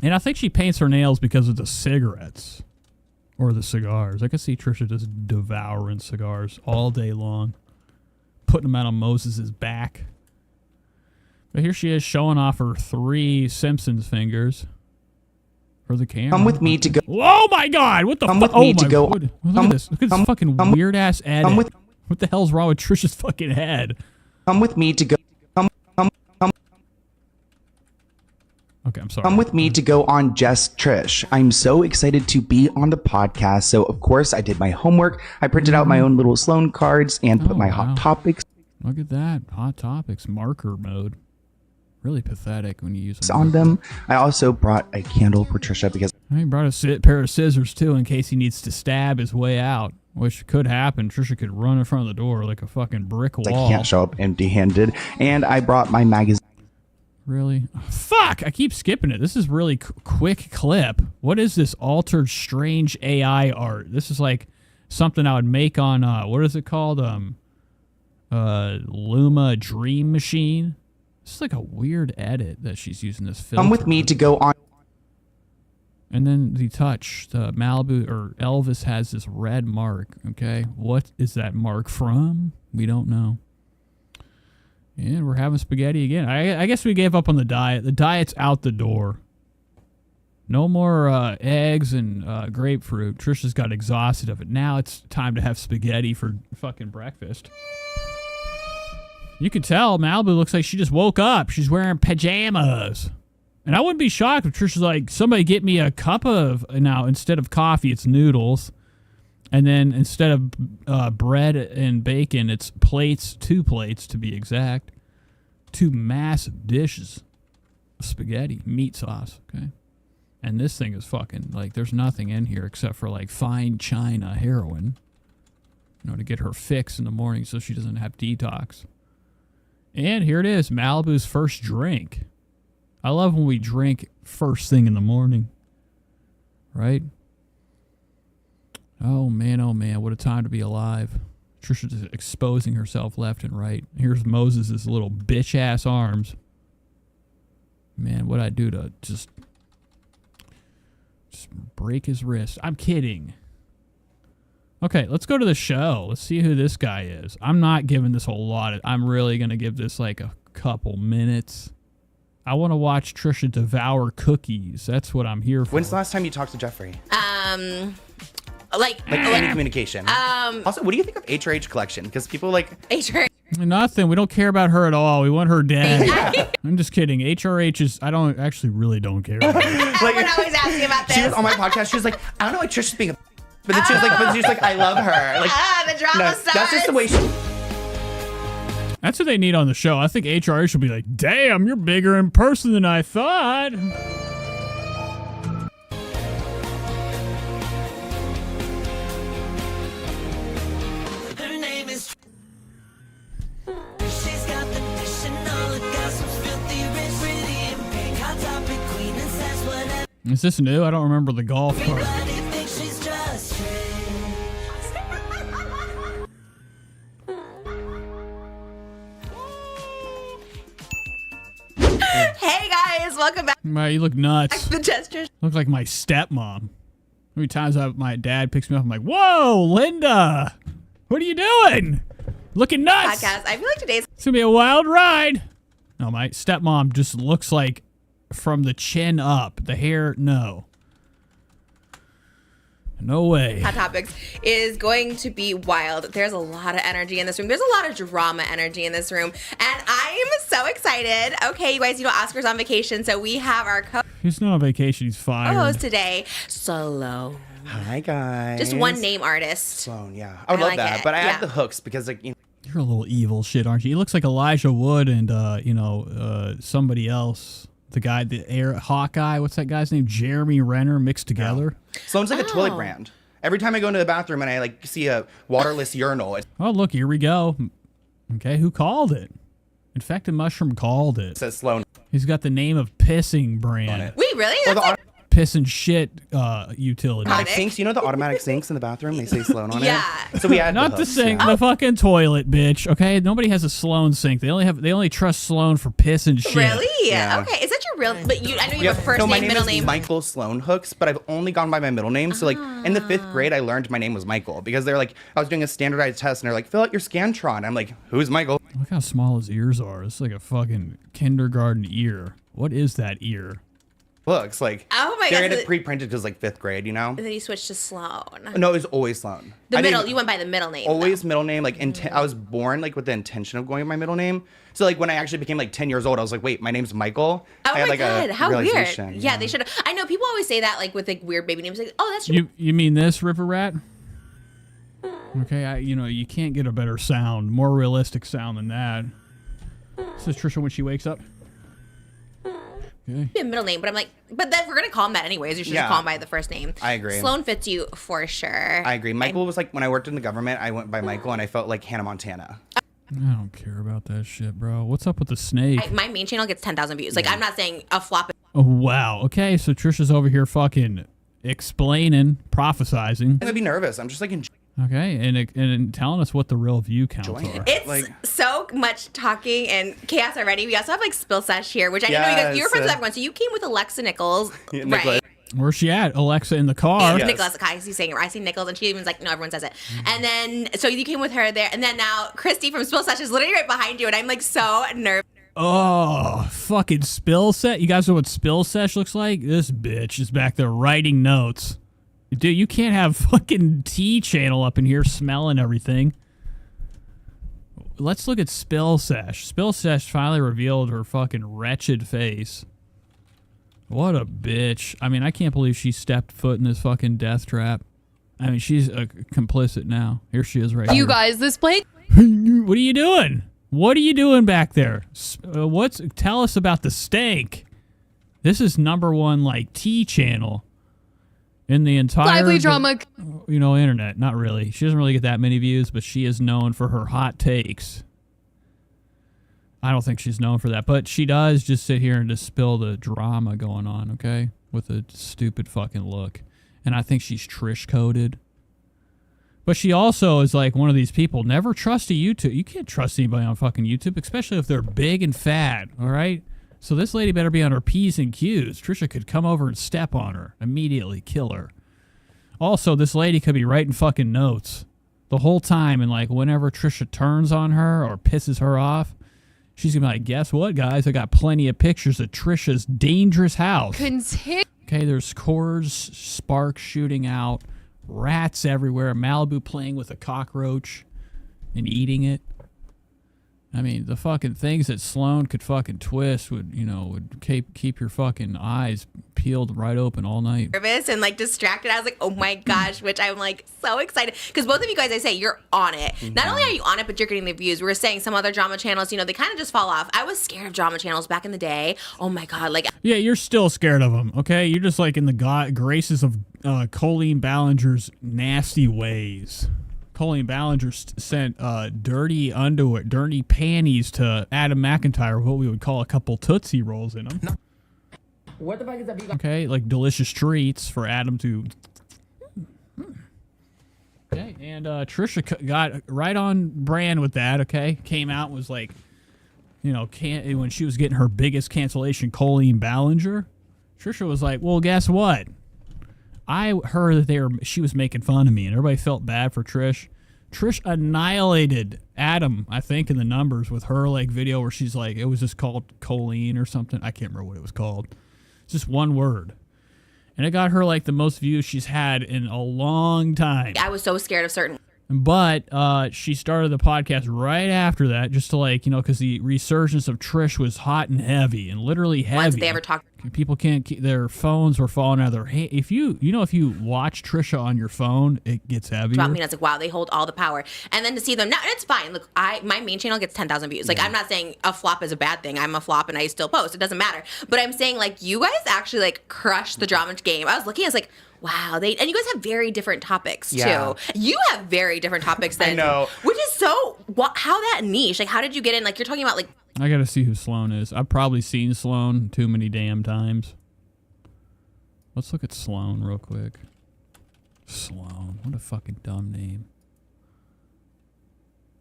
And I think she paints her nails because of the cigarettes. Or the cigars. I can see Trisha just devouring cigars all day long. Putting them out on Moses' back. But here she is showing off her 3 Simpsons fingers. For the camera. Come with me to go. Oh my god! What the fuck? Oh my god. Look at this. Look at this fucking weird ass edit. What the hell's wrong with Trisha's fucking head? Come with me to go. Okay, I'm sorry. Come with me to go on Just Trish. I'm so excited to be on the podcast. So, of course, I did my homework. I printed out my own little Sloan cards and put my hot topics. Look at that. Hot topics. Marker mode. Really pathetic when you use them. On them. I also brought a candle for Trisha because I brought a pair of scissors, too, in case he needs to stab his way out, which could happen. Trisha could run in front of the door like a fucking brick wall. I can't show up empty-handed. And I brought my magazine. Really? Fuck! I keep skipping it. This is really quick clip. What is this altered strange AI art? This is like something I would make on, what is it called? Luma Dream Machine. This is like a weird edit that she's using this filter. Come with me to go on. And then the touch, the Malibu, or Elvis has this red mark, okay? What is that mark from? We don't know. And we're having spaghetti again. I guess we gave up on the diet. The diet's out the door. No more eggs and grapefruit. Trisha's got exhausted of it. Now it's time to have spaghetti for fucking breakfast. You can tell Malibu looks like she just woke up. She's wearing pajamas. And I wouldn't be shocked if Trisha's like, somebody get me a cup of, now instead of coffee, it's noodles. And then instead of bread and bacon, it's plates, 2 plates to be exact. 2 massive dishes of spaghetti, meat sauce, okay? And this thing is fucking, like, there's nothing in here except for, like, fine china heroin. You know, to get her fix in the morning so she doesn't have detox. And here it is, Malibu's first drink. I love when we drink first thing in the morning. Right? Oh man, what a time to be alive. Trisha just exposing herself left and right. Here's Moses' little bitch-ass arms. Man, what'd I do to just break his wrist? I'm kidding. Okay, let's go to the show. Let's see who this guy is. I'm not giving this a whole lot. I'm really going to give this like a couple minutes. I want to watch Trisha devour cookies. That's what I'm here for. When's the last time you talked to Jeffrey? Like any communication. Also, what do you think of HRH collection? Because people like HRH. Nothing. We don't care about her at all. We want her dead. I'm just kidding. HRH is. I don't actually really don't care. About her. Everyone always asks me about this. She was on my podcast. She was like, I don't know, like Trisha's being a. But then she was like, I love her. Like, the drama starts. That's just the way she. That's what they need on the show. I think HRH will be like, damn, you're bigger in person than I thought. Her name is. She's got the dish and all the gossip's filthy rich, pretty and pink, hot topic queen and says whatever. Is this new? I don't remember the golf cart. Everybody thinks she's just Hey guys, welcome back. Man, you look nuts. The gestures. Look like my stepmom. How many times my dad picks me up, I'm like, whoa, Linda, what are you doing? Looking nuts. Podcast. I feel like today's It's gonna be a wild ride. No, my stepmom just looks like from the chin up. The hair, no. No way. Hot Topics is going to be wild. There's a lot of energy in this room. There's a lot of drama energy in this room. And I'm so excited. Okay, you guys, you know, Oscar's on vacation, so we have our He's not on vacation. He's fired. co-host today, Solo. Hi, guys. Just one name artist. Sloan, yeah. I would love like that, it. but I Yeah. have the hooks because, like, you know. You're a little evil shit, aren't you? He looks like Elijah Wood and, somebody else. The guy, Hawkeye, what's that guy's name? Jeremy Renner mixed together. Sloan's like a toilet brand. Every time I go into the bathroom and I like see a waterless urinal, Oh, look, here we go. Okay, who called it? Infected Mushroom called it. It says Sloan. He's got the name of Pissing brand. Wait, really? That's like Piss and shit utility. Automatic sinks, you know the automatic sinks in the bathroom? They say Sloan on Yeah. it. So we had Not the sink, the fucking toilet, bitch. Okay, nobody has a Sloan sink. They only trust Sloan for piss and shit. Really? Yeah. Okay. Is that your real? But I know you have a first no, my name, name middle is name. Michael Sloan Hooks, but I've only gone by my middle name. So like in the 5th grade, I learned my name was Michael because they're like, I was doing a standardized test and they're like, fill out your Scantron. I'm like, who's Michael? Look how small his ears are. It's like a fucking kindergarten ear. What is that ear? books. Like, Oh my they God, had so it pre-printed because like 5th grade, you know? And then you switched to Sloan. No, it was always Sloan. The I middle, didn't- you went by the middle name. Always middle name. Like, I was born like with the intention of going with my middle name. So like when I actually became like 10 years old, I was like, wait, my name's Michael. Oh I had, my like, God, a how weird. realization, Yeah, they should have. I know people always say that like with like weird baby names. Like, oh, that's You mean this, River Rat? Okay, you can't get a better sound, more realistic sound than that. This is Trisha when she wakes up. Okay. a middle name, but I'm like, but then we're gonna call him that anyways. You should just call him by the first name. I agree. Sloan fits you for sure. I agree. Michael was like, when I worked in the government, I went by Michael and I felt like Hannah Montana. I don't care about that shit, bro. What's up with the snake? My main channel gets 10,000 views. Like, I'm not saying a flop. Oh, wow. Okay, so Trisha's over here fucking explaining, prophesizing. I'm gonna be nervous. I'm just like, Okay, and telling us what the real view counts are. It's so much talking and chaos already. We also have like Spill Sesh here, which I didn't know you were friends with everyone. So you came with Alexa Nichols, right? Where's she at? Alexa in the car. Nicholas, I see saying it. I see Nichols, and she even's like, no, everyone says it. And then, so you came with her there, and then now Christy from Spill Sesh is literally right behind you, and I'm like so nervous. Oh, fucking Spill Set. You guys know what Spill Sesh looks like? This bitch is back there writing notes. Dude, you can't have fucking T channel up in here smelling everything. Let's look at Spill Sesh. Spill Sesh finally revealed her fucking wretched face. What a bitch. I mean, I can't believe she stepped foot in this fucking death trap. I mean, she's complicit now. Here she is right here. You guys, this plate? What are you doing? What are you doing back there? Tell us about the stank. This is #1 like T channel in the entire Lively drama. Internet. Not really. She doesn't really get that many views, but she is known for her hot takes. I don't think she's known for that, but she does just sit here and just spill the drama going on, okay? With a stupid fucking look. And I think she's Trish coded. But she also is like one of these people, never trust a YouTube. You can't trust anybody on fucking YouTube, especially if they're big and fat, all right? So this lady better be on her P's and Q's. Trisha could come over and step on her, immediately kill her. Also, this lady could be writing fucking notes the whole time, and like whenever Trisha turns on her or pisses her off, she's gonna be like, guess what, guys? I got plenty of pictures of Trisha's dangerous house. Okay, there's cords, sparks shooting out, rats everywhere, Malibu playing with a cockroach and eating it. I mean, the fucking things that Sloan could fucking twist would keep your fucking eyes peeled right open all night. Nervous and like distracted. I was like, oh my gosh, which I'm like so excited because both of you guys, I say you're on it. Not only are you on it, but you're getting the views. We were saying some other drama channels, they kind of just fall off. I was scared of drama channels back in the day. Oh my God, like yeah, you're still scared of them. Okay, you're just like in the graces of Colleen Ballinger's nasty ways. Colleen Ballinger sent dirty underwear, dirty panties to Adam McIntyre, what we would call a couple Tootsie Rolls in them. What the fuck is that? Okay, like delicious treats for Adam to... Okay, and Trisha got right on brand with that, okay? Came out and was like, when she was getting her biggest cancellation, Colleen Ballinger, Trisha was like, well, guess what? I heard that she was making fun of me, and everybody felt bad for Trish. Trish annihilated Adam, I think, in the numbers with her like video where she's like, it was just called Colleen or something. I can't remember what it was called. It's just one word. And it got her like the most views she's had in a long time. I was so scared of certain. But she started the podcast right after that, just to because the resurgence of Trish was hot and heavy, and literally heavy. Ones they ever talked. People can't keep their phones were falling out of their hand. If you watch Trisha on your phone, it gets heavier. I mean, I was like, wow, they hold all the power. And then to see them now, it's fine. Look, my main channel gets 10,000 views. Like, I'm not saying a flop is a bad thing. I'm a flop and I still post. It doesn't matter. But I'm saying like you guys actually like crushed the drama game. I was looking, I was like, wow, and you guys have very different topics too. You have very different topics than I know, which is so how that niche. Like, how did you get in? Like, you're talking about like. I gotta see who Sloan is. I've probably seen Sloan too many damn times. Let's look at Sloan real quick. Sloan, what a fucking dumb name.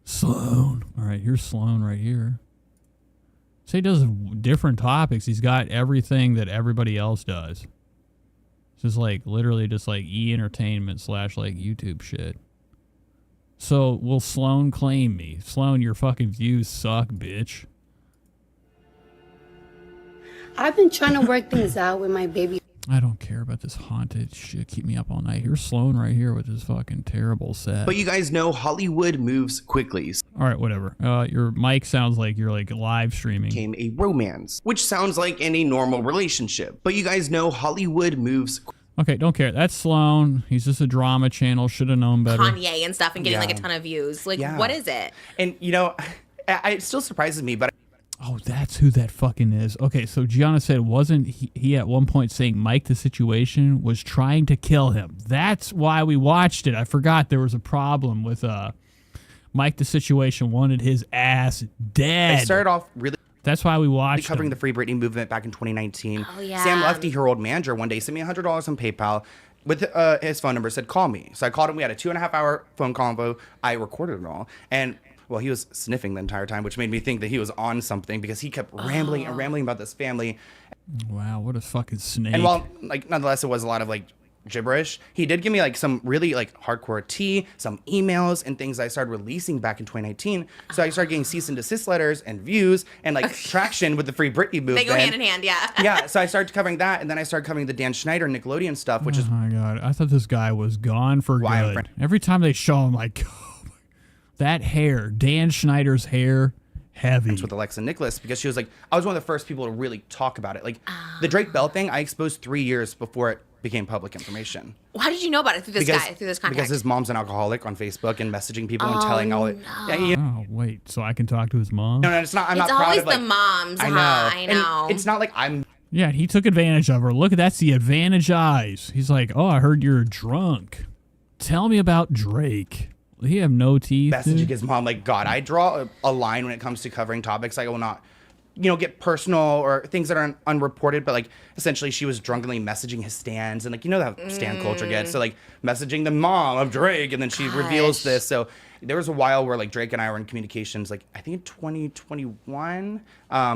Sloan. All right, here's Sloan right here. So he does different topics. He's got everything that everybody else does. Just like literally just like e-entertainment / like YouTube shit. So will Sloan claim me? Sloan, your fucking views suck, bitch. I've been trying to work things out with my baby. I don't care about this haunted shit. Keep me up all night. Here's Sloan right here with his fucking terrible set. But you guys know Hollywood moves quickly. All right, whatever. Your mic sounds like you're like live streaming. Became a romance, which sounds like any normal relationship. But you guys know Hollywood moves Okay, don't care. That's Sloan. He's just a drama channel. Should have known better. Kanye and stuff and getting like a ton of views. Like, what is it? And, you know, it still surprises me, but... Oh, that's who that fucking is. Okay, so Gianna said, wasn't he at one point saying Mike the Situation was trying to kill him? That's why we watched it. I forgot there was a problem with Mike the Situation wanted his ass dead. It started off really... That's why we watched covering the Free Britney movement back in 2019. Oh, yeah. Sam Lefty, her old manager, one day sent me $100 on PayPal with his phone number, said, call me. So I called him. We had a 2.5-hour phone convo. I recorded it all. And, well, he was sniffing the entire time, which made me think that he was on something because he kept rambling and rambling about this family. Wow, what a fucking snake. And while, like, nonetheless, it was a lot of, like, gibberish, he did give me like some really like hardcore tea, some emails and things I started releasing back in 2019. So I started getting cease and desist letters and views and like traction with the Free Britney movement. They go hand in hand, yeah. Yeah, so I started covering that, and then I started covering the Dan Schneider Nickelodeon stuff, which is... Oh my God, I thought this guy was gone for good. Every time they show him, like, oh, that hair, Dan Schneider's hair, heavy. With Alexa Nicholas, because she was like, I was one of the first people to really talk about it. Like, the Drake Bell thing, I exposed 3 years before it became public information. How did you know about it through this guy, through this contact? Because his mom's an alcoholic on Facebook and messaging people and telling all it. No. Yeah, Oh, wait, so I can talk to his mom? No, it's not. I'm not proud always of like, the moms, I know. I know. And it's not like I'm... Yeah, he took advantage of her. Look, that's the advantage eyes. He's like, oh, I heard you're drunk. Tell me about Drake. He have no teeth. Messaging his mom, like, God, I draw a line when it comes to covering topics. I will not, you know, get personal or things that are unreported, but like essentially she was drunkenly messaging his stans, and like, you know how stan culture gets. So like messaging the mom of Drake, and then she reveals this. So there was a while where like Drake and I were in communications, like I think in 2021,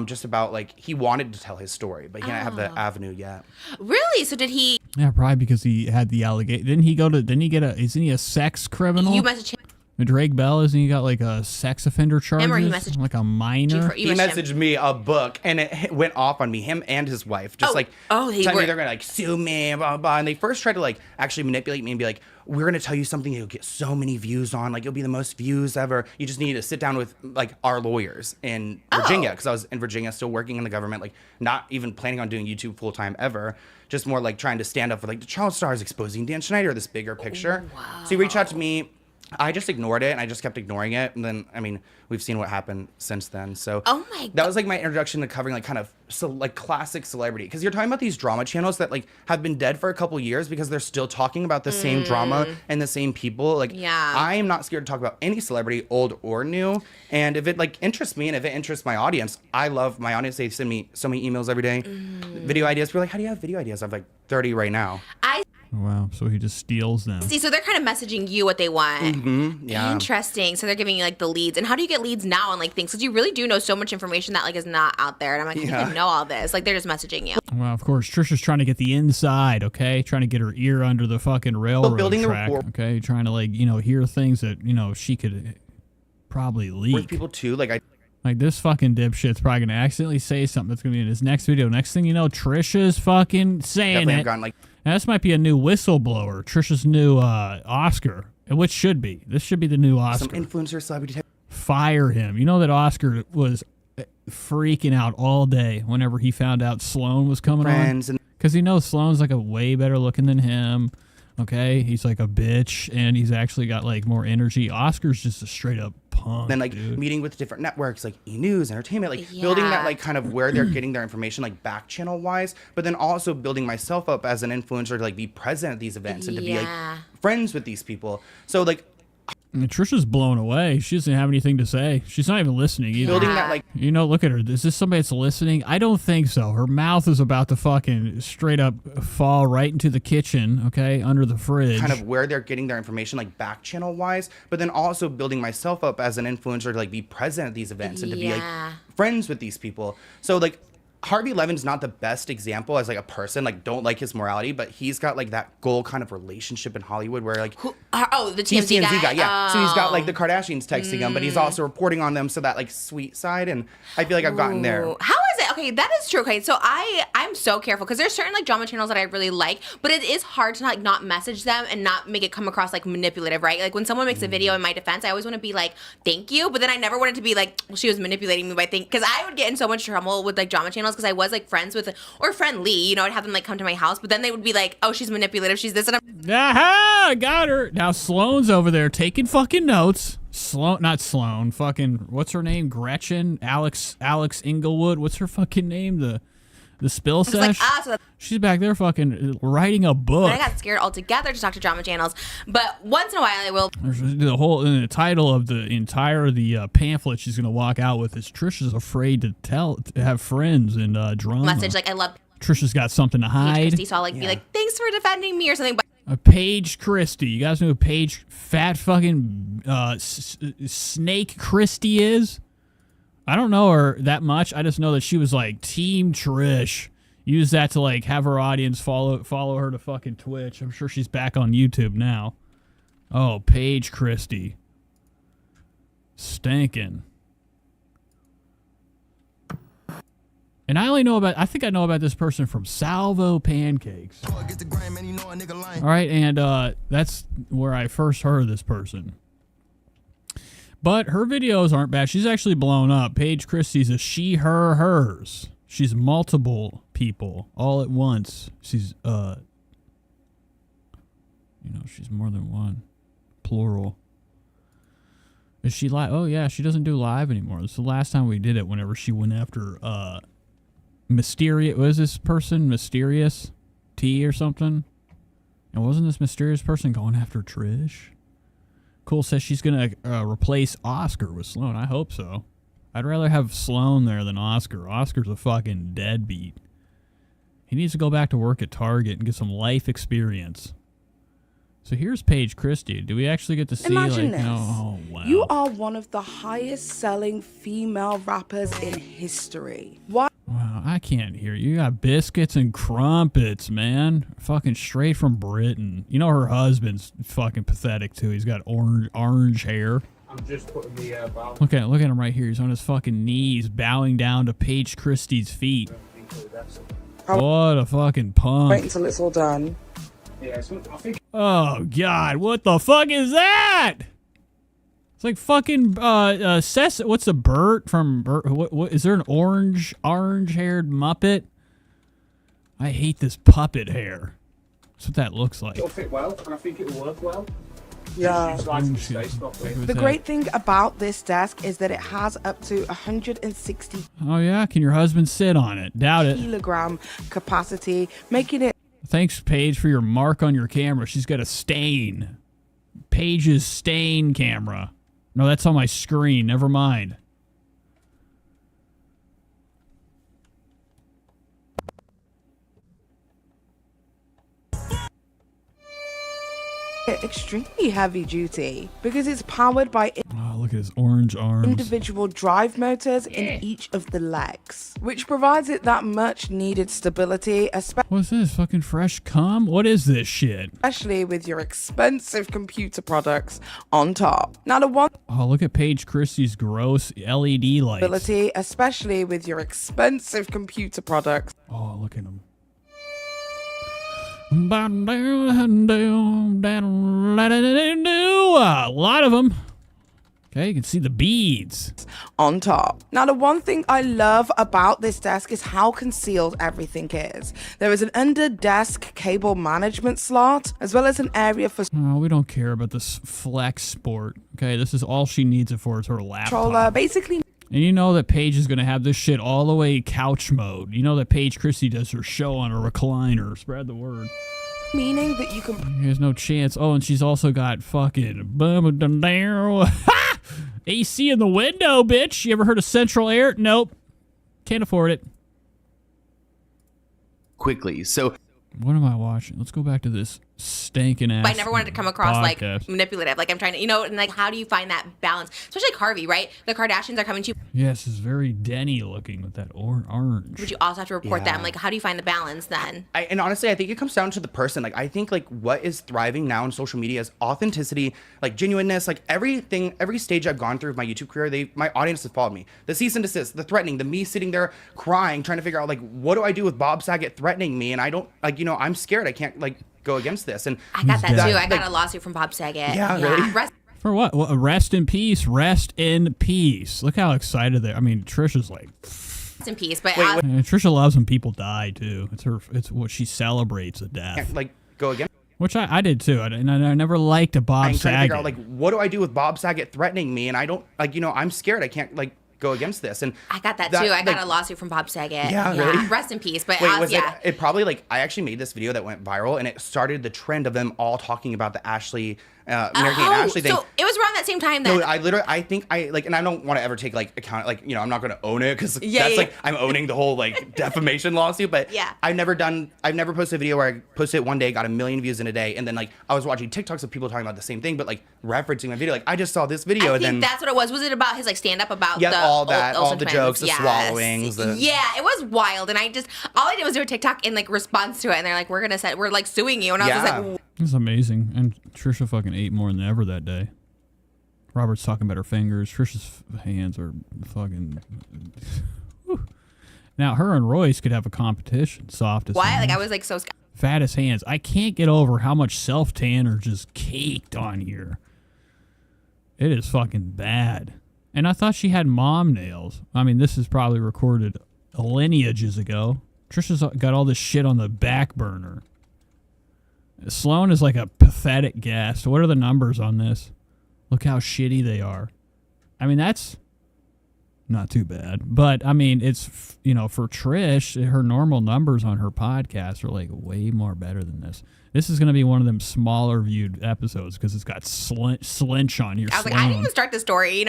just about like he wanted to tell his story, but he didn't have the avenue yet. Really? So did he? Yeah, probably because he had the allegation. Didn't he isn't he a sex criminal? You messaged him. Drake Bell, isn't he got like a sex offender charges? Or he messaged like a minor? He messaged me a book, and it went off on me, him and his wife, just telling me they're gonna like sue me, blah, blah, blah. And they first tried to like actually manipulate me and be like, we're gonna tell you something you'll get so many views on, like you'll be the most views ever. You just need to sit down with like our lawyers in Virginia, because I was in Virginia still working in the government, like not even planning on doing YouTube full time ever, just more like trying to stand up for like the child stars, exposing Dan Schneider, this bigger picture. Wow. So he reached out to me. I just ignored it, and I just kept ignoring it. And then, I mean, we've seen what happened since then. So that was like my introduction to covering like kind of like classic celebrity. Because you're talking about these drama channels that like have been dead for a couple years because they're still talking about the same drama and the same people. Like, I am not scared to talk about any celebrity, old or new. And if it like interests me and if it interests my audience, I love my audience. They send me so many emails every day, video ideas. We're like, how do you have video ideas? I have like 30 right now. Wow, so he just steals them. See, so they're kind of messaging you what they want. Yeah. Interesting. So they're giving you like the leads. And how do you get leads now on like things? Because you really do know so much information that like is not out there. And I'm like, you can know all this. Like they're just messaging you. Well, of course, Trisha's trying to get the inside, okay? Trying to get her ear under the fucking railroad track, okay? Trying to like, you know, hear things that, you know, she could probably leak. With people too, like this fucking dipshit's probably going to accidentally say something that's going to be in his next video. Next thing you know, Trisha's fucking saying it. Gone, like, now, this might be a new whistleblower. Trisha's new Oscar, which should be. This should be the new Oscar. Some influencer celebrity type. Fire him. You know that Oscar was freaking out all day whenever he found out Sloan was coming on. Because he knows Sloan's like a way better looking than him. Okay? He's like a bitch, and he's actually got like more energy. Oscar's just a straight up punk. Then like dude. Meeting with different networks like E! News, Entertainment, like building that like kind of where they're getting their information like back channel wise, but then also building myself up as an influencer to like be present at these events and to be like friends with these people. So like And Trisha's blown away. She doesn't have anything to say. She's not even listening either. Building that, like, you know, look at her. Is this somebody that's listening? I don't think so. Her mouth is about to fucking straight up fall right into the kitchen, okay, under the fridge. Kind of where they're getting their information, like back channel wise, but then also building myself up as an influencer to like be present at these events and to be like friends with these people. So like Harvey Levin's not the best example as like a person, like don't like his morality, but he's got like that goal kind of relationship in Hollywood where like the TMZ guy? Yeah. So he's got like the Kardashians texting him, but he's also reporting on them, so that like sweet side, and I feel like I've gotten there. How is it? Okay, that is true. Okay, so I'm so careful because there's certain like drama channels that I really like, but it is hard to like not message them and not make it come across like manipulative, right? Like when someone makes a video in my defense, I always want to be like, thank you, but then I never wanted to be like, well, she was manipulating me by because I would get in so much trouble with like drama channels because I was like friends with or friendly, you know, I'd have them like come to my house, but then they would be like, oh, she's manipulative, she's this, and I'm Aha! Got her. Now Sloane's over there taking fucking notes. Not Sloane. Fucking what's her name? Gretchen. Alex Inglewood. What's her fucking name? The spill sesh. Like, so she's back there fucking writing a book. I got scared altogether to talk to drama channels, but once in a while I will. The title of the pamphlet she's gonna walk out with is Trisha's afraid to have friends in drama. Message like I love. Trisha's got something to hide. Christy, so I'll like be like, thanks for defending me or something. But Paige Christie. You guys know who Paige fat fucking Snake Christie is? I don't know her that much. I just know that she was like Team Trish. Use that to like have her audience follow her to fucking Twitch. I'm sure she's back on YouTube now. Oh, Paige Christie. Stinking. And I think I know about this person from Salvo Pancakes. All right, and that's where I first heard of this person. But her videos aren't bad. She's actually blown up. Paige Christie's a she, her, hers. She's multiple people all at once. She's, she's more than one. Plural. Is she live? Oh, yeah, she doesn't do live anymore. This is the last time we did it whenever she went after, Mysterious, what is this person? Mysterious T or something? And wasn't this mysterious person going after Trish? Cool says she's going to replace Oscar with Sloane. I hope so. I'd rather have Sloane there than Oscar. Oscar's a fucking deadbeat. He needs to go back to work at Target and get some life experience. So here's Paige Christie. Do we actually get to see Imagine like this. Oh wow. You are one of the highest selling female rappers in history. Why? Wow, I can't hear you. You got biscuits and crumpets, man. Fucking straight from Britain. You know her husband's fucking pathetic too. He's got orange hair. I'm just putting the bow. Look at him right here. He's on his fucking knees, bowing down to Paige Christie's feet. What a fucking punk. Wait until it's all done. Yeah, so I think. Oh God, what the fuck is that? It's like fucking what's a Bert from Bert? What is there an orange-haired Muppet? I hate this puppet hair. That's what that looks like. It'll fit well, and I think it'll work well. Yeah. The great thing about this desk is that it has up to 160 Oh yeah, can your husband sit on it? Doubt it. kilogram capacity, making it Thanks, Paige, for your mark on your camera. She's got a stain. Paige's stain camera. No, that's on my screen. Never mind. extremely heavy duty because it's powered by Oh, look at his orange arms. individual drive motors in each of the legs, which provides it that much needed stability, What's this? Fucking fresh cum? What is this shit? especially with your expensive computer products on top. Now the one Oh, look at Paige Christie's gross LED lights. stability, especially with your expensive computer products. Oh, look at him. A lot of them. Okay, you can see the beads on top. Now, the one thing I love about this desk is how concealed everything is. There is an under desk cable management slot, as well as an area for Oh, we don't care about this Flex Sport. Okay, this is all she needs it for is her laptop. controller. Basically, And you know that Paige is going to have this shit all the way couch mode. You know that Paige Christie does her show on a recliner. Spread the word. meaning that you can There's no chance. Oh, and she's also got fucking AC in the window, bitch. You ever heard of central air? Nope. Can't afford it. Quickly. So what am I watching? Let's go back to this stinking ass. But I never wanted to come across like podcast. manipulative. Like I'm trying to, and like how do you find that balance? Especially like Harvey, right? The Kardashians are coming to you. Yes, it's very Denny looking with that orange. But you also have to report them. Like how do you find the balance then? And honestly, I think it comes down to the person. Like I think like what is thriving now in social media is authenticity, like genuineness, like everything, every stage I've gone through of my YouTube career, my audience has followed me. The cease and desist, the threatening, the me sitting there crying, trying to figure out like what do I do with Bob Saget threatening me, and I don't like I'm scared. I can't like go against this. And I got that too. I got a lawsuit from Bob Saget. Yeah. Really? For what? Well, rest in peace. Rest in peace. Look how excited they are. I mean, Trisha's like. Rest in peace. But Trisha loves when people die too. It's what she celebrates a death. Can't, like go again. Which I did too. And I never liked a Bob I'm Saget. trying to figure out like what do I do with Bob Saget threatening me, and I don't like I'm scared. I can't like go against this. And I got that too. I got a lawsuit from Bob Saget. Yeah, really? Rest in peace. But wait, was it probably like I actually made this video that went viral, and it started the trend of them all talking about the Ashley, Mary-Kate and Ashley thing. So it was around that same time then. No, I think I like, and I don't want to ever take like account, like I'm not going to own it because like I'm owning the whole like defamation lawsuit. But I've never posted a video where I posted it one day, got 1 million views in a day, and then like I was watching TikToks of people talking about the same thing, but like referencing my video. Like I just saw this video, I think that's what it was. Was it about his like stand up about all that, all the twins? jokes, the swallowings? Yeah, it was wild, and all I did was do a TikTok in like response to it, and they're like, we're like suing you, and I was just like. It's amazing. And Trisha fucking ate more than ever that day. Robert's talking about her fingers. Trisha's hands are fucking. Now, her and Royce could have a competition. Softest. Why? hands. Like, I was like so scared. Fattest hands. I can't get over how much self-tan are just caked on here. It is fucking bad. And I thought she had mom nails. I mean, this is probably recorded lineages ago. Trisha's got all this shit on the back burner. Sloan is like a pathetic guest. What are the numbers on this? Look how shitty they are. I mean, that's not too bad. But, I mean, it's, for Trish, her normal numbers on her podcast are like way more better than this. This is going to be one of them smaller viewed episodes because it's got slinch on here. I was like, I didn't even start the story,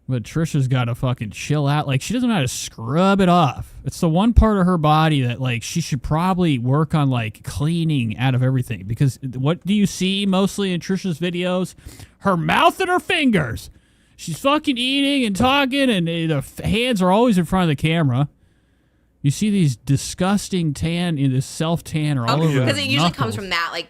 But Trisha's got to fucking chill out. Like, she doesn't know how to scrub it off. It's the one part of her body that, like, she should probably work on, like, cleaning out of everything. Because what do you see mostly in Trisha's videos? Her mouth and her fingers. She's fucking eating and talking, and the hands are always in front of the camera. You see these disgusting this self-tan or all over because it usually comes from that, like,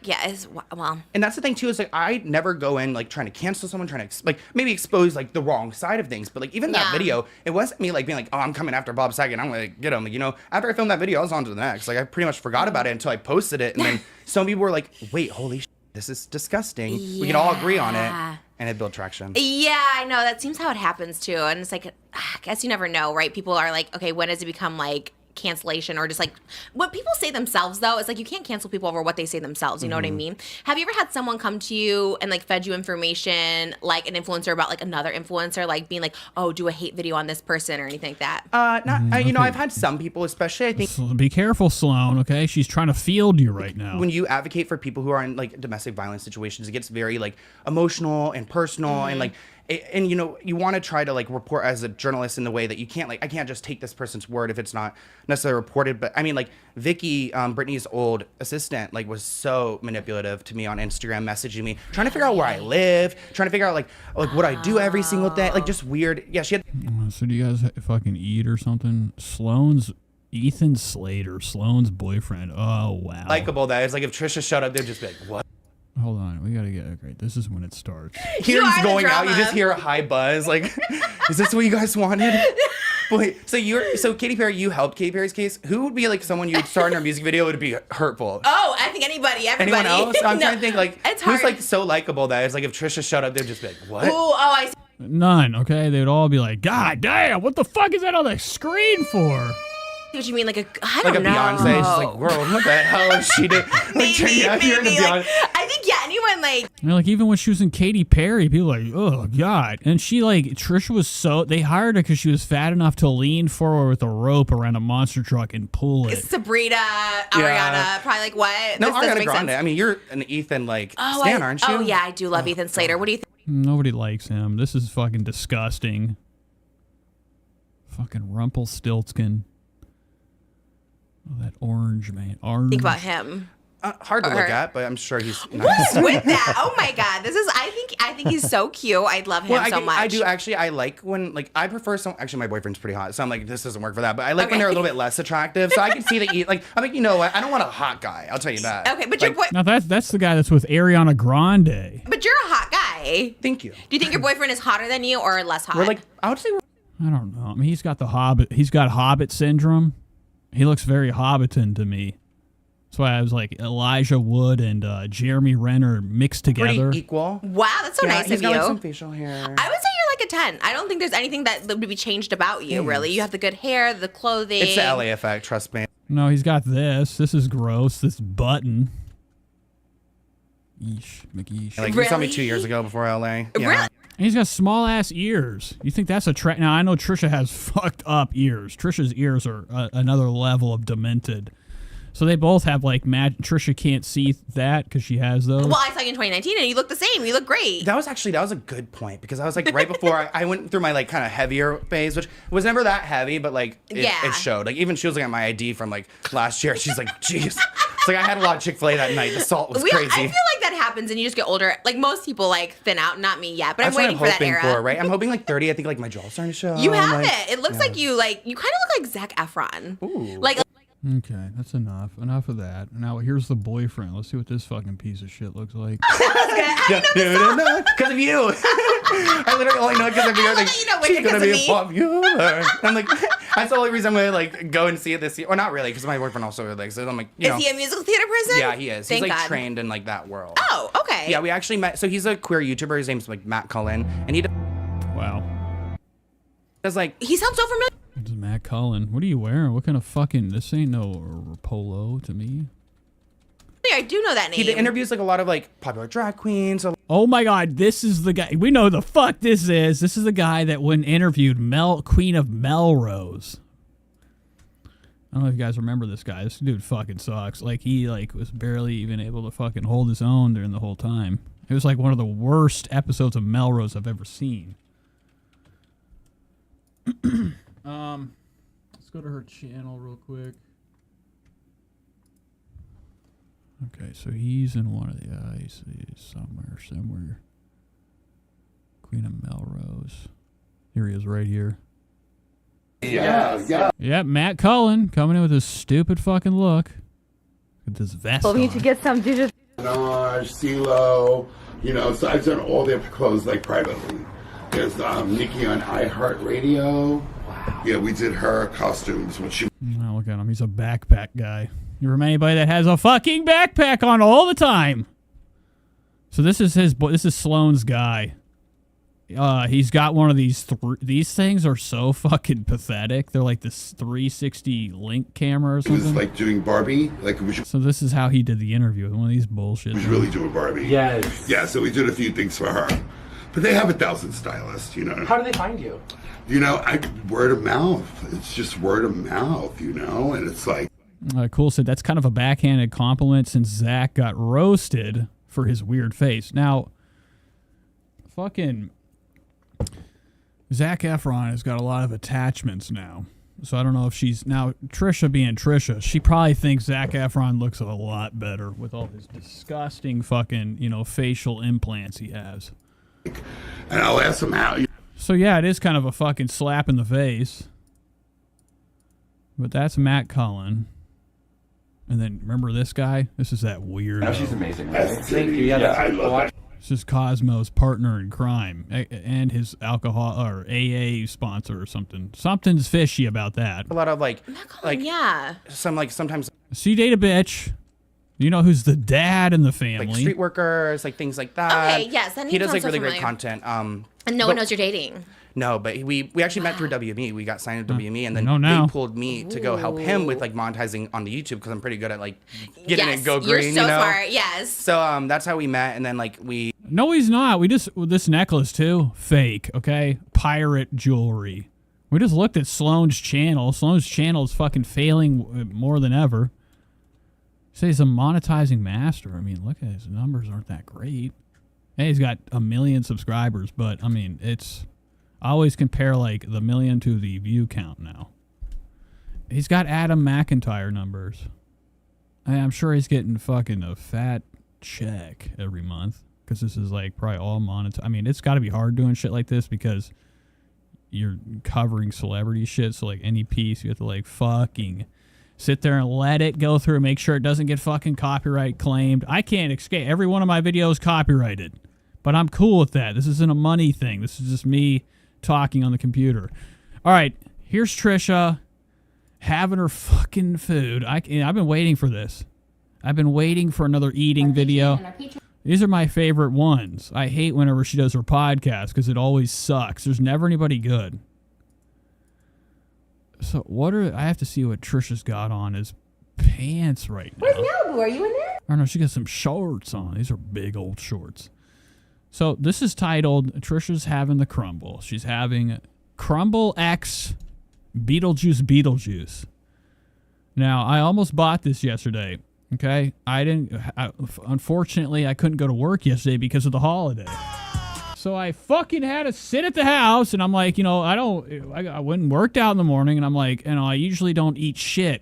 well. And that's the thing too, is like I never go in like trying to cancel someone, trying to like maybe expose like the wrong side of things. But like even that video, it wasn't me like being like, oh, I'm coming after Bob Saget, I'm gonna get him. Like, after I filmed that video, I was on to the next. Like I pretty much forgot about it until I posted it, and then some people were like, wait, holy shit, this is disgusting. We can all agree on it. And it built traction. Yeah, I know. That seems how it happens too. And it's like, I guess you never know, right? People are like, okay, when does it become like cancellation or just like what people say themselves though? It's like you can't cancel people over what they say themselves. You know what I mean? Have you ever had someone come to you and like fed you information like an influencer about like another influencer, like being like, oh, do a hate video on this person or anything like that? I've had some people, especially I think. Be careful, Sloan. Okay, she's trying to field you right now. When you advocate for people who are in like domestic violence situations, it gets very like emotional and personal and like. And you want to try to like report as a journalist in the way that you can't I can't just take this person's word if it's not necessarily reported. But I mean like Vicky, Brittany's old assistant, like was so manipulative to me on Instagram, messaging me, trying to figure out where I live, trying to figure out like what I do every single day, like just weird. Yeah, she had. So do you guys fucking eat or something? Ethan Slater, Sloan's boyfriend. Oh wow. Likeable that it's like if Trisha showed up, they'd just be like, what? Hold on, we gotta get great. This is when it starts. Here he's going out. You just hear a high buzz. Like, is this what you guys wanted? Wait, so Katy Perry, you helped Katy Perry's case. Who would be like someone you'd star in her music video would be hurtful? Oh, I think everybody. Anyone else? I'm trying to think like who's like so likable that it's like if Trisha showed up, they'd just be like, what? I see. None. Okay, they'd all be like, God damn, what the fuck is that on the screen for? What you mean, like I don't know. Beyonce, just like, world, what the hell is she doing? Maybe. Like, I think anyone like. Like even when she was in Katy Perry, people were like, oh god, and she like Trisha was they hired her because she was fat enough to lean forward with a rope around a monster truck and pull it. Sabrina, Ariana, probably like what? No, Ariana Grande. I mean, you're an Ethan stan, aren't you? Oh yeah, I do love Ethan Slater. What do you think? Nobody likes him. This is fucking disgusting. Fucking Rumpelstiltskin. Oh, that orange, man. Orange. Think about him. Hard to look at, but I'm sure he's nice. What's with that? Oh my God, this is. I think he's so cute. I love him so much. I do actually. I like when I prefer some. Actually, my boyfriend's pretty hot, so I'm like, this doesn't work for that. But I like when they're a little bit less attractive, so I can see that. I'm like, you know what? I don't want a hot guy. I'll tell you that. Okay, but your boy. Now that's the guy that's with Ariana Grande. But you're a hot guy. Thank you. Do you think your boyfriend is hotter than you or less hot? We're like, I would say. I don't know. I mean, he's got Hobbit syndrome. He looks very Hobbiton to me. That's why I was like Elijah Wood and Jeremy Renner mixed together. Pretty equal. Wow, that's so nice he's of got you. Like some facial hair. I would say you're like a 10. I don't think there's anything that would be changed about you, really. You have the good hair, the clothing. It's the LA effect, trust me. No, he's got this. This is gross. This button. Yeesh, McGeesh. Like you saw me 2 years ago before LA. Yeah. Really? And he's got small ass ears. You think that's a Now I know Trisha has fucked up ears. Trisha's ears are another level of demented. So they both have like Trisha can't see that because she has those. Well, I saw you in 2019 and you look the same. You look great. That was a good point because I was like right before I went through my like kind of heavier phase, which was never that heavy, but like it showed. Like even she was looking at my ID from like last year. She's like, jeez. It's like I had a lot of Chick-fil-A that night. The salt was crazy. I feel like that happens and you just get older. Like most people like thin out, not me yet, but That's I'm waiting for that hoping era. for, right? I'm hoping like 30. I think like my jaw's starting to show. You have like, it. It looks like you kind of look like Zac Efron. Ooh. Like. Okay, that's enough. Enough of that. Now here's the boyfriend. Let's see what this fucking piece of shit looks like. Because of you. I literally only know it because of you. Like, she's gonna be popular. I'm like, that's the only reason I'm gonna like go and see it this year. Or not really, because my boyfriend also really likes it. I'm like, Is he a musical theater person? Yeah, he is. Thank He's like God. trained in like that world. Oh, okay. Yeah, we actually met. So he's a queer YouTuber. His name's like Matt Cullen, and he. Wow. Does like he sounds so familiar. This is Matt Cullen. What are you wearing? What kind of fucking? This ain't no polo to me. I do know that name. He interviews like a lot of like popular drag queens. Oh my God, this is the guy. We know the fuck this is. This is the guy that when interviewed Queen of Melrose. I don't know if you guys remember this guy. This dude fucking sucks. Like he was barely even able to fucking hold his own during the whole time. It was like one of the worst episodes of Melrose I've ever seen. Let's go to her channel real quick. Okay, so he's in one of the eyes. He's somewhere. Queen of Melrose. Here he is, right here. Yeah. Yep, Matt Cullen coming in with his stupid fucking look. With this vest Well, we need on. to get some digital. Minaj, CeeLo, so I've done all their clothes like privately. There's Nikki on iHeartRadio. Wow. Yeah, we did her costumes when she. Oh, look at him. He's a backpack guy. You remember anybody that has a fucking backpack on all the time? So this is this is Sloane's guy. He's got one of these. These things are so fucking pathetic. They're like this 360 link camera or something. He was like doing Barbie. So this is how he did the interview with one of these bullshit. He was really doing Barbie. Yes. Yeah, so we did a few things for her. But they have 1,000 stylists, How do they find you? Word of mouth. It's just word of mouth, and it's like. Cool said that's kind of a backhanded compliment since Zach got roasted for his weird face. Now, fucking Zac Efron has got a lot of attachments now. So I don't know if now Trisha being Trisha, she probably thinks Zac Efron looks a lot better with all his disgusting fucking, facial implants he has. And I'll ask him how. So yeah, it is kind of a fucking slap in the face. But that's Matt Cullen. And then remember this guy? This is that weird. Oh, she's amazing. Right? Thank you. Yeah, I love that. This is Cosmo's partner in crime and his alcohol or AA sponsor or something. Something's fishy about that. A lot of yeah. Sometimes. She date a bitch. You know who's the dad in the family? Like street workers, like things like that. Okay, yes, that he does sounds like so really familiar. great content. And no one knows you're dating. No, but we actually met through WME. We got signed to WME, and then now. they pulled me to go help him with like monetizing on the YouTube because I'm pretty good at like getting Yes, it go you're green. so smart. Yes. So that's how we met, and then like we. No, he's not. This necklace too, fake. Okay, pirate jewelry. We just looked at Sloane's channel. Sloane's channel is fucking failing more than ever. Say he's a monetizing master. I mean, look at his numbers aren't that great. Hey, he's got 1 million subscribers, but I mean, I always compare like the million to the view count now. He's got Adam McIntyre numbers. I'm sure he's getting fucking a fat check every month because this is like probably all monetary. I mean, it's got to be hard doing shit like this because you're covering celebrity shit. So like any piece, you have to like fucking sit there and let it go through and make sure it doesn't get fucking copyright claimed. I can't escape. Every one of my videos copyrighted, but I'm cool with that. This isn't a money thing. This is just me talking on the computer. All right, here's Trisha having her fucking food. I've been waiting for this. I've been waiting for another eating video. These are my favorite ones. I hate whenever she does her podcast because it always sucks. There's never anybody good. So I have to see what Trisha's got on his pants right now. Where's Malibu? Are you in there? I don't know. She got some shorts on. These are big old shorts. So this is titled Trisha's having the crumble. She's having Crumble X Beetlejuice. Now, I almost bought this yesterday. Okay? Unfortunately, I couldn't go to work yesterday because of the holiday. So I fucking had to sit at the house, and I'm like, I went and worked out in the morning, and I'm like, I usually don't eat shit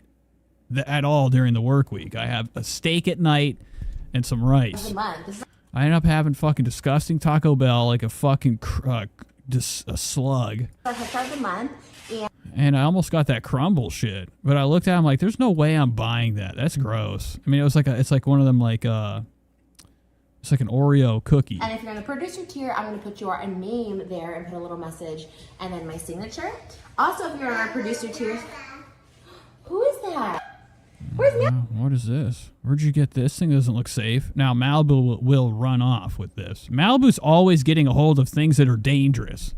at all during the work week. I have a steak at night and some rice. I ended up having fucking disgusting Taco Bell, like a fucking just a slug. And I almost got that crumble shit, but I looked at it, I'm like, there's no way I'm buying that. That's gross. I mean, it's like one of them like it's like an Oreo cookie. And if you're on the producer tier, I'm going to put your name there and put a little message and then my signature. Also, if you're on our producer tier, who is that? Where's Malibu? What is this? Where'd you get this? Thing doesn't look safe. Now, Malibu will run off with this. Malibu's always getting a hold of things that are dangerous.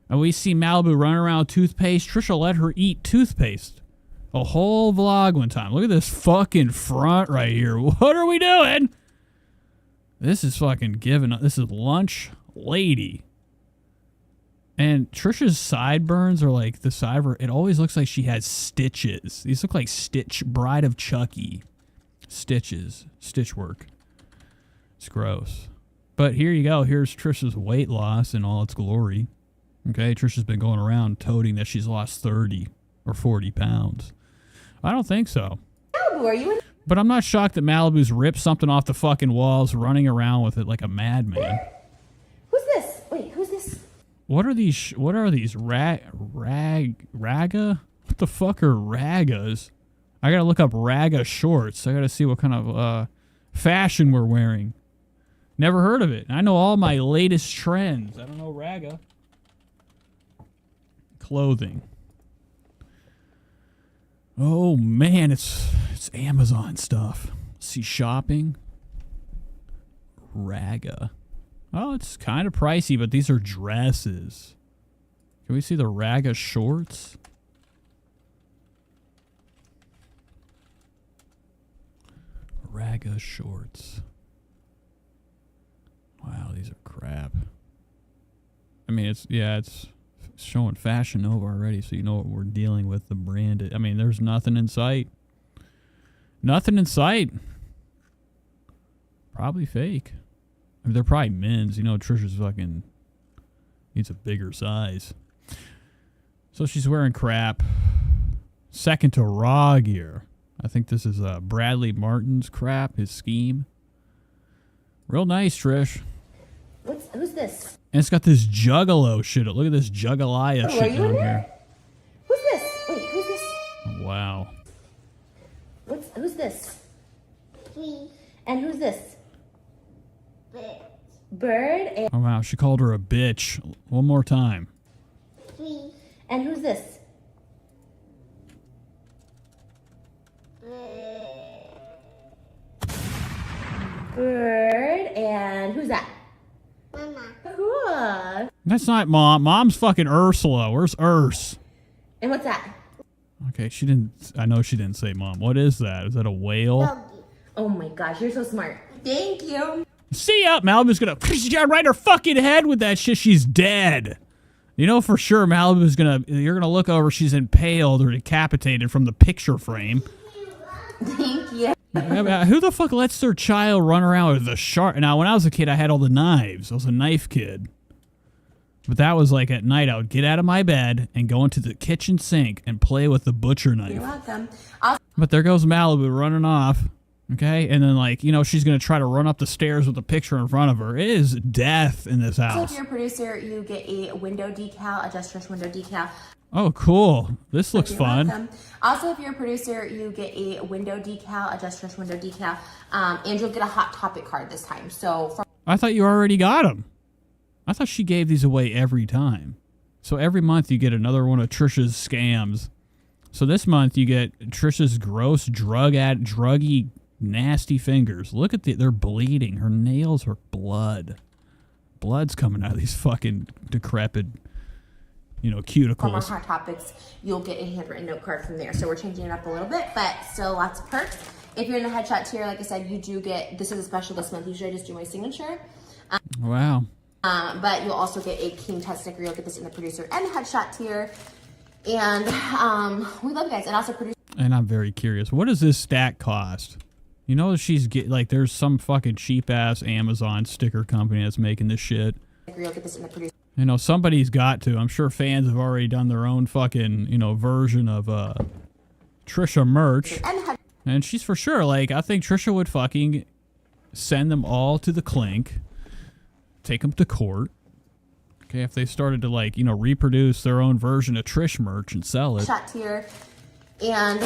And we see Malibu running around with toothpaste. Trisha let her eat toothpaste. A whole vlog one time. Look at this fucking front right here. What are we doing? This is fucking giving up. This is lunch lady. And Trisha's sideburns are like the sideburn. It always looks like she has stitches. These look like Bride of Chucky. Stitches. Stitch work. It's gross. But here you go. Here's Trisha's weight loss in all its glory. Okay, Trisha's been going around toting that she's lost 30 or 40 pounds. I don't think so. Malibu, are you in? But I'm not shocked that Malibu's ripped something off the fucking walls, running around with it like a madman. Who's this? Wait, who's this? What are these? Raga? What the fuck are ragas? I gotta look up raga shorts. I gotta see what kind of fashion we're wearing. Never heard of it. I know all my latest trends. I don't know raga. Clothing. Oh man, it's Amazon stuff. See shopping. Raga. Oh, it's kind of pricey, but these are dresses. Can we see the raga shorts? Raga shorts. Wow, these are crap. I mean, it's showing Fashion Nova already, so you know what we're dealing with, the brand. I mean, there's nothing in sight. Nothing in sight. Probably fake. I mean, they're probably men's. You know, Trisha's fucking needs a bigger size. So she's wearing crap. Second to raw gear. I think this is Bradley Martin's crap, his scheme. Real nice, Trish. Who's this? And it's got this juggalo shit. Look at this juggalaya shit down here. Who's this? Wait, who's this? Wow. Who's this? And who's this? Bird. And Oh, wow. She called her a bitch. One more time. And who's this? Bird. And who's that? Mama. Cool. That's not Mom. Mom's fucking Ursula. Where's Urs? And what's that? Okay, I know she didn't say Mom. What is that? Is that a whale? Oh my gosh, you're so smart. Thank you. See ya! Malibu's gonna right her fucking head with that shit. She's dead. You know for sure Malibu's you're gonna look over, she's impaled or decapitated from the picture frame. Thank you. Who the fuck lets their child run around with a sharp? Now, when I was a kid, I had all the knives. I was a knife kid. But that was like at night I would get out of my bed and go into the kitchen sink and play with the butcher knife. You're welcome. But there goes Malibu running off. Okay? And then like, you know, she's going to try to run up the stairs with the picture in front of her. It is death in this So house. if you're a producer, you get a window decal, a Just Trish window decal. Oh, cool. This looks You're fun. welcome. Also, if you're a producer, you get a window decal, a Just Trish window decal, and you'll get a Hot Topic card this time. So from I thought you already got them. I thought she gave these away every time. So every month you get another one of Trisha's scams. So this month you get Trisha's gross druggy, nasty fingers. Look at they're bleeding. Her nails are blood. Blood's coming out of these fucking decrepit, from our cuticles. Hot Topics, you'll get a handwritten note card from there. So we're changing it up a little bit, but still lots of perks. If you're in the headshot tier, like I said, you do get, this is a special this month. Usually I just do my signature. Wow. But you'll also get a King Tut sticker. You'll get this in the producer and headshot tier. And we love you guys. And also producer. And I'm very curious. What does this stack cost? You know, there's some fucking cheap ass Amazon sticker company that's making this shit. You'll get this in the producer. You know, somebody's got to. I'm sure fans have already done their own fucking, version of Trisha merch. And she's for sure, like, I think Trisha would fucking send them all to the clink, take them to court. Okay, if they started to, like, reproduce their own version of Trish merch and sell it. Shot tier. And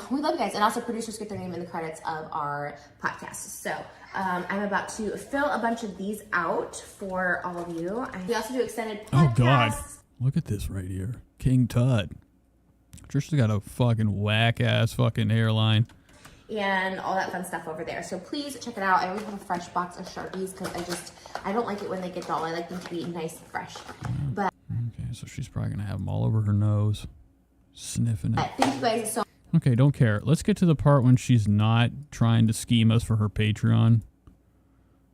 we love you guys. And also producers get their name in the credits of our podcast. So I'm about to fill a bunch of these out for all of you. We also do extended podcasts. Oh, God. Look at this right here. King Tut. Trisha's got a fucking whack-ass fucking hairline. And all that fun stuff over there. So please check it out. I always have a fresh box of Sharpies because I don't like it when they get dull. I like them to be nice and fresh. But okay, so she's probably going to have them all over her nose. Sniffing it. Thank you guys so much. Okay, don't care. Let's get to the part when she's not trying to scheme us for her Patreon.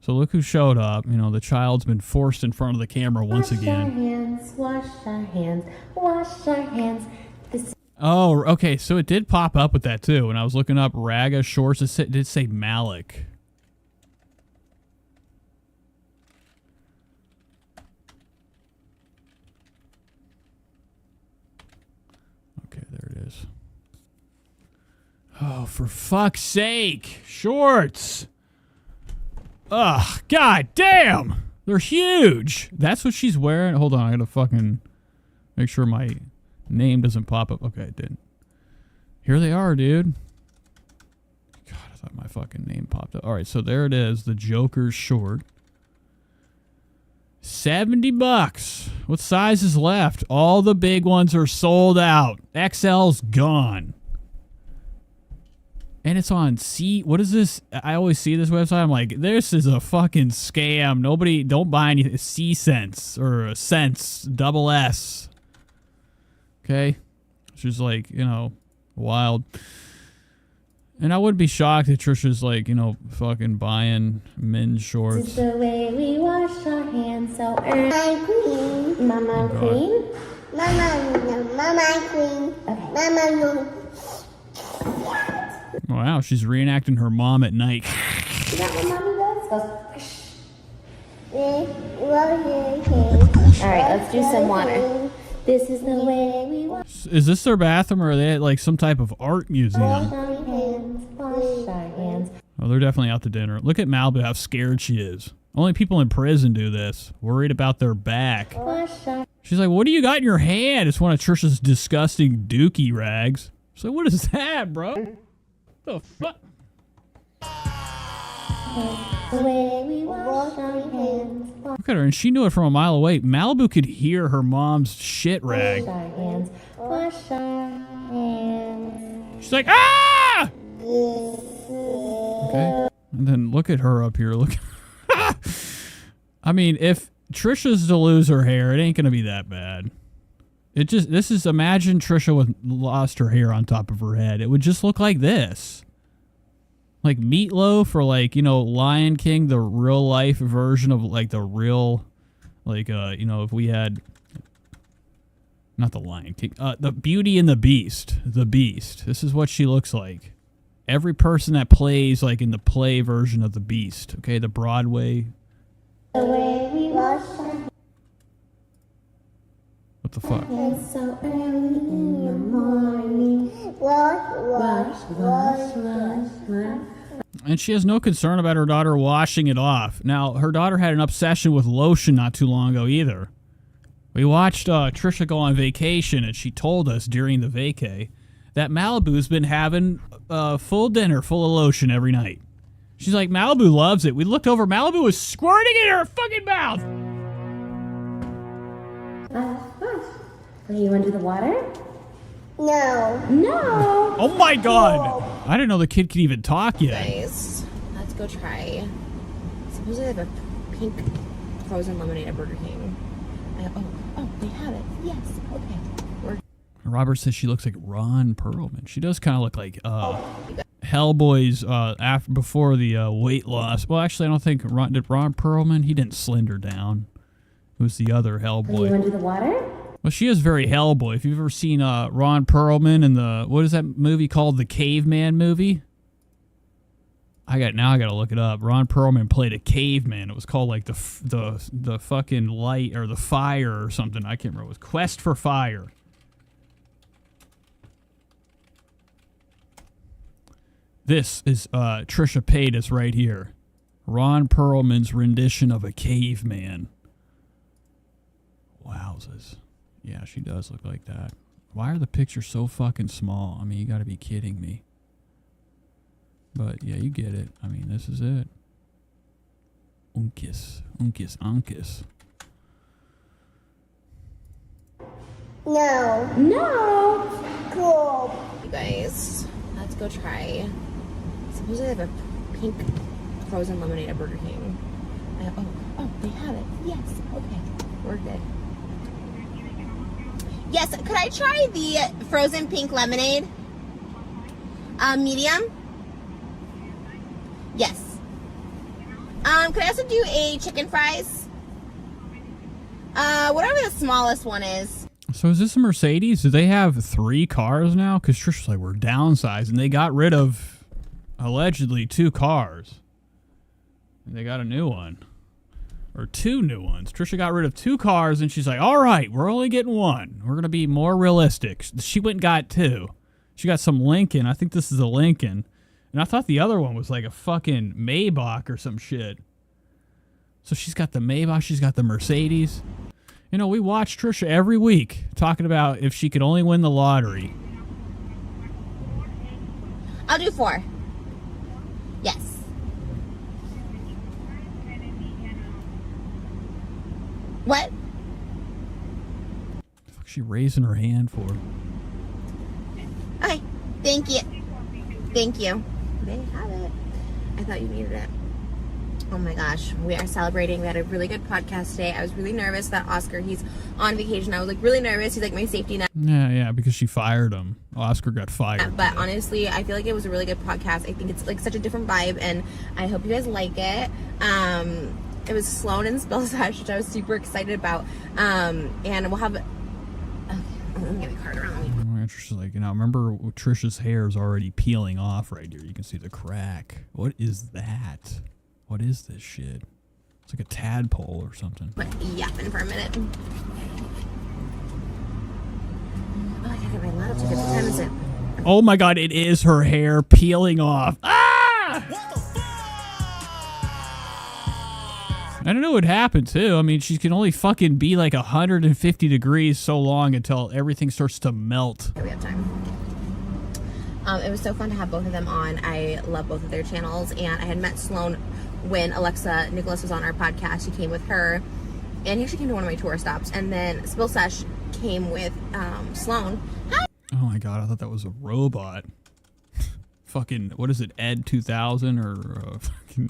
So look who showed up. The child's been forced in front of the camera once again. Wash our hands, wash our hands. Oh, okay. So it did pop up with that too. When I was looking up Raga shorts, it did say Malik. Okay, there it is. Oh, for fuck's sake. Shorts. Ugh, god damn. They're huge. That's what she's wearing. Hold on, I gotta fucking make sure my name doesn't pop up. Okay, it didn't. Here they are, dude. God, I thought my fucking name popped up. All right, so there it is. The Joker's short. $70. What size is left? All the big ones are sold out. XL's gone. And it's on what is this? I always see this website. I'm like, this is a fucking scam. Nobody, don't buy any C-Sense or a Sense, double S. Okay? Which is like, wild. And I wouldn't be shocked if Trisha's like, fucking buying men's shorts. This is the way we wash our hands so early. Queen. Mama Queen. Mama Queen. Okay. Mama Queen. Wow, she's reenacting her mom at night. Is that what mommy does? All right, let's do some water. This is the way we wash. Is this their bathroom, or are they at like some type of art museum? Wash our hands. Wash our hands. Oh, they're definitely out to dinner. Look at Malibu, how scared she is. Only people in prison do this. Worried about their back. She's like, what do you got in your hand? It's one of Trisha's disgusting dookie rags. So what is that, bro? The fuck? The way we wash our hands. Look at her, and she knew it from a mile away. Malibu could hear her mom's shit rag. Wash our hands. Wash our hands. She's like, ah! Okay. And then look at her up here. Look. I mean, if Trisha's to lose her hair, it ain't gonna be that bad. Imagine Trisha lost her hair on top of her head. It would just look like this. Like Meatloaf, or like, Lion King, the real life version of like the real, like, if we had, not the Lion King, the Beauty and the Beast, This is what she looks like. Every person that plays like in the play version of the Beast. Okay. The Broadway. The way we wash our hands. the fuck? It's so early in the morning. Wash. And she has no concern about her daughter washing it off. Now, her daughter had an obsession with lotion not too long ago either. We watched Trisha go on vacation, and she told us during the vacay that Malibu's been having a full dinner full of lotion every night. She's like, Malibu loves it. We looked over, Malibu was squirting in her fucking mouth. So you want to do the water? No. Oh my god. I didn't know the kid could even talk yet. Guys, let's go try. Supposedly they have a pink frozen lemonade at Burger King. Oh, they have it. Yes. Okay. Robert says she looks like Ron Perlman. She does kind of look like Hellboy's before the weight loss. Well, actually, I don't think did Ron Perlman. He didn't slender down. It was the other Hellboy. You want to do the water? Well, she is very Hellboy. If you've ever seen Ron Perlman in what is that movie called? The Caveman movie? I got to look it up. Ron Perlman played a caveman. It was called like the fucking light or the fire or something. I can't remember. It was Quest for Fire. This is Trisha Paytas right here. Ron Perlman's rendition of a caveman. Wowzers. Yeah, she does look like that. Why are the pictures so fucking small? I mean, you gotta be kidding me. But, yeah, you get it. I mean, this is it. Unkis. No. Cool. You guys, let's go try. Supposedly they have a pink frozen lemonade at Burger King. Oh, they have it. Yes. Okay. We're good. Yes, could I try the frozen pink lemonade? Medium? Yes. Could I also do a chicken fries? Whatever the smallest one is. So is this a Mercedes? Do they have 3 cars now? Because Trisha's like, we're downsized, and they got rid of, allegedly, 2 cars. And they got a new one. Or 2 new ones. Trisha got rid of 2 cars, and she's like, all right, we're only getting 1. We're going to be more realistic. She went and got 2. She got some Lincoln. I think this is a Lincoln. And I thought the other one was like a fucking Maybach or some shit. So she's got the Maybach. She's got the Mercedes. You know, we watch Trisha every week talking about if she could only win the lottery. I'll do 4. Yes. What? Fuck, she raising her hand for? Okay. Thank you. Thank you. They have it. I thought you needed it. Oh my gosh. We are celebrating. We had a really good podcast today. I was really nervous that Oscar, he's on vacation. I was like really nervous. He's like my safety net. Yeah, because she fired him. Oscar got fired. But honestly, I feel like it was a really good podcast. I think it's like such a different vibe, and I hope you guys like it. It was Sloan and Spill Sesh, which I was super excited about. And we'll have... Okay, let me get the card around me. Trisha's like, remember Trisha's hair is already peeling off right here. You can see the crack. What is that? What is this shit? It's like a tadpole or something. But yapping for a minute. Oh, I gotta get my laptop ticket. What time is it? Oh my god, it is her hair peeling off. I don't know what happened too. I mean, she can only fucking be like 150 degrees so long until everything starts to melt. We have time. It was so fun to have both of them on. I love both of their channels, and I had met Sloan when Alexa Nicholas was on our podcast. She came with her, and he actually came to one of my tour stops. And then Spill Sesh came with Sloan. Hi. Oh my god, I thought that was a robot. Fucking, what is it, Ed 2000 or fucking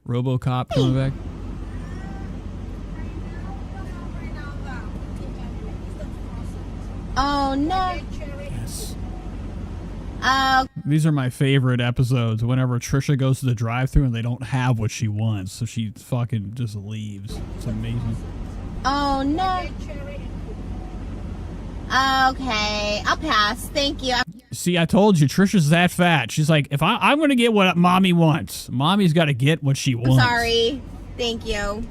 RoboCop coming back? Oh no. Yes. These are my favorite episodes. Whenever Trisha goes to the drive-thru and they don't have what she wants, so she fucking just leaves. It's amazing. Oh no. Okay, I'll pass. Thank you. See, I told you, Trisha's that fat. She's like, if I'm going to get what mommy wants. Mommy's got to get what she wants. I'm sorry. Thank you.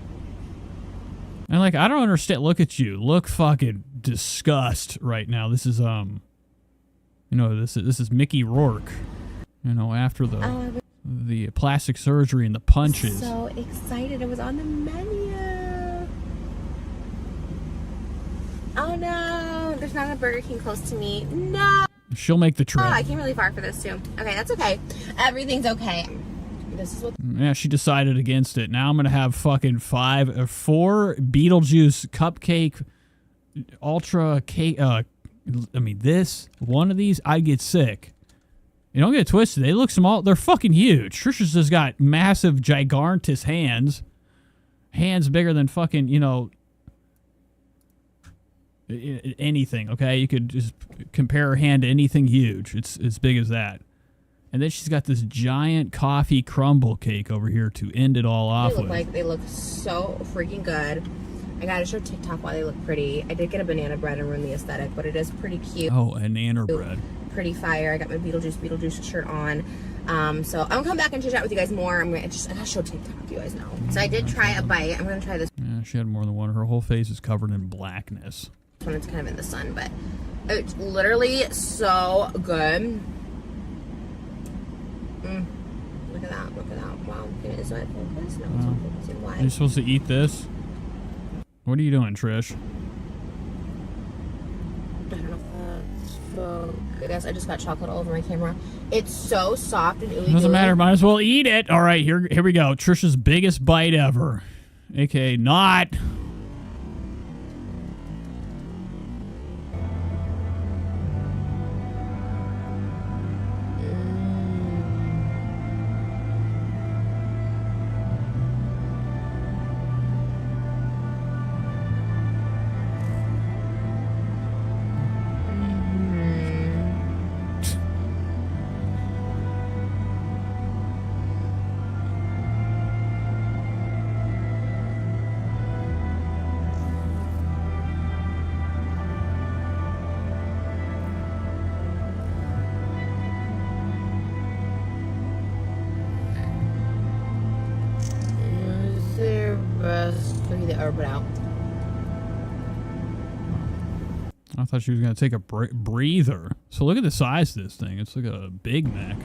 And like, I don't understand. Look at you. Look fucking disgust right now. This is this is Mickey Rourke. After the plastic surgery and the punches. So excited. It was on the menu. Oh no, there's not a Burger King close to me. No. She'll make the trip. Oh, I came really far for this too. Okay, that's okay. Everything's okay. This is what. Yeah, she decided against it. Now I'm gonna have fucking 4 Beetlejuice cupcake, ultra cake. This one of these, I'd get sick. You don't get it twisted. They look small. They're fucking huge. Trisha's just got massive, gigantus hands. Hands bigger than fucking, anything, okay? You could just compare her hand to anything huge. It's as big as that. And then she's got this giant coffee crumble cake over here to end it all off with. They look so freaking good. I gotta show TikTok why they look pretty. I did get a banana bread and ruin the aesthetic, but it is pretty cute. Oh, a nanner bread. Pretty fire. I got my Beetlejuice shirt on. So I'm gonna come back and chit chat with you guys more. I gotta show TikTok, you guys know. So I did try a bite. I'm gonna try this. Yeah, she had more than one. Her whole face is covered in blackness. When it's kind of in the sun, but it's literally so good. Look at that. Wow. Is that focus? No, it's not focusing. Why? You're supposed to eat this? What are you doing, Trish? I don't know. I guess I just got chocolate all over my camera. It's so soft and ooey. Doesn't matter. Might as well eat it. All right, here we go. Trisha's biggest bite ever. AKA not. I thought she was going to take a breather. So look at the size of this thing. It's like a Big Mac.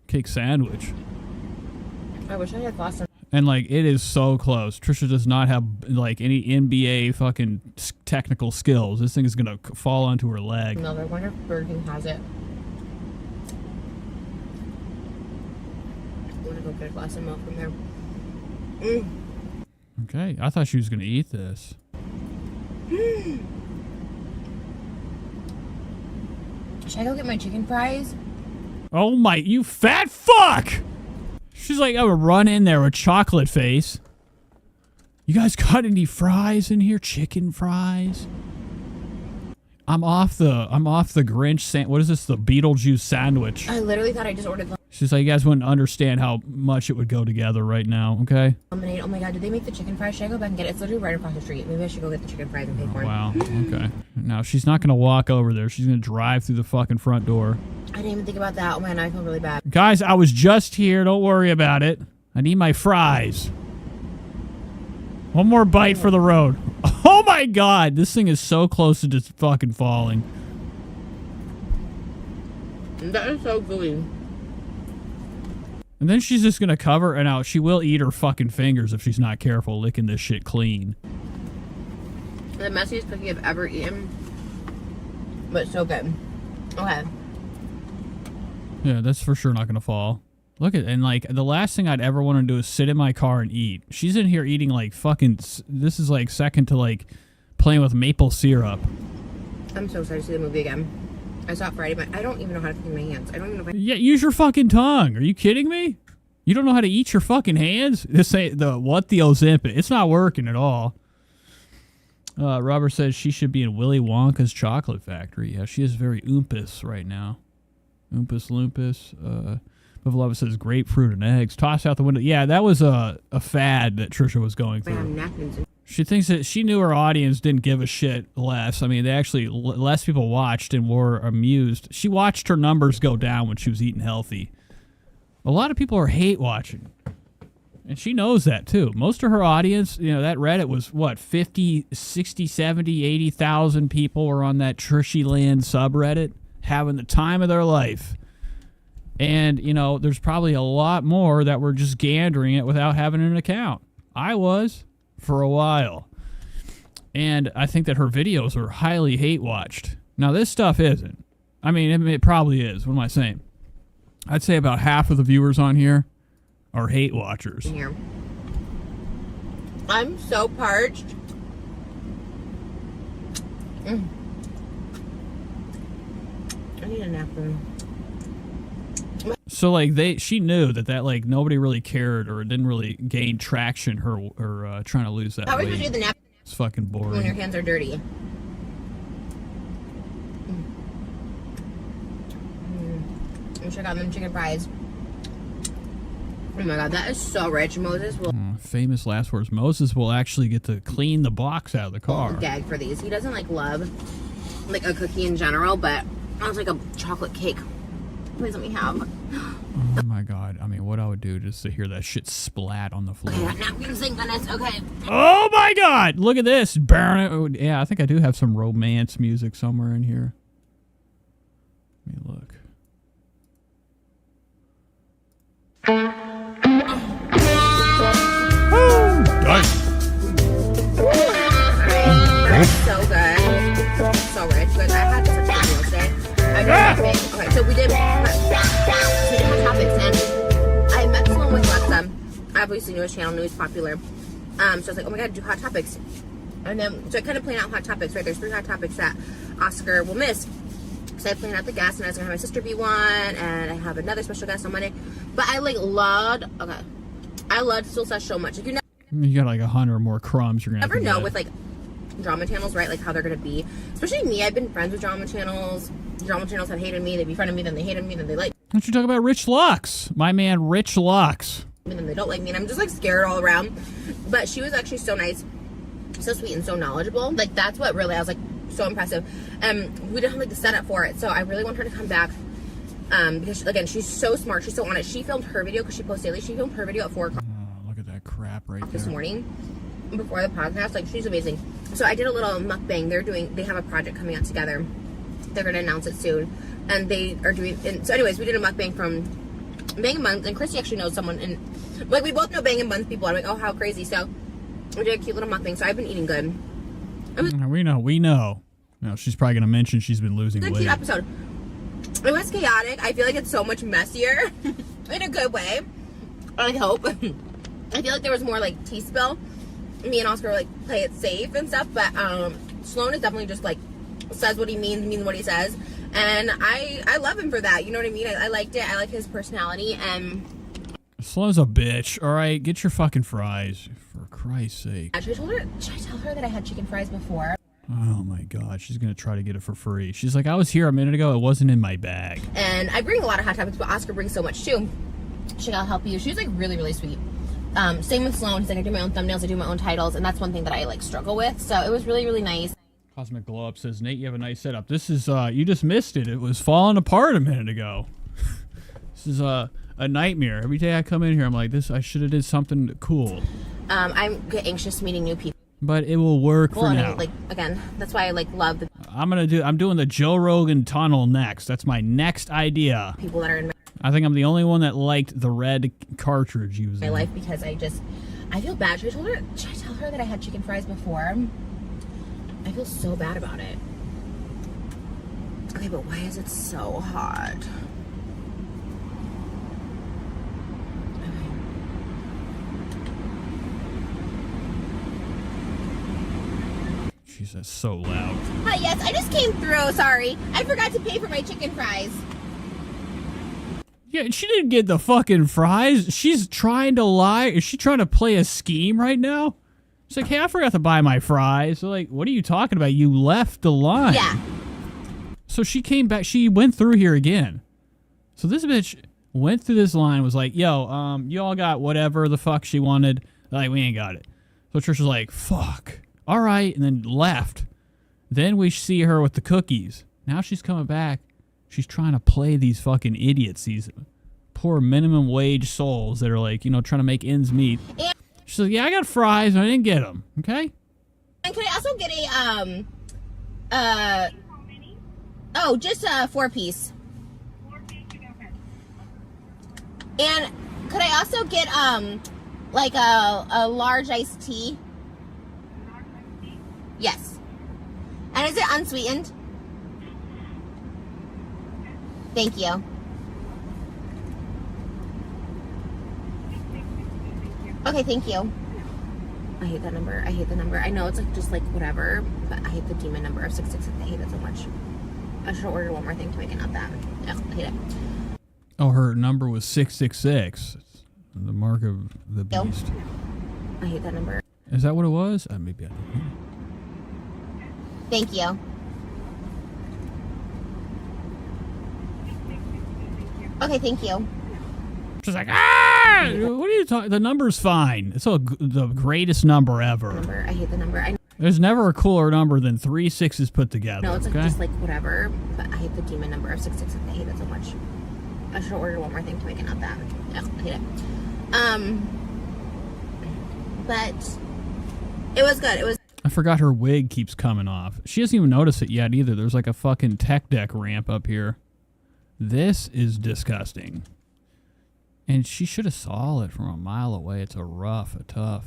Cake sandwich. I wish I had thought some. And like, it is so close. Trisha does not have like any NBA fucking technical skills. This thing is going to fall onto her leg. No, I wonder if Burger King has it. I'm going to go get a glass of milk from there. Okay, I thought she was going to eat this. Should I go get my chicken fries? Oh my, you fat fuck! She's like, I would run in there with chocolate face. You guys got any fries in here? Chicken fries? I'm off the Grinch what is this? The Beetlejuice sandwich. I literally thought I just ordered She's like, you guys wouldn't understand how much it would go together right now, okay? lemonade. Oh my god, did they make the chicken fries? Should I go back and get it? It's literally right across the street. Maybe I should go get the chicken fries and pay for it. Wow, okay. Now, she's not going to walk over there. She's going to drive through the fucking front door. I didn't even think about that. Oh man, I feel really bad. Guys, I was just here. Don't worry about it. I need my fries. One more bite for the road. Oh my god, this thing is so close to just fucking falling. That is so gooey. And then she's just gonna cover and out. She will eat her fucking fingers if she's not careful licking this shit clean. The messiest cookie I've ever eaten, but so good. Okay. Yeah, that's for sure not gonna fall. Look at, and like, the last thing I'd ever want to do is sit in my car and eat. She's in here eating like fucking, this is like second to like playing with maple syrup. I'm so excited to see the movie again. I saw it Friday, but I don't even know how to clean my hands. I don't even know if I... Yeah, use your fucking tongue. Are you kidding me? You don't know how to eat your fucking hands? This ain't the Ozempic. It's not working at all. Robert says she should be in Willy Wonka's chocolate factory. Yeah, she is very oompus right now. Oompus loopus. Beloved says grapefruit and eggs. Toss out the window. Yeah, that was a fad that Trisha was going through. She thinks that she knew her audience didn't give a shit less. I mean, they actually, less people watched and were amused. She watched her numbers go down when she was eating healthy. A lot of people are hate watching. And she knows that, too. Most of her audience, you know, that Reddit was, what, 50, 60, 70, 80,000 people were on that Trishy Land subreddit having the time of their life. And, you know, there's probably a lot more that were just gandering it without having an account. I was for a while. And I think that her videos are highly hate-watched. Now, this stuff isn't. I mean, it probably is. What am I saying? I'd say about half of the viewers on here are hate watchers. Here. I'm so parched. I need a napkin. So like she knew that like nobody really cared or it didn't really gain traction. Her trying to lose that How are we weight. supposed to do the napkin It's fucking boring. when your hands are dirty? Check out them chicken fries. Oh my god, that is so rich. Moses will Famous last words. Moses will actually get to clean the box out of the car. gag for these. He doesn't like love like a cookie in general, but I was like a chocolate cake. Please let me have. Oh my god. I mean, what I would do just to hear that shit splat on the floor. Okay, napkins, thank goodness. Okay. Oh my god. Look at this. Yeah, I think I do have some romance music somewhere in here. Let me look. Alright. So good. So rich. Like, I had such a good meal today. Okay, so we did hot topics, and I met someone with Alexa. Obviously, newest channel, newest popular. So I was like, oh my god, do hot topics. And then, so I kind of planned out hot topics, right? There's 3 hot topics that Oscar will miss. So I planned out the guests, and I was gonna have my sister be one, and I have another special guest on Monday. But I like loved. Okay, I loved Still Sesh so much. Like you got like 100 more crumbs you're gonna never have to know get. with like drama channels, right? Like how they're gonna be. Especially me. I've been friends with drama channels. Drama channels have hated me. They befriended me, then they hated me, then they like. Why don't you talk about Rich Lux? My man, Rich Lux. And then they don't like me, and I'm just like scared all around. But she was actually so nice, so sweet, and so knowledgeable. Like that's what really I was like so impressive. We didn't have like the setup for it, so I really want her to come back. Because again, she's so smart, she's so on it. She filmed her video because she posts daily. She filmed her video at 4 o'clock. Oh, look at that crap right there. This morning before the podcast. Like she's amazing. So I did a little mukbang. They have a project coming out together. They're gonna announce it soon, and they are doing. And so, anyways, we did a mukbang from Bang and Buns, and Christy actually knows someone, and like we both know Bang and Buns people. I'm like, oh, how crazy! So we did a cute little mukbang. So I've been eating good. We know. No, she's probably gonna mention she's been losing Good weight. cute episode. It was chaotic. I feel like it's so much messier in a good way. I hope. I feel like there was more like tea spill. Me and Oscar were like play it safe and stuff, but Sloan is definitely just like says what he means what he says, and I love him for that. You know what I mean? I liked it. I like his personality, and Sloan's a bitch. All right, get your fucking fries for Christ's sake. should I tell her that I had chicken fries before? Oh my god, she's gonna try to get it for free. She's like, I was here a minute ago. It wasn't in my bag. And I bring a lot of hot topics, but Oscar brings so much too. She's like, I'll help you. She's like really, really sweet. Same with Sloan. He's like, I do my own thumbnails, I do my own titles, and that's one thing that I like struggle with. So it was really, really nice. Cosmic Glow Up says, Nate, you have a nice setup. This is you just missed it. It was falling apart a minute ago. This is a nightmare. Every day I come in here, I'm like, I should have did something cool. I get anxious meeting new people. But it will work for and now. like again, that's why I like love the I'm doing the Joe Rogan tunnel next. That's my next idea. people that are in I think I'm the only one that liked the red cartridge using. my life because I feel bad. Should I tell her that I had chicken fries before? I feel so bad about it. Okay, but why is it so hot? She's so loud. Hi, yes, I just came through. Sorry, I forgot to pay for my chicken fries. Yeah, she didn't get the fucking fries. She's trying to lie. Is she trying to play a scheme right now? She's like, hey, I forgot to buy my fries. So like, what are you talking about? You left the line. Yeah. So she came back. She went through here again. So this bitch went through this line, was like, yo, you all got whatever the fuck she wanted. Like, we ain't got it. So Trisha's like, fuck. All right. And then left. Then we see her with the cookies. Now she's coming back. She's trying to play these fucking idiots, these poor minimum wage souls that are like, you know, trying to make ends meet. She's like, yeah, I got fries and I didn't get them. Okay. And can I also get a just a 4-piece. And could I also get like a large iced tea? Yes. And is it unsweetened? Thank you. Okay, thank you. I hate that number. I hate the number. I know it's like just like whatever, but I hate the demon number of 666. I hate it so much. I should order one more thing to make it not that. Ugh, I hate it. Oh, her number was 666. It's the mark of the beast. I hate that number. Is that what it was? Maybe I don't know. Thank you. Okay, thank you. She's like, ah! What are you talking? The number's fine. It's the greatest number ever. I hate the number. There's never a cooler number than 3 6s put together. No, it's like okay? just like whatever, but I hate the demon number of 666. I hate it so much. I should order one more thing to make it not that. Ugh, I hate it. But it was good. It was. I forgot her wig keeps coming off. She doesn't even notice it yet either. There's like a fucking tech deck ramp up here. This is disgusting. And she should have saw it from a mile away. It's a tough.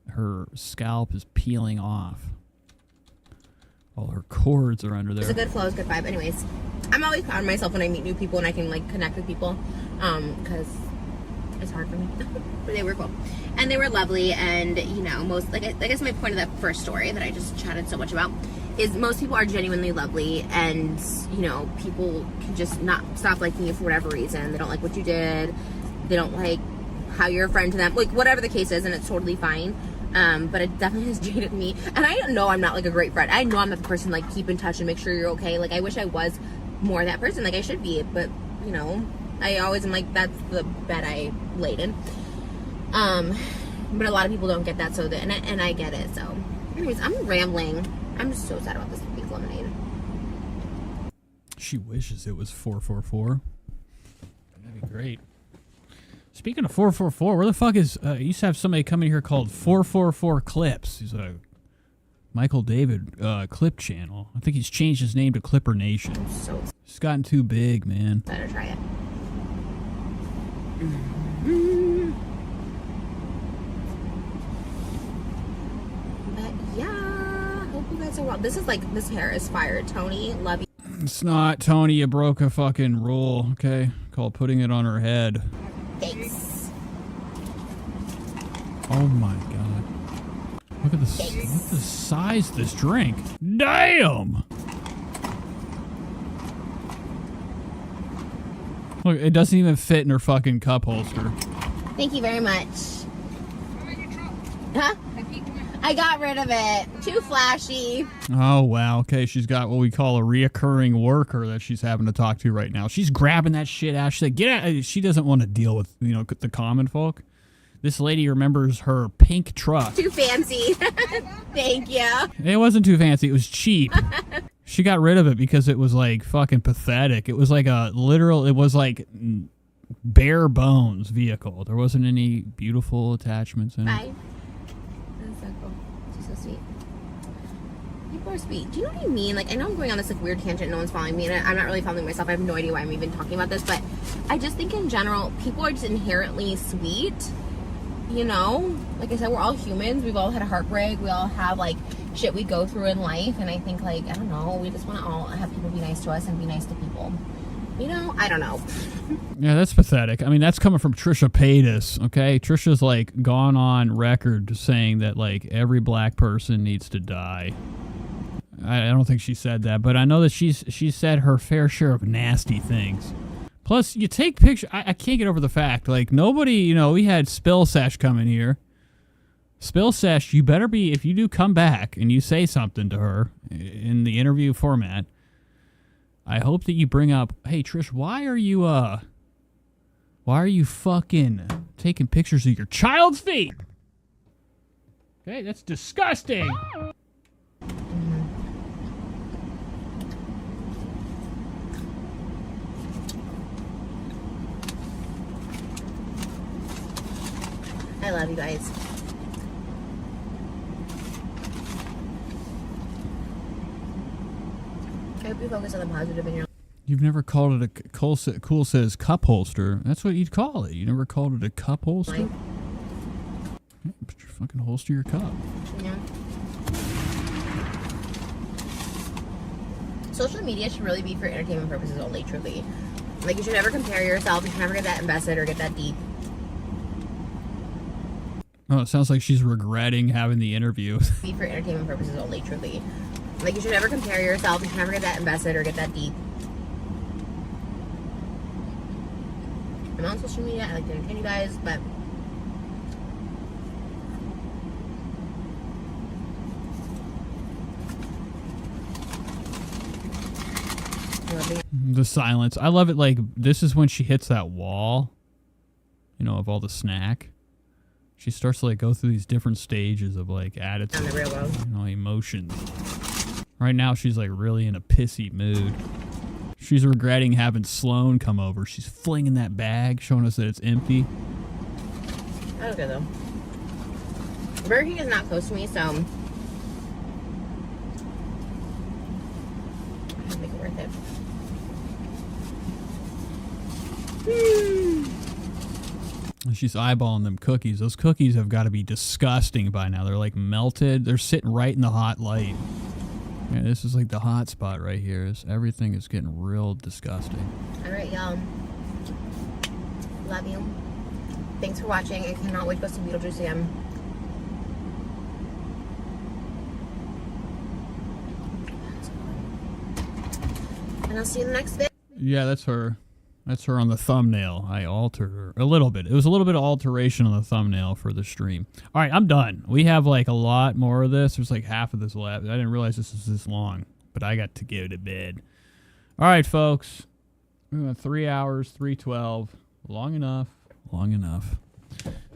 Her scalp is peeling off. All her cords are under there. It's a good flow, it's a good vibe. Anyways, I'm always proud of myself when I meet new people and I can like connect with people, because it's hard for me. But they were cool and they were lovely, and you know, most like I guess my point of that first story that I just chatted so much about is most people are genuinely lovely, and you know, people can just not stop liking you for whatever reason. They don't like what you did, they don't like how you're a friend to them, like whatever the case is, and it's totally fine. But it definitely has jaded me, and I know I'm not like a great friend. I know I'm not the person like keep in touch and make sure you're okay. Like I wish I was more that person, like I should be, but you know, I always am like, that's the bed I laid in. But a lot of people don't get that, so and I get it. So anyways, I'm rambling. I'm just so sad about this pink lemonade. She wishes it was 444. That'd be great. Speaking of 444, where the fuck is... I used to have somebody come in here called 444 Clips. He's a Michael David clip channel. I think he's changed his name to Clipper Nation. It's gotten too big, man. Better try it. But yeah, hope you guys are well. This is like, this hair is fire. Tony, love you. It's not, Tony. You broke a fucking rule, okay? Called putting it on her head. Thanks. Oh my god. Look at the size of this drink. Damn! Look, it doesn't even fit in her fucking cup holster. Thank you very much. Huh? I got rid of it. Too flashy. Oh, wow. Okay, she's got what we call a reoccurring worker that she's having to talk to right now. She's grabbing that shit out. She's like, get out. She doesn't want to deal with, you know, the common folk. This lady remembers her pink truck. Too fancy. Thank you. It wasn't too fancy. It was cheap. She got rid of it because it was like fucking pathetic. It was like it was like bare bones vehicle. There wasn't any beautiful attachments in it. Bye. That's so cool. She's so sweet. People are sweet. Do you know what I mean? Like, I know I'm going on this like weird tangent. No one's following me, and I'm not really following myself. I have no idea why I'm even talking about this, but I just think in general, people are just inherently sweet. You know, like I said, we're all humans. We've all had a heartbreak. We all have like shit we go through in life, and I think like, I don't know, we just want to all have people be nice to us and be nice to people. You know, I don't know. Yeah, that's pathetic. I mean, that's coming from Trisha Paytas, okay? Trisha's like gone on record saying that like every black person needs to die. I don't think she said that, but I know that she's said her fair share of nasty things. Plus, you take pictures. I can't get over the fact, like, nobody, you know, we had Spill Sesh come in here. Spill Sesh, you better be, if you do come back and you say something to her in the interview format, I hope that you bring up, hey, Trish, why are you fucking taking pictures of your child's feet? Okay, that's disgusting. I love you guys. I hope you focus on the positive in your life. You've never called it a Cool says cup holster. That's what you'd call it. You never called it a cup holster? Yeah, but you fucking holster your cup. Yeah. Social media should really be for entertainment purposes only, truly. Like, you should never compare yourself. You should never get that invested or get that deep. Oh, it sounds like she's regretting having the interview. Be for entertainment purposes only, truly. Like, you should never compare yourself. You should never get that invested or get that deep. I'm on social media. I like to entertain you guys, but the silence. I love it. Like, this is when she hits that wall, you know, of all the snack. She starts to like go through these different stages of like attitude, the real world. You know, emotions. Right now, she's like really in a pissy mood. She's regretting having Sloan come over. She's flinging that bag, showing us that it's empty. I don't care though. Burger King is not close to me, so I'll make it worth it. She's eyeballing them cookies. Those cookies have got to be disgusting by now. They're like melted. They're sitting right in the hot light. Yeah, this is like the hot spot right here. Everything is getting real disgusting. All right, y'all. Love you. Thanks for watching. I cannot wait to go see Beetlejuice again. And I'll see you in the next video. Yeah, that's her. That's her on the thumbnail. I altered her a little bit. It was a little bit of alteration on the thumbnail for the stream. All right, I'm done. We have like a lot more of this. There's like half of this left. I didn't realize this was this long, but I got to go to bed. All right, folks. 3 hours, 3:12. Long enough. Long enough.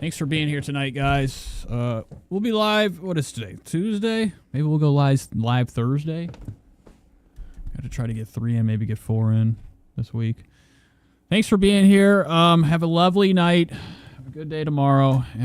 Thanks for being here tonight, guys. We'll be live. What is today? Tuesday? Maybe we'll go live Thursday. Got to try to get 3 in, maybe get 4 in this week. Thanks for being here. Have a lovely night. Have a good day tomorrow. And